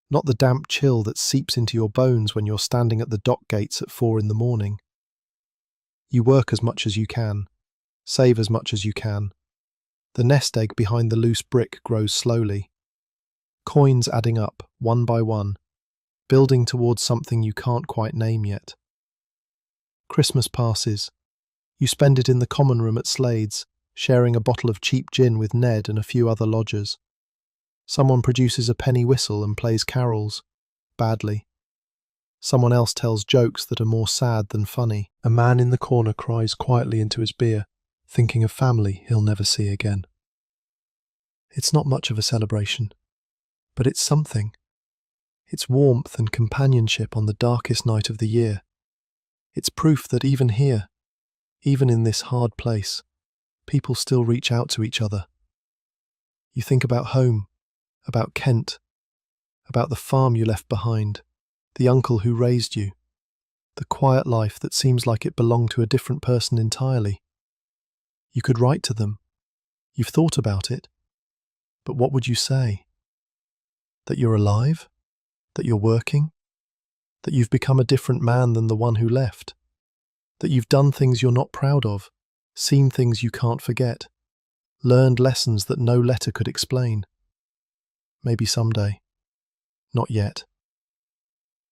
Not the damp chill that seeps into your bones when you're standing at the dock gates at 4 in the morning. You work as much as you can, save as much as you can. The nest egg behind the loose brick grows slowly. Coins adding up, one by one, building towards something you can't quite name yet. Christmas passes. You spend it in the common room at Slade's, sharing a bottle of cheap gin with Ned and a few other lodgers. Someone produces a penny whistle and plays carols, badly. Someone else tells jokes that are more sad than funny. A man in the corner cries quietly into his beer, thinking of family he'll never see again. It's not much of a celebration, but it's something. It's warmth and companionship on the darkest night of the year. It's proof that even here, even in this hard place, people still reach out to each other. You think about home, about Kent, about the farm you left behind, the uncle who raised you, the quiet life that seems like it belonged to a different person entirely. You could write to them. You've thought about it. But what would you say? That you're alive? That you're working? That you've become a different man than the one who left? That you've done things you're not proud of, seen things you can't forget, learned lessons that no letter could explain? Maybe someday. Not yet.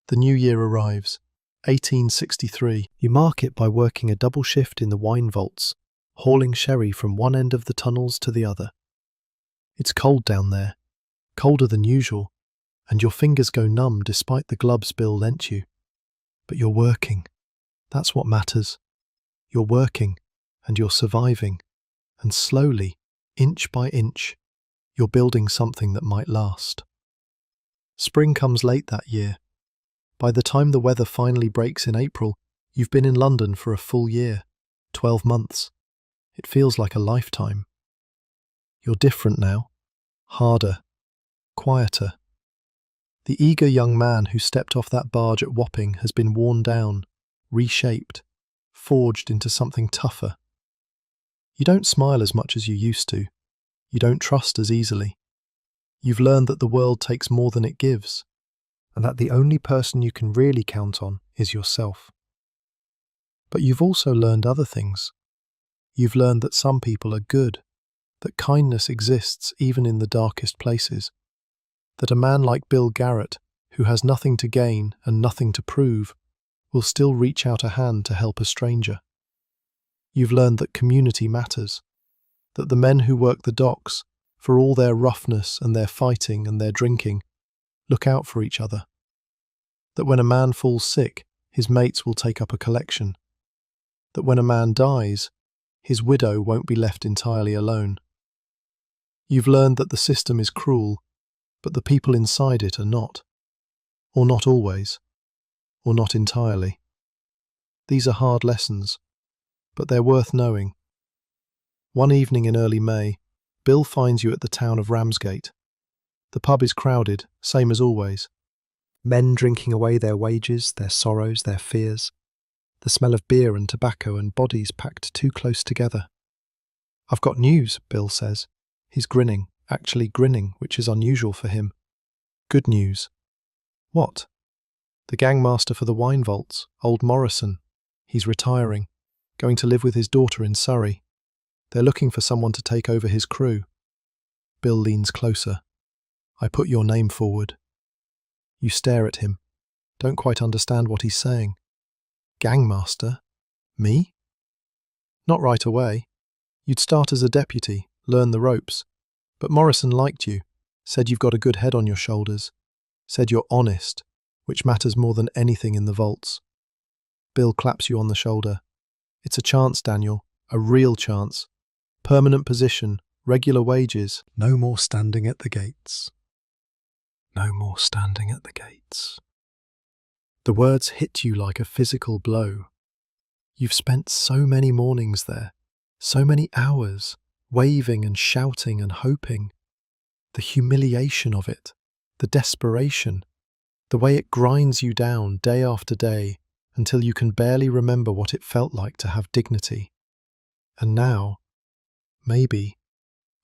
The new year arrives, 1863. You mark it by working a double shift in the wine vaults, hauling sherry from one end of the tunnels to the other. It's cold down there, colder than usual, and your fingers go numb despite the gloves Bill lent you. But you're working. That's what matters. You're working, and you're surviving, and slowly, inch by inch, you're building something that might last. Spring comes late that year. By the time the weather finally breaks in April, you've been in London for a full year, 12 months. It feels like a lifetime. You're different now, harder, quieter. The eager young man who stepped off that barge at Wapping has been worn down, reshaped, forged into something tougher. You don't smile as much as you used to. You don't trust as easily. You've learned that the world takes more than it gives, and that the only person you can really count on is yourself. But you've also learned other things. You've learned that some people are good, that kindness exists even in the darkest places, that a man like Bill Garrett, who has nothing to gain and nothing to prove, will still reach out a hand to help a stranger. You've learned that community matters, that the men who work the docks, for all their roughness and their fighting and their drinking, look out for each other. That when a man falls sick, his mates will take up a collection. That when a man dies, his widow won't be left entirely alone. You've learned that the system is cruel, but the people inside it are not. Or not always. Or not entirely. These are hard lessons, but they're worth knowing. One evening in early May, Bill finds you at the town of Ramsgate. The pub is crowded, same as always. Men drinking away their wages, their sorrows, their fears. The smell of beer and tobacco and bodies packed too close together. "I've got news," Bill says. He's grinning, actually grinning, which is unusual for him. "Good news." "What?" "The gangmaster for the wine vaults, old Morrison. He's retiring, going to live with his daughter in Surrey. They're looking for someone to take over his crew." Bill leans closer. "I put your name forward." You stare at him, don't quite understand what he's saying. "Gangmaster? Me?" "Not right away. You'd start as a deputy, learn the ropes. But Morrison liked you, said you've got a good head on your shoulders, said you're honest, which matters more than anything in the vaults." Bill claps you on the shoulder. "It's a chance, Daniel, a real chance. Permanent position, regular wages. No more standing at the gates. No more standing at the gates." The words hit you like a physical blow. You've spent so many mornings there, so many hours, waving and shouting and hoping. The humiliation of it, the desperation, the way it grinds you down day after day until you can barely remember what it felt like to have dignity. And now, maybe,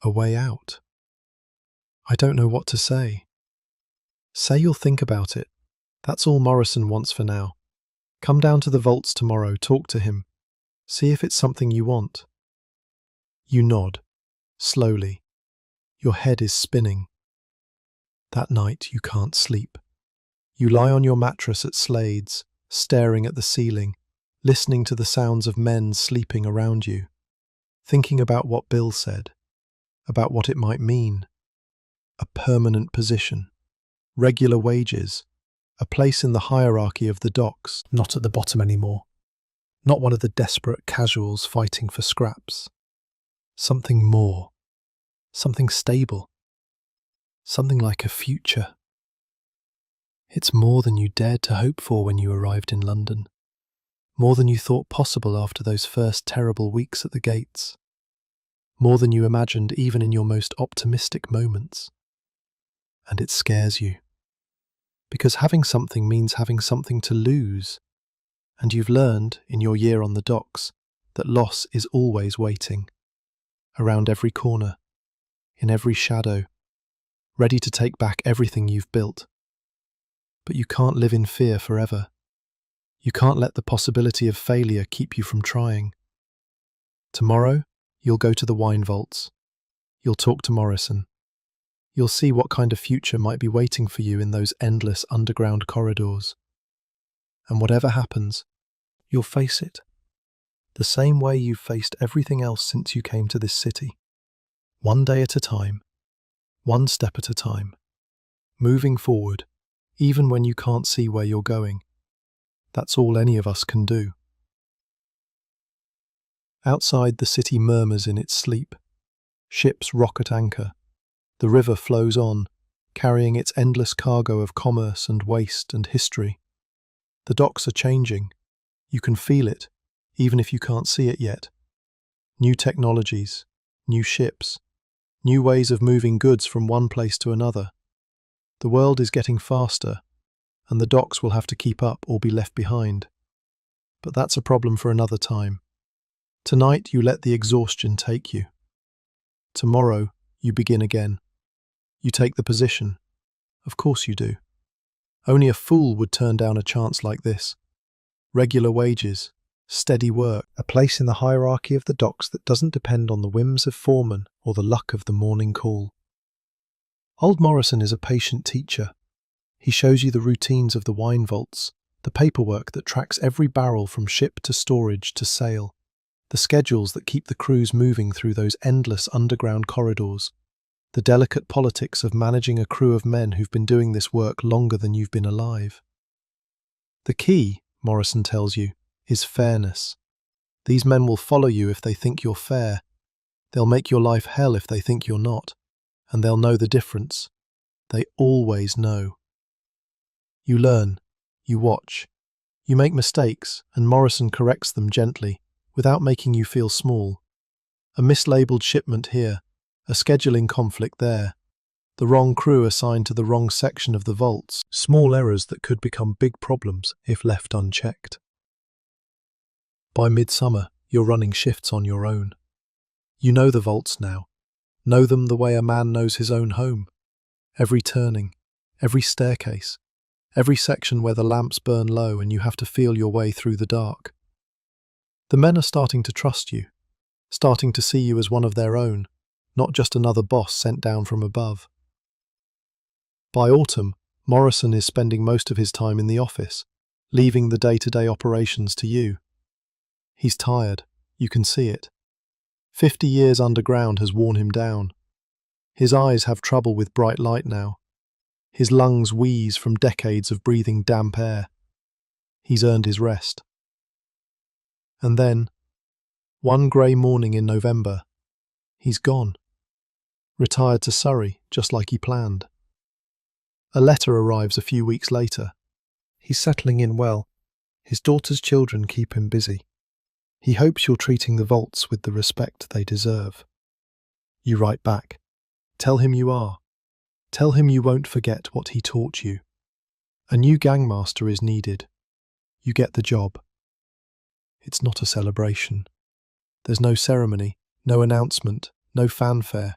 a way out. I don't know what to say. Say you'll think about it. That's all Morrison wants for now. Come down to the vaults tomorrow, talk to him. See if it's something you want. You nod, slowly. Your head is spinning. That night you can't sleep. You lie on your mattress at Slade's, staring at the ceiling, listening to the sounds of men sleeping around you, thinking about what Bill said, about what it might mean. A permanent position, regular wages, a place in the hierarchy of the docks, not at the bottom anymore, not one of the desperate casuals fighting for scraps. Something more, something stable, something like a future. It's more than you dared to hope for when you arrived in London, more than you thought possible after those first terrible weeks at the gates, more than you imagined even in your most optimistic moments. And it scares you. Because having something means having something to lose, and you've learned, in your year on the docks, that loss is always waiting, around every corner, in every shadow, ready to take back everything you've built. But you can't live in fear forever. You can't let the possibility of failure keep you from trying. Tomorrow, you'll go to the wine vaults. You'll talk to Morrison. You'll see what kind of future might be waiting for you in those endless underground corridors. And whatever happens, you'll face it. The same way you've faced everything else since you came to this city. One day at a time, one step at a time, moving forward, even when you can't see where you're going. That's all any of us can do. Outside, the city murmurs in its sleep. Ships rock at anchor. The river flows on, carrying its endless cargo of commerce and waste and history. The docks are changing. You can feel it, even if you can't see it yet. New technologies, new ships, new ways of moving goods from one place to another. The world is getting faster, and the docks will have to keep up or be left behind. But that's a problem for another time. Tonight you let the exhaustion take you. Tomorrow you begin again. You take the position. Of course you do. Only a fool would turn down a chance like this. Regular wages, steady work, a place in the hierarchy of the docks that doesn't depend on the whims of foremen or the luck of the morning call. Old Morrison is a patient teacher. He shows you the routines of the wine vaults, the paperwork that tracks every barrel from ship to storage to sale, the schedules that keep the crews moving through those endless underground corridors, the delicate politics of managing a crew of men who've been doing this work longer than you've been alive. The key, Morrison tells you, is fairness. These men will follow you if they think you're fair. They'll make your life hell if they think you're not, and they'll know the difference. They always know. You learn, you watch, you make mistakes, and Morrison corrects them gently, without making you feel small. A mislabeled shipment here, a scheduling conflict there, the wrong crew assigned to the wrong section of the vaults, small errors that could become big problems if left unchecked. By midsummer, you're running shifts on your own. You know the vaults now, know them the way a man knows his own home. Every turning, every staircase, every section where the lamps burn low and you have to feel your way through the dark. The men are starting to trust you, starting to see you as one of their own, not just another boss sent down from above. By autumn, Morrison is spending most of his time in the office, leaving the day-to-day operations to you. He's tired, you can see it. 50 years underground has worn him down. His eyes have trouble with bright light now. His lungs wheeze from decades of breathing damp air. He's earned his rest. And then, one grey morning in November, he's gone. Retired to Surrey, just like he planned. A letter arrives a few weeks later. He's settling in well. His daughter's children keep him busy. He hopes you're treating the vaults with the respect they deserve. You write back. Tell him you are. Tell him you won't forget what he taught you. A new gangmaster is needed. You get the job. It's not a celebration. There's no ceremony, no announcement, no fanfare.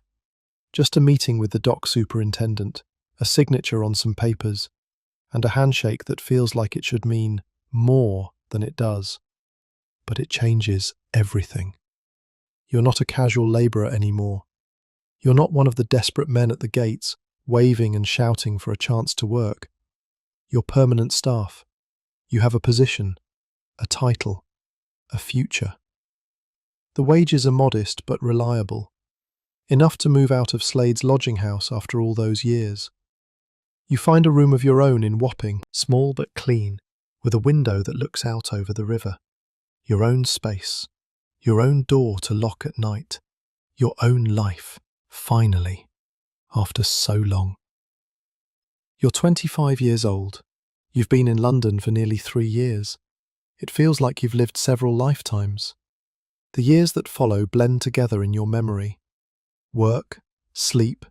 Just a meeting with the dock superintendent, a signature on some papers, and a handshake that feels like it should mean more than it does. But it changes everything. You're not a casual labourer anymore. You're not one of the desperate men at the gates, waving and shouting for a chance to work. You're permanent staff. You have a position, a title, a future. The wages are modest but reliable, enough to move out of Slade's lodging house after all those years. You find a room of your own in Wapping, small but clean, with a window that looks out over the river. Your own space, your own door to lock at night, your own life, finally, after so long. You're 25 years old. You've been in London for nearly 3 years. It feels like you've lived several lifetimes. The years that follow blend together in your memory. Work, sleep,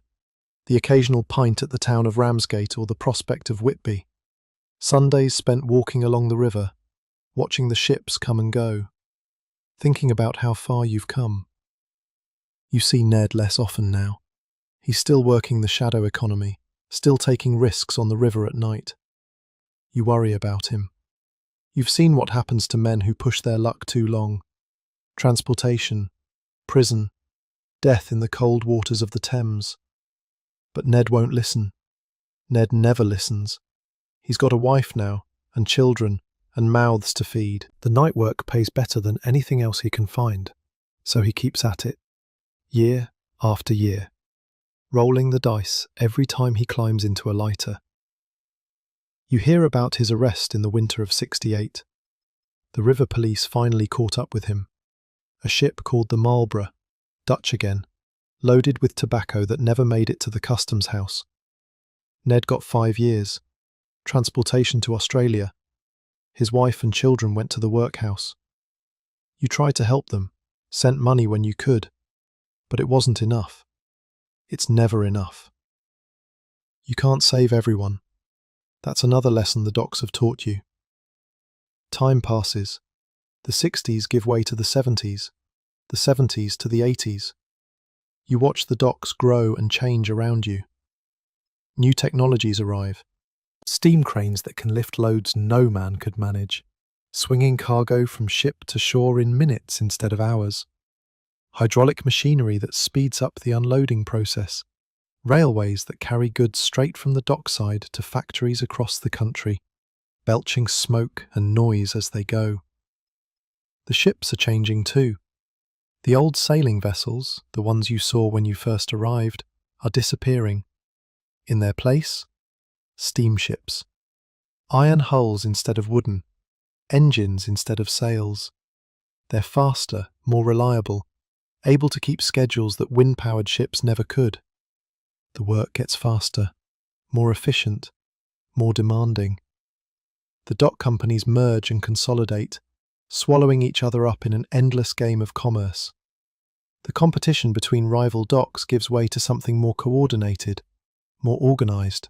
the occasional pint at the town of Ramsgate or the prospect of Whitby. Sundays spent walking along the river, watching the ships come and go, thinking about how far you've come. You see Ned less often now. He's still working the shadow economy, still taking risks on the river at night. You worry about him. You've seen what happens to men who push their luck too long. Transportation, prison, death in the cold waters of the Thames. But Ned won't listen. Ned never listens. He's got a wife now, and children, and mouths to feed. The night work pays better than anything else he can find, so he keeps at it, year after year, rolling the dice every time he climbs into a lighter. You hear about his arrest in the winter of '68. The river police finally caught up with him. A ship called the Marlborough, Dutch again, loaded with tobacco that never made it to the customs house. Ned got 5 years, transportation to Australia. His wife and children went to the workhouse. You tried to help them, sent money when you could, but it wasn't enough. It's never enough. You can't save everyone. That's another lesson the docs have taught you. Time passes. The 60s give way to the 70s, the 70s to the 80s. You watch the docks grow and change around you. New technologies arrive. Steam cranes that can lift loads no man could manage, swinging cargo from ship to shore in minutes instead of hours. Hydraulic machinery that speeds up the unloading process. Railways that carry goods straight from the dockside to factories across the country, belching smoke and noise as they go. The ships are changing too. The old sailing vessels, the ones you saw when you first arrived, are disappearing. In their place, steamships. Iron hulls instead of wooden, engines instead of sails. They're faster, more reliable, able to keep schedules that wind-powered ships never could. The work gets faster, more efficient, more demanding. The dock companies merge and consolidate, swallowing each other up in an endless game of commerce. The competition between rival docks gives way to something more coordinated, more organised,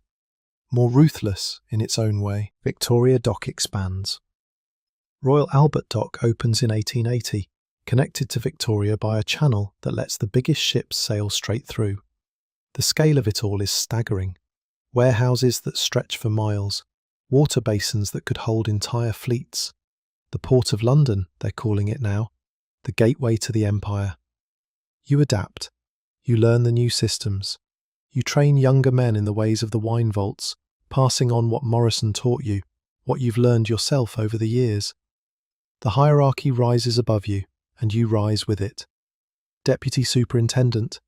more ruthless in its own way. Victoria Dock expands. Royal Albert Dock opens in 1880, connected to Victoria by a channel that lets the biggest ships sail straight through. The scale of it all is staggering. Warehouses that stretch for miles, water basins that could hold entire fleets. The Port of London, they're calling it now, the gateway to the empire. You adapt. You learn the new systems. You train younger men in the ways of the wine vaults, passing on what Morrison taught you, what you've learned yourself over the years. The hierarchy rises above you, and you rise with it. Deputy superintendent,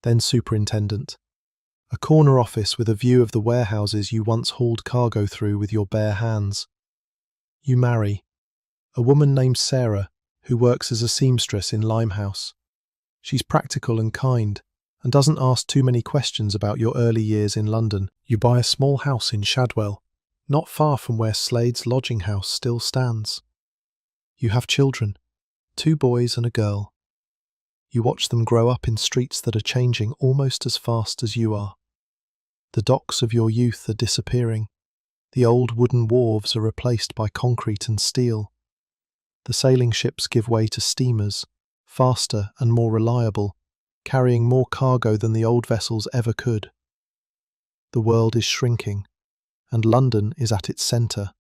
then superintendent. A corner office with a view of the warehouses you once hauled cargo through with your bare hands. You marry. A woman named Sarah, who works as a seamstress in Limehouse. She's practical and kind, and doesn't ask too many questions about your early years in London. You buy a small house in Shadwell, not far from where Slade's lodging house still stands. You have children, 2 boys and a girl. You watch them grow up in streets that are changing almost as fast as you are. The docks of your youth are disappearing. The old wooden wharves are replaced by concrete and steel. The sailing ships give way to steamers, faster and more reliable, carrying more cargo than the old vessels ever could. The world is shrinking, and London is at its centre.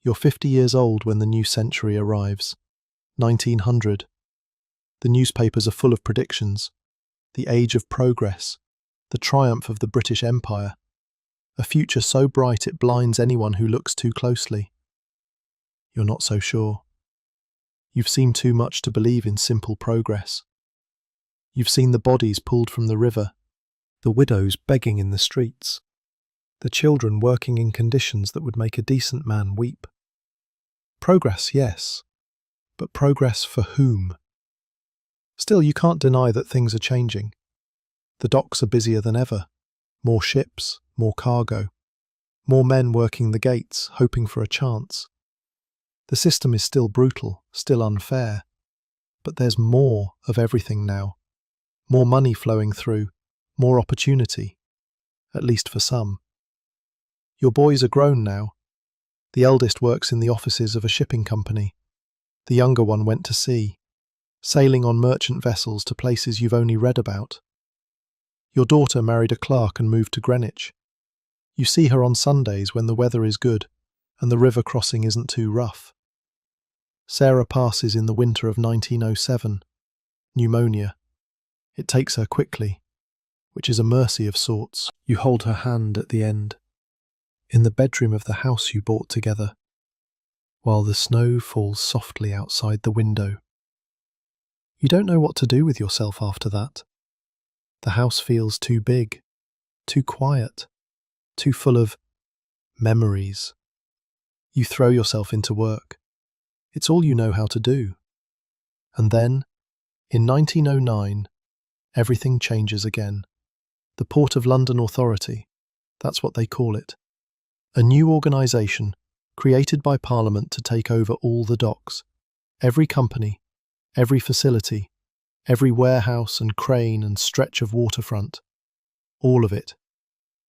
You're 50 years old when the new century arrives, 1900. The newspapers are full of predictions, the age of progress, the triumph of the British Empire, a future so bright it blinds anyone who looks too closely. You're not so sure. You've seen too much to believe in simple progress. You've seen the bodies pulled from the river, the widows begging in the streets, the children working in conditions that would make a decent man weep. Progress, yes, but progress for whom? Still, you can't deny that things are changing. The docks are busier than ever. More ships, more cargo, more men working the gates, hoping for a chance. The system is still brutal, still unfair, but there's more of everything now. More money flowing through, more opportunity, at least for some. Your boys are grown now. The eldest works in the offices of a shipping company. The younger one went to sea, sailing on merchant vessels to places you've only read about. Your daughter married a clerk and moved to Greenwich. You see her on Sundays when the weather is good and the river crossing isn't too rough. Sarah passes in the winter of 1907. Pneumonia. It takes her quickly, which is a mercy of sorts. You hold her hand at the end, in the bedroom of the house you bought together, while the snow falls softly outside the window. You don't know what to do with yourself after that. The house feels too big, too quiet, too full of memories. You throw yourself into work. It's all you know how to do. And then, in 1909, everything changes again. The Port of London Authority, that's what they call it. A new organisation created by Parliament to take over all the docks, every company, every facility, every warehouse and crane and stretch of waterfront, all of it,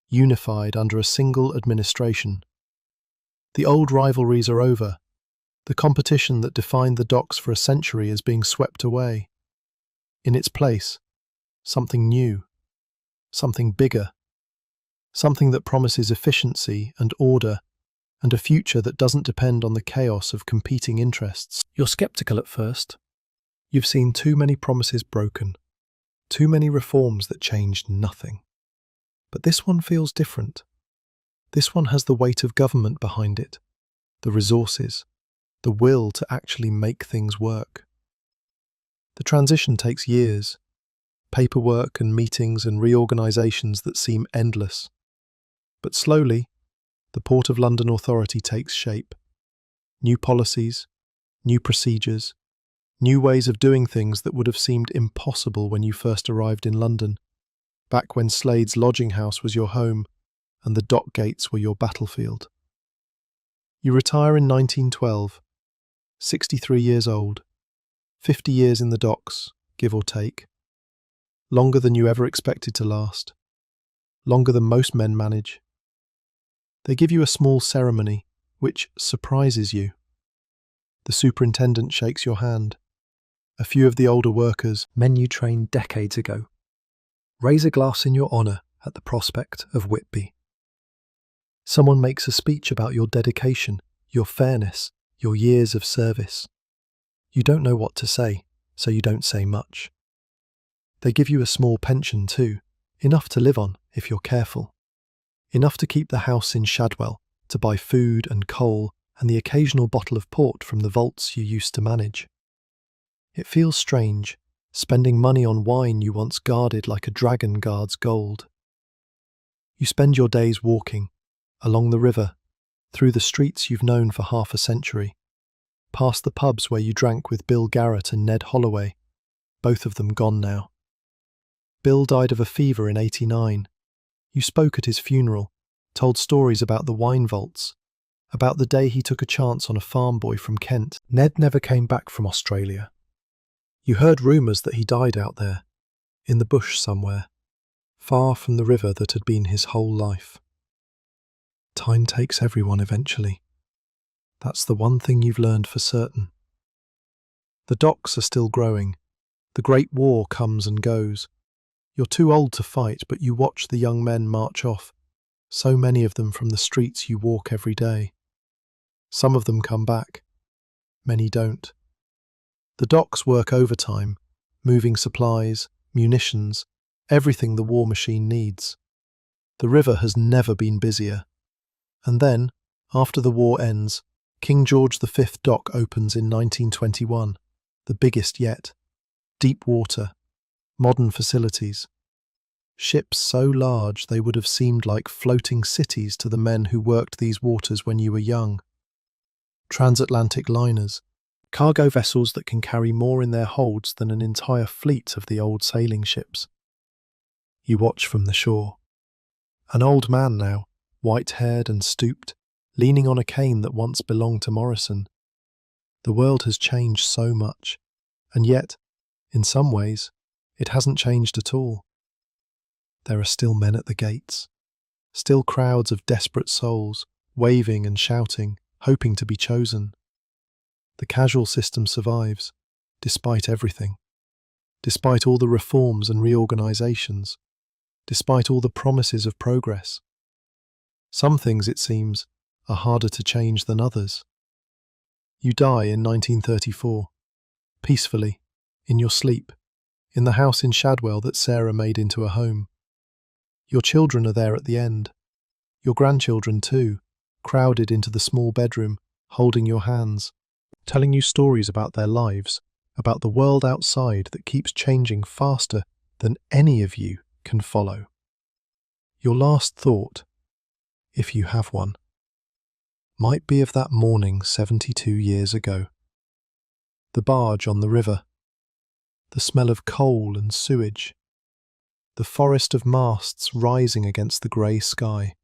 unified under a single administration. The old rivalries are over. The competition that defined the docks for a century is being swept away. In its place, something new, something bigger, something that promises efficiency and order and a future that doesn't depend on the chaos of competing interests. You're sceptical at first. You've seen too many promises broken, too many reforms that changed nothing. But this one feels different. This one has the weight of government behind it, the resources, the will to actually make things work. The transition takes years, paperwork and meetings and reorganisations that seem endless. But slowly, the Port of London Authority takes shape. New policies, new procedures, new ways of doing things that would have seemed impossible when you first arrived in London, back when Slade's lodging house was your home and the dock gates were your battlefield. You retire in 1912, 63 years old, 50 years in the docks, give or take. Longer than you ever expected to last. Longer than most men manage. They give you a small ceremony, which surprises you. The superintendent shakes your hand. A few of the older workers, men you trained decades ago, raise a glass in your honour at the prospect of Whitby. Someone makes a speech about your dedication, your fairness, your years of service. You don't know what to say, so you don't say much. They give you a small pension too, enough to live on if you're careful. Enough to keep the house in Shadwell, to buy food and coal and the occasional bottle of port from the vaults you used to manage. It feels strange, spending money on wine you once guarded like a dragon guards gold. You spend your days walking, along the river, through the streets you've known for half a century, past the pubs where you drank with Bill Garrett and Ned Holloway, both of them gone now. Bill died of a fever in '89. You spoke at his funeral, told stories about the wine vaults, about the day he took a chance on a farm boy from Kent. Ned never came back from Australia. You heard rumours that he died out there, in the bush somewhere, far from the river that had been his whole life. Time takes everyone eventually. That's the one thing you've learned for certain. The docks are still growing. The Great War comes and goes. You're too old to fight, but you watch the young men march off, so many of them from the streets you walk every day. Some of them come back. Many don't. The docks work overtime, moving supplies, munitions, everything the war machine needs. The river has never been busier. And then, after the war ends, King George V dock opens in 1921, the biggest yet. Deep water, modern facilities. Ships so large they would have seemed like floating cities to the men who worked these waters when you were young. Transatlantic liners, cargo vessels that can carry more in their holds than an entire fleet of the old sailing ships. You watch from the shore. An old man now, white-haired and stooped, leaning on a cane that once belonged to Morrison. The world has changed so much, and yet, in some ways, it hasn't changed at all. There are still men at the gates, still crowds of desperate souls, waving and shouting, hoping to be chosen. The casual system survives, despite everything, despite all the reforms and reorganisations, despite all the promises of progress. Some things, it seems, are harder to change than others. You die in 1934, peacefully, in your sleep, in the house in Shadwell that Sarah made into a home. Your children are there at the end, your grandchildren too, crowded into the small bedroom, holding your hands, telling you stories about their lives, about the world outside that keeps changing faster than any of you can follow. Your last thought, if you have one, might be of that morning 72 years ago. The barge on the river, the smell of coal and sewage, the forest of masts rising against the grey sky.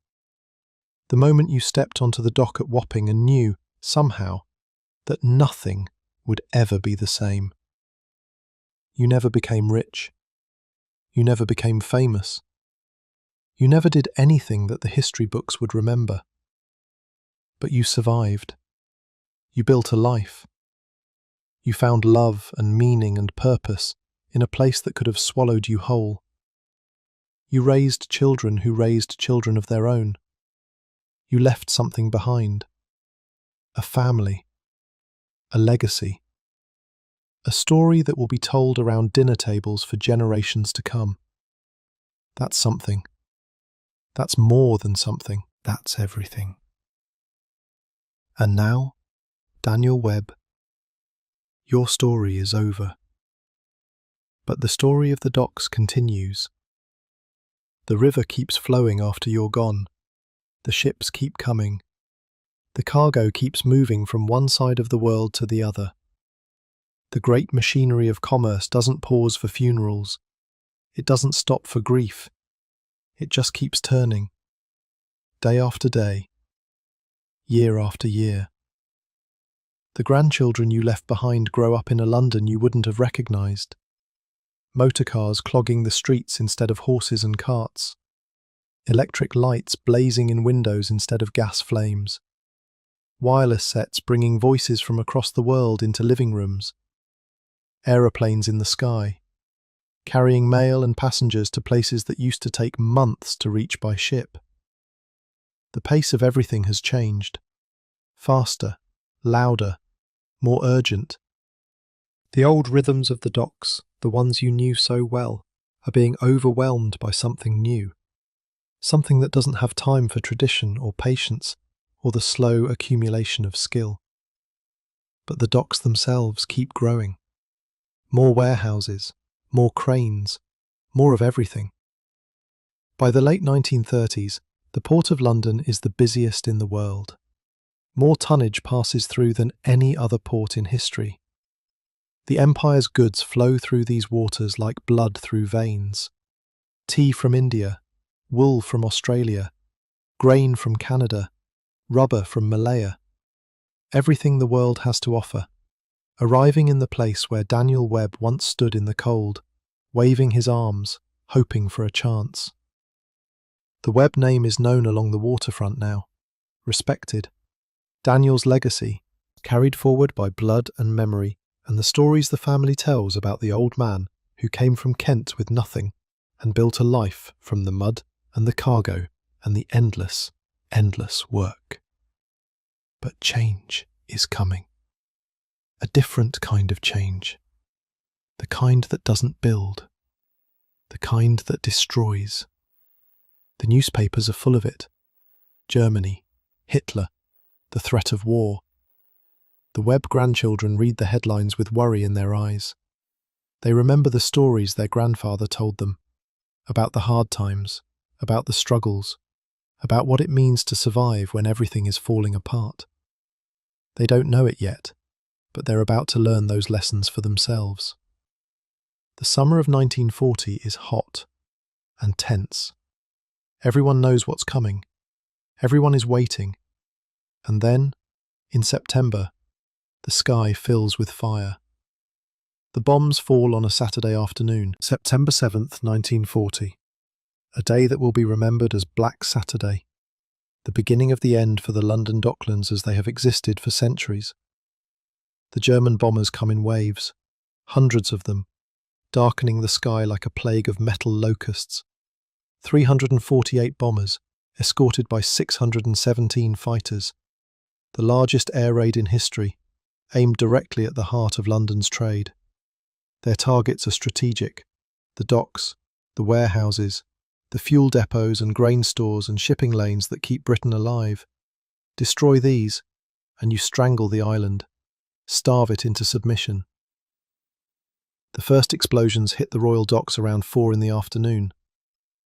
The moment you stepped onto the dock at Wapping and knew, somehow, that nothing would ever be the same. You never became rich. You never became famous. You never did anything that the history books would remember. But you survived. You built a life. You found love and meaning and purpose in a place that could have swallowed you whole. You raised children who raised children of their own. You left something behind. A family. A legacy. A story that will be told around dinner tables for generations to come. That's something. That's more than something. That's everything. And now, Daniel Webb, your story is over. But the story of the docks continues. The river keeps flowing after you're gone. The ships keep coming. The cargo keeps moving from one side of the world to the other. The great machinery of commerce doesn't pause for funerals. It doesn't stop for grief. It just keeps turning. Day after day. Year after year. The grandchildren you left behind grow up in a London you wouldn't have recognised. Motorcars clogging the streets instead of horses and carts. Electric lights blazing in windows instead of gas flames. Wireless sets bringing voices from across the world into living rooms. Aeroplanes in the sky, carrying mail and passengers to places that used to take months to reach by ship. The pace of everything has changed. Faster, louder, more urgent. The old rhythms of the docks, the ones you knew so well, are being overwhelmed by something new. Something that doesn't have time for tradition or patience or the slow accumulation of skill. But the docks themselves keep growing. More warehouses, more cranes, more of everything. By the late 1930s, the Port of London is the busiest in the world. More tonnage passes through than any other port in history. The Empire's goods flow through these waters like blood through veins. Tea from India, wool from Australia, grain from Canada, rubber from Malaya, everything the world has to offer, arriving in the place where Daniel Webb once stood in the cold, waving his arms, hoping for a chance. The Webb name is known along the waterfront now, respected. Daniel's legacy, carried forward by blood and memory, and the stories the family tells about the old man who came from Kent with nothing and built a life from the mud and the cargo and the endless, endless work. But change is coming. A different kind of change. The kind that doesn't build. The kind that destroys. The newspapers are full of it. Germany, Hitler, the threat of war. The Webb grandchildren read the headlines with worry in their eyes. They remember the stories their grandfather told them, about the hard times, about the struggles, about what it means to survive when everything is falling apart. They don't know it yet, but they're about to learn those lessons for themselves. The summer of 1940 is hot and tense. Everyone knows what's coming. Everyone is waiting. And then, in September, the sky fills with fire. The bombs fall on a Saturday afternoon, September 7th, 1940. A day that will be remembered as Black Saturday, the beginning of the end for the London Docklands as they have existed for centuries. The German bombers come in waves, hundreds of them, darkening the sky like a plague of metal locusts. 348 bombers, escorted by 617 fighters. The largest air raid in history, aimed directly at the heart of London's trade. Their targets are strategic: the docks, the warehouses, the fuel depots and grain stores and shipping lanes that keep Britain alive. Destroy these, and you strangle the island, starve it into submission. The first explosions hit the Royal Docks around 4 in the afternoon.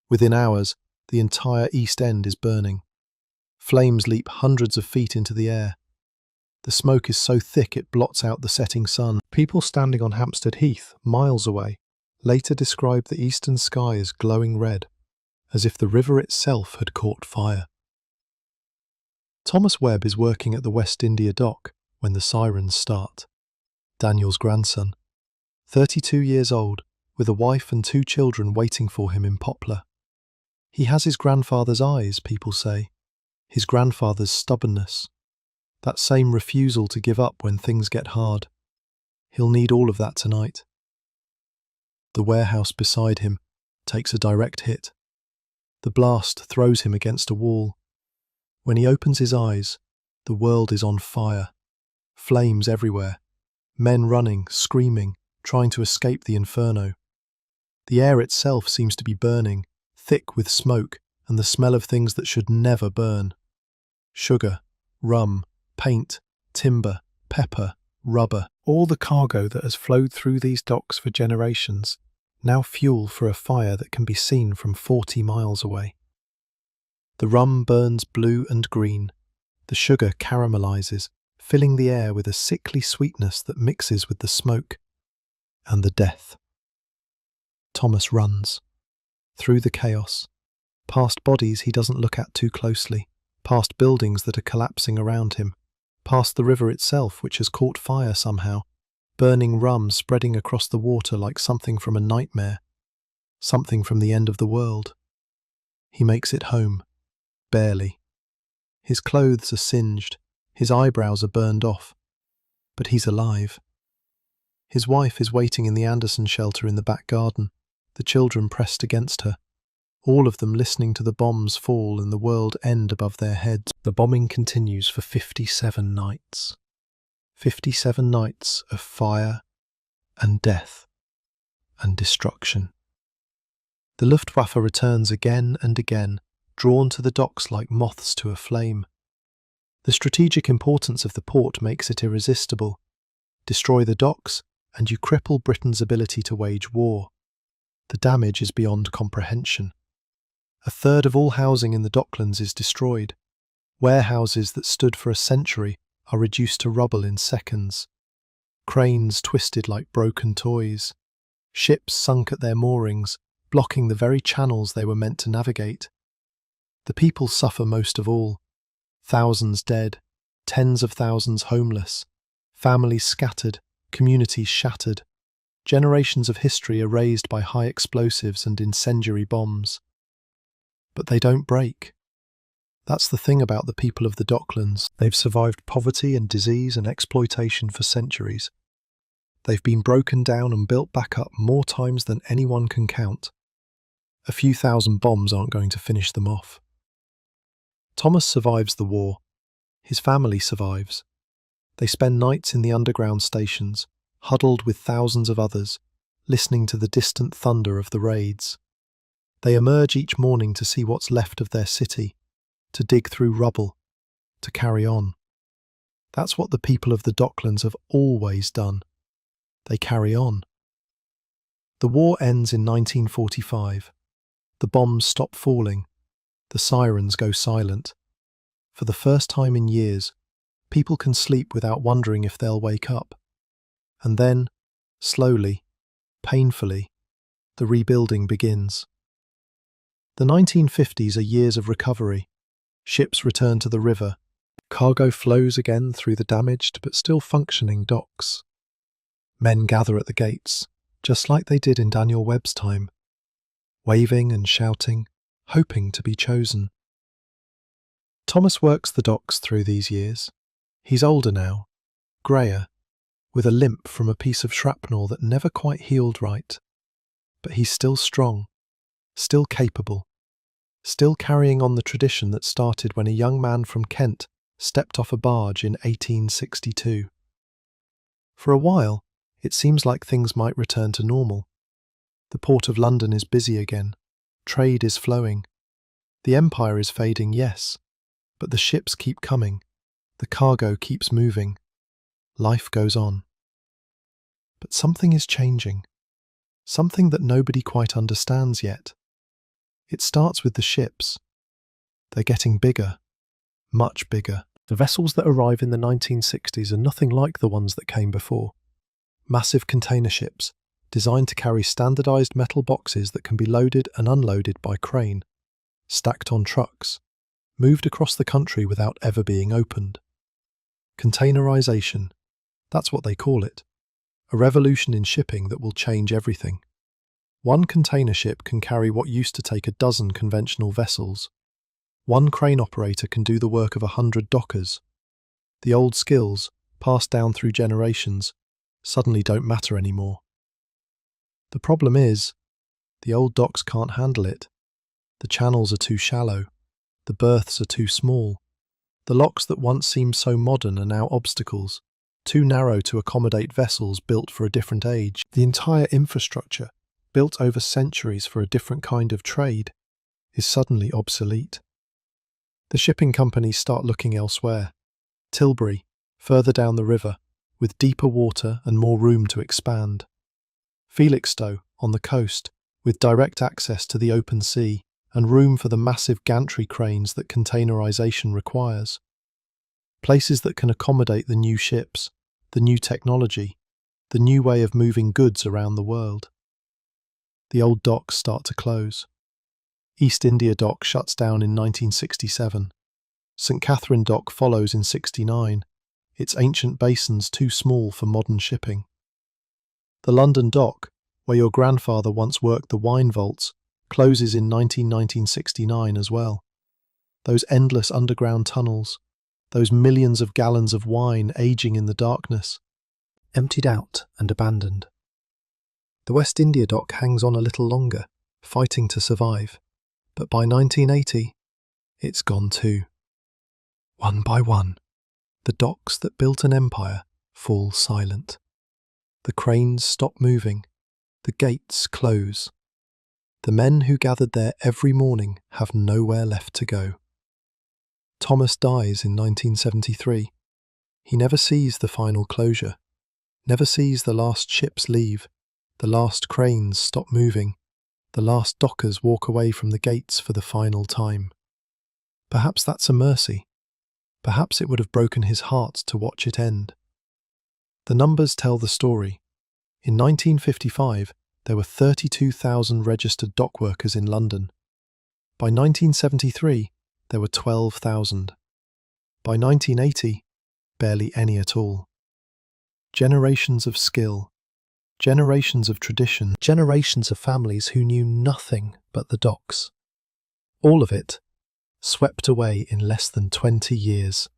Within hours, the entire East End is burning. Flames leap hundreds of feet into the air. The smoke is so thick it blots out the setting sun. People standing on Hampstead Heath, miles away, later described the eastern sky as glowing red, as if the river itself had caught fire. Thomas Webb is working at the West India dock when the sirens start. Daniel's grandson, 32 years old, with a wife and 2 children waiting for him in Poplar. He has his grandfather's eyes, people say, his grandfather's stubbornness, that same refusal to give up when things get hard. He'll need all of that tonight. The warehouse beside him takes a direct hit. The blast throws him against a wall. When he opens his eyes, the world is on fire. Flames everywhere. Men running, screaming, trying to escape the inferno. The air itself seems to be burning, thick with smoke and the smell of things that should never burn. Sugar, rum, paint, timber, pepper, rubber, all the cargo that has flowed through these docks for generations, now fuel for a fire that can be seen from 40 miles away. The rum burns blue and green. The sugar caramelizes, filling the air with a sickly sweetness that mixes with the smoke. And the death. Thomas runs. Through the chaos. Past bodies he doesn't look at too closely. Past buildings that are collapsing around him. Past the river itself, which has caught fire somehow. Burning rum spreading across the water like something from a nightmare. Something from the end of the world. He makes it home. Barely. His clothes are singed. His eyebrows are burned off. But he's alive. His wife is waiting in the Anderson shelter in the back garden, the children pressed against her, all of them listening to the bombs fall and the world end above their heads. The bombing continues for 57 nights. 57 nights of fire and death and destruction. The Luftwaffe returns again and again, drawn to the docks like moths to a flame. The strategic importance of the port makes it irresistible. Destroy the docks, and you cripple Britain's ability to wage war. The damage is beyond comprehension. A third of all housing in the Docklands is destroyed. Warehouses that stood for a century are reduced to rubble in seconds. Cranes twisted like broken toys. Ships sunk at their moorings, blocking the very channels they were meant to navigate. The people suffer most of all. Thousands dead, tens of thousands homeless, families scattered, communities shattered, generations of history erased by high explosives and incendiary bombs. But they don't break. That's the thing about the people of the Docklands. They've survived poverty and disease and exploitation for centuries. They've been broken down and built back up more times than anyone can count. A few thousand bombs aren't going to finish them off. Thomas survives the war. His family survives. They spend nights in the underground stations, huddled with thousands of others, listening to the distant thunder of the raids. They emerge each morning to see what's left of their city, to dig through rubble, to carry on. That's what the people of the Docklands have always done. They carry on. The war ends in 1945. The bombs stop falling. The sirens go silent. For the first time in years, people can sleep without wondering if they'll wake up. And then, slowly, painfully, the rebuilding begins. The 1950s are years of recovery. Ships return to the river. Cargo flows again through the damaged but still functioning docks. Men gather at the gates, just like they did in Daniel Webb's time, waving and shouting, hoping to be chosen. Thomas works the docks through these years. He's older now, greyer, with a limp from a piece of shrapnel that never quite healed right. But he's still strong, still capable, still carrying on the tradition that started when a young man from Kent stepped off a barge in 1862. For a while, it seems like things might return to normal. The Port of London is busy again. Trade is flowing. The empire is fading, yes, but the ships keep coming. The cargo keeps moving. Life goes on. But something is changing. Something that nobody quite understands yet. It starts with the ships. They're getting bigger, much bigger. The vessels that arrive in the 1960s are nothing like the ones that came before. Massive container ships, designed to carry standardized metal boxes that can be loaded and unloaded by crane, stacked on trucks, moved across the country without ever being opened. Containerization, that's what they call it. A revolution in shipping that will change everything. One container ship can carry what used to take a dozen conventional vessels. One crane operator can do the work of 100 dockers. The old skills, passed down through generations, suddenly don't matter anymore. The problem is, the old docks can't handle it. The channels are too shallow. The berths are too small. The locks that once seemed so modern are now obstacles, too narrow to accommodate vessels built for a different age. The entire infrastructure, built over centuries for a different kind of trade, is suddenly obsolete. The shipping companies start looking elsewhere. Tilbury, further down the river, with deeper water and more room to expand. Felixstowe, on the coast, with direct access to the open sea and room for the massive gantry cranes that containerization requires. Places that can accommodate the new ships, the new technology, the new way of moving goods around the world. The old docks start to close. East India Dock shuts down in 1967. St. Catherine Dock follows in 69. Its ancient basins too small for modern shipping. The London Dock, where your grandfather once worked the wine vaults, closes in 1969 as well. Those endless underground tunnels, those millions of gallons of wine aging in the darkness, emptied out and abandoned. The West India Dock hangs on a little longer, fighting to survive, but by 1980, it's gone too. One by one, the docks that built an empire fall silent. The cranes stop moving, the gates close. The men who gathered there every morning have nowhere left to go. Thomas dies in 1973. He never sees the final closure, never sees the last ships leave, the last cranes stop moving, the last dockers walk away from the gates for the final time. Perhaps that's a mercy. Perhaps it would have broken his heart to watch it end. The numbers tell the story. In 1955, there were 32,000 registered dock workers in London. By 1973, there were 12,000. By 1980, barely any at all. Generations of skill, generations of tradition, generations of families who knew nothing but the docks. All of it swept away in less than 20 years.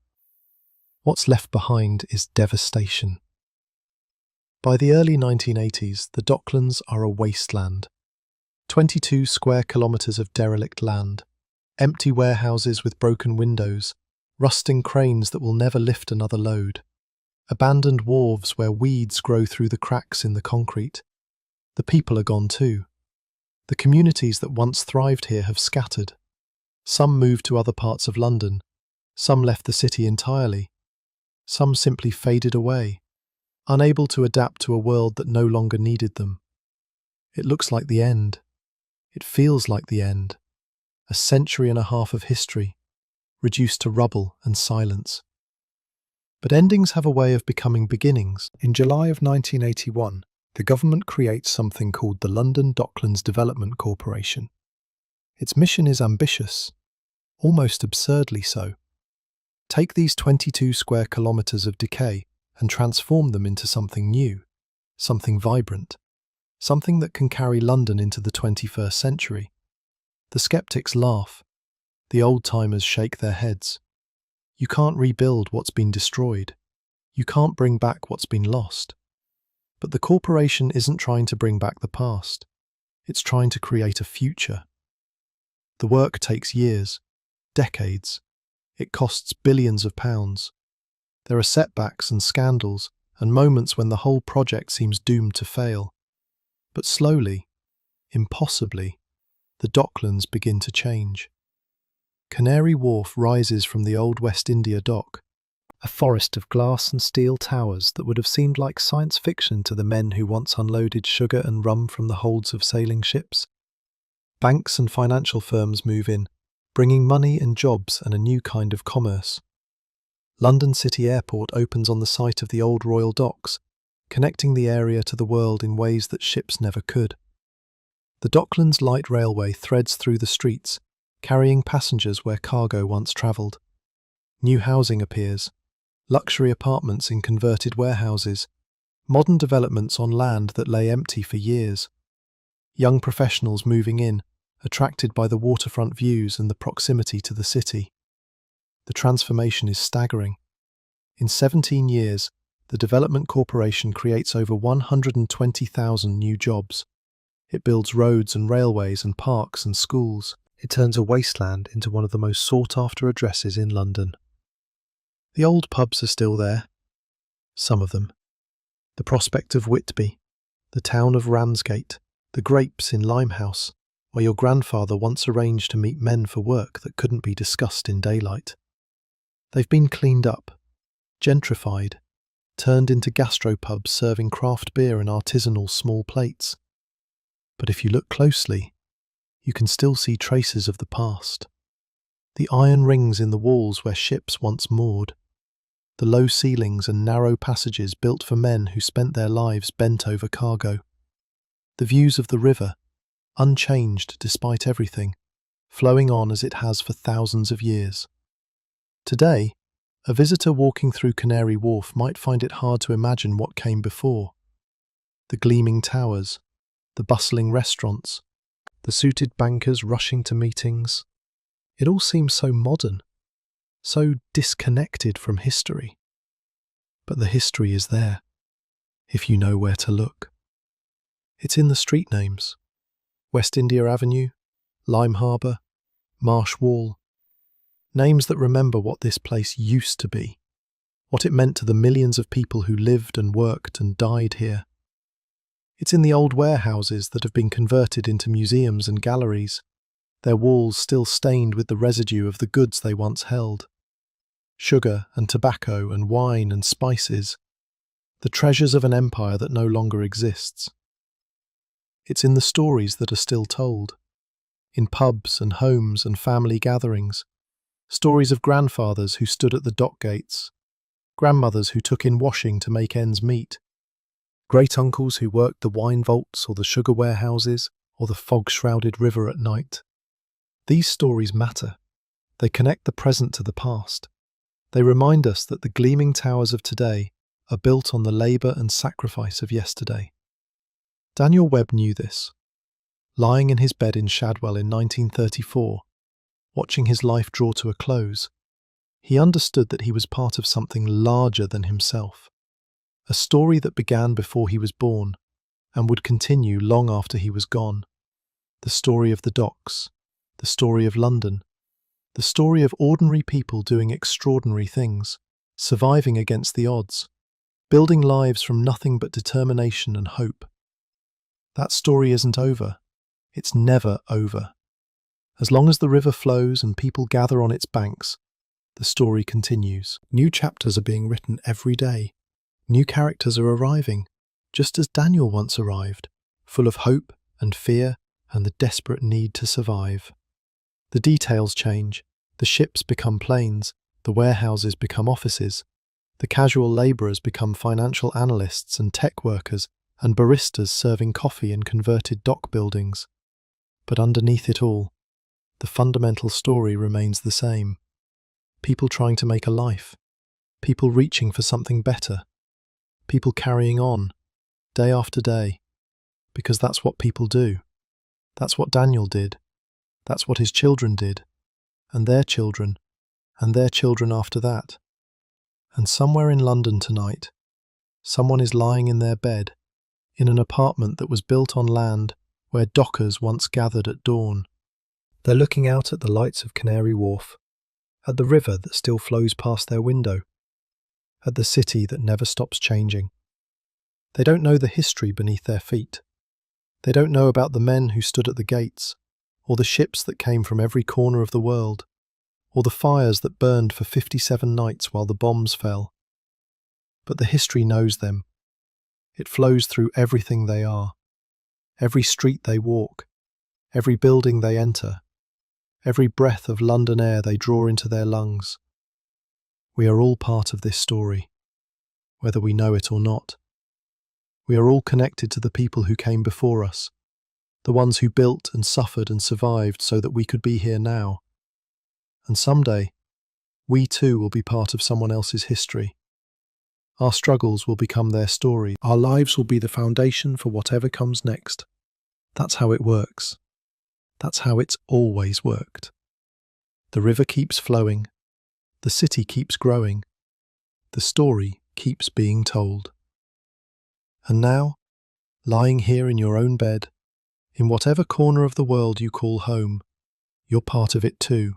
What's left behind is devastation. By the early 1980s, the Docklands are a wasteland. 22 square kilometres of derelict land, empty warehouses with broken windows, rusting cranes that will never lift another load, abandoned wharves where weeds grow through the cracks in the concrete. The people are gone too. The communities that once thrived here have scattered. Some moved to other parts of London, some left the city entirely, some simply faded away, unable to adapt to a world that no longer needed them. It looks like the end. It feels like the end. A century and a half of history, reduced to rubble and silence. But endings have a way of becoming beginnings. In July of 1981, the government creates something called the London Docklands Development Corporation. Its mission is ambitious, almost absurdly so. Take these 22 square kilometres of decay and transform them into something new, something vibrant, something that can carry London into the 21st century. The skeptics laugh. The old-timers shake their heads. You can't rebuild what's been destroyed. You can't bring back what's been lost. But the corporation isn't trying to bring back the past. It's trying to create a future. The work takes years, decades. It costs billions of pounds. There are setbacks and scandals and moments when the whole project seems doomed to fail. But slowly, impossibly, the Docklands begin to change. Canary Wharf rises from the old West India dock, a forest of glass and steel towers that would have seemed like science fiction to the men who once unloaded sugar and rum from the holds of sailing ships. Banks and financial firms move in, bringing money and jobs and a new kind of commerce. London City Airport opens on the site of the old Royal Docks, connecting the area to the world in ways that ships never could. The Docklands Light Railway threads through the streets, carrying passengers where cargo once travelled. New housing appears, luxury apartments in converted warehouses, modern developments on land that lay empty for years. Young professionals moving in, attracted by the waterfront views and the proximity to the city. The transformation is staggering. In 17 years, the Development Corporation creates over 120,000 new jobs. It builds roads and railways and parks and schools. It turns a wasteland into one of the most sought-after addresses in London. The old pubs are still there. Some of them. The Prospect of Whitby, the town of Ramsgate, the Grapes in Limehouse, where your grandfather once arranged to meet men for work that couldn't be discussed in daylight. They've been cleaned up, gentrified, turned into gastropubs serving craft beer and artisanal small plates. But if you look closely, you can still see traces of the past. The iron rings in the walls where ships once moored, the low ceilings and narrow passages built for men who spent their lives bent over cargo. The views of the river, unchanged despite everything, flowing on as it has for thousands of years. Today, a visitor walking through Canary Wharf might find it hard to imagine what came before. The gleaming towers, the bustling restaurants, the suited bankers rushing to meetings. It all seems so modern, so disconnected from history. But the history is there, if you know where to look. It's in the street names. West India Avenue, Lime Harbour, Marsh Wall. Names that remember what this place used to be, what it meant to the millions of people who lived and worked and died here. It's in the old warehouses that have been converted into museums and galleries, their walls still stained with the residue of the goods they once held. Sugar and tobacco and wine and spices, the treasures of an empire that no longer exists. It's in the stories that are still told, in pubs and homes and family gatherings, stories of grandfathers who stood at the dock gates, grandmothers who took in washing to make ends meet, great-uncles who worked the wine vaults or the sugar warehouses or the fog-shrouded river at night. These stories matter. They connect the present to the past. They remind us that the gleaming towers of today are built on the labour and sacrifice of yesterday. Daniel Webb knew this. Lying in his bed in Shadwell in 1934, watching his life draw to a close, he understood that he was part of something larger than himself. A story that began before he was born and would continue long after he was gone. The story of the docks, the story of London, the story of ordinary people doing extraordinary things, surviving against the odds, building lives from nothing but determination and hope. That story isn't over. It's never over. As long as the river flows and people gather on its banks, the story continues. New chapters are being written every day. New characters are arriving, just as Daniel once arrived, full of hope and fear and the desperate need to survive. The details change. The ships become planes, the warehouses become offices, the casual labourers become financial analysts and tech workers, and baristas serving coffee in converted dock buildings. But underneath it all, the fundamental story remains the same. People trying to make a life, people reaching for something better, people carrying on, day after day, because that's what people do. That's what Daniel did. That's what his children did, and their children after that. And somewhere in London tonight, someone is lying in their bed, in an apartment that was built on land where dockers once gathered at dawn. They're looking out at the lights of Canary Wharf, at the river that still flows past their window, at the city that never stops changing. They don't know the history beneath their feet. They don't know about the men who stood at the gates, or the ships that came from every corner of the world, or the fires that burned for 57 nights while the bombs fell. But the history knows them. It flows through everything they are, every street they walk, every building they enter, every breath of London air they draw into their lungs. We are all part of this story, whether we know it or not. We are all connected to the people who came before us, the ones who built and suffered and survived so that we could be here now. And someday, we too will be part of someone else's history. Our struggles will become their story. Our lives will be the foundation for whatever comes next. That's how it works. That's how it's always worked. The river keeps flowing. The city keeps growing. The story keeps being told. And now, lying here in your own bed, in whatever corner of the world you call home, you're part of it too.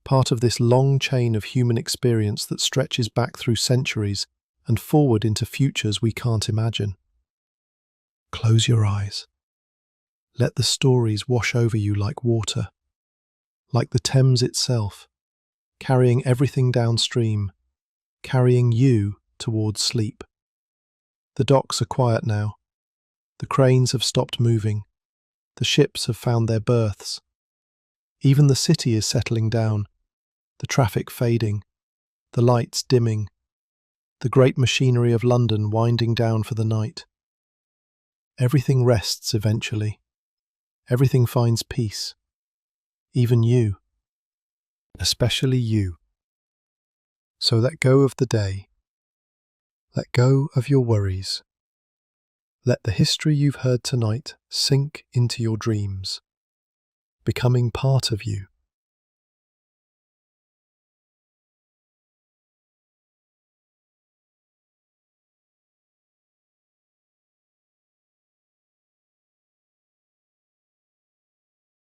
Part of this long chain of human experience that stretches back through centuries and forward into futures we can't imagine. Close your eyes. Let the stories wash over you like water, like the Thames itself, carrying everything downstream, carrying you towards sleep. The docks are quiet now. The cranes have stopped moving. The ships have found their berths. Even the city is settling down, the traffic fading, the lights dimming, the great machinery of London winding down for the night. Everything rests eventually. Everything finds peace. Even you. Especially you. So let go of the day. Let go of your worries. Let the history you've heard tonight sink into your dreams, becoming part of you.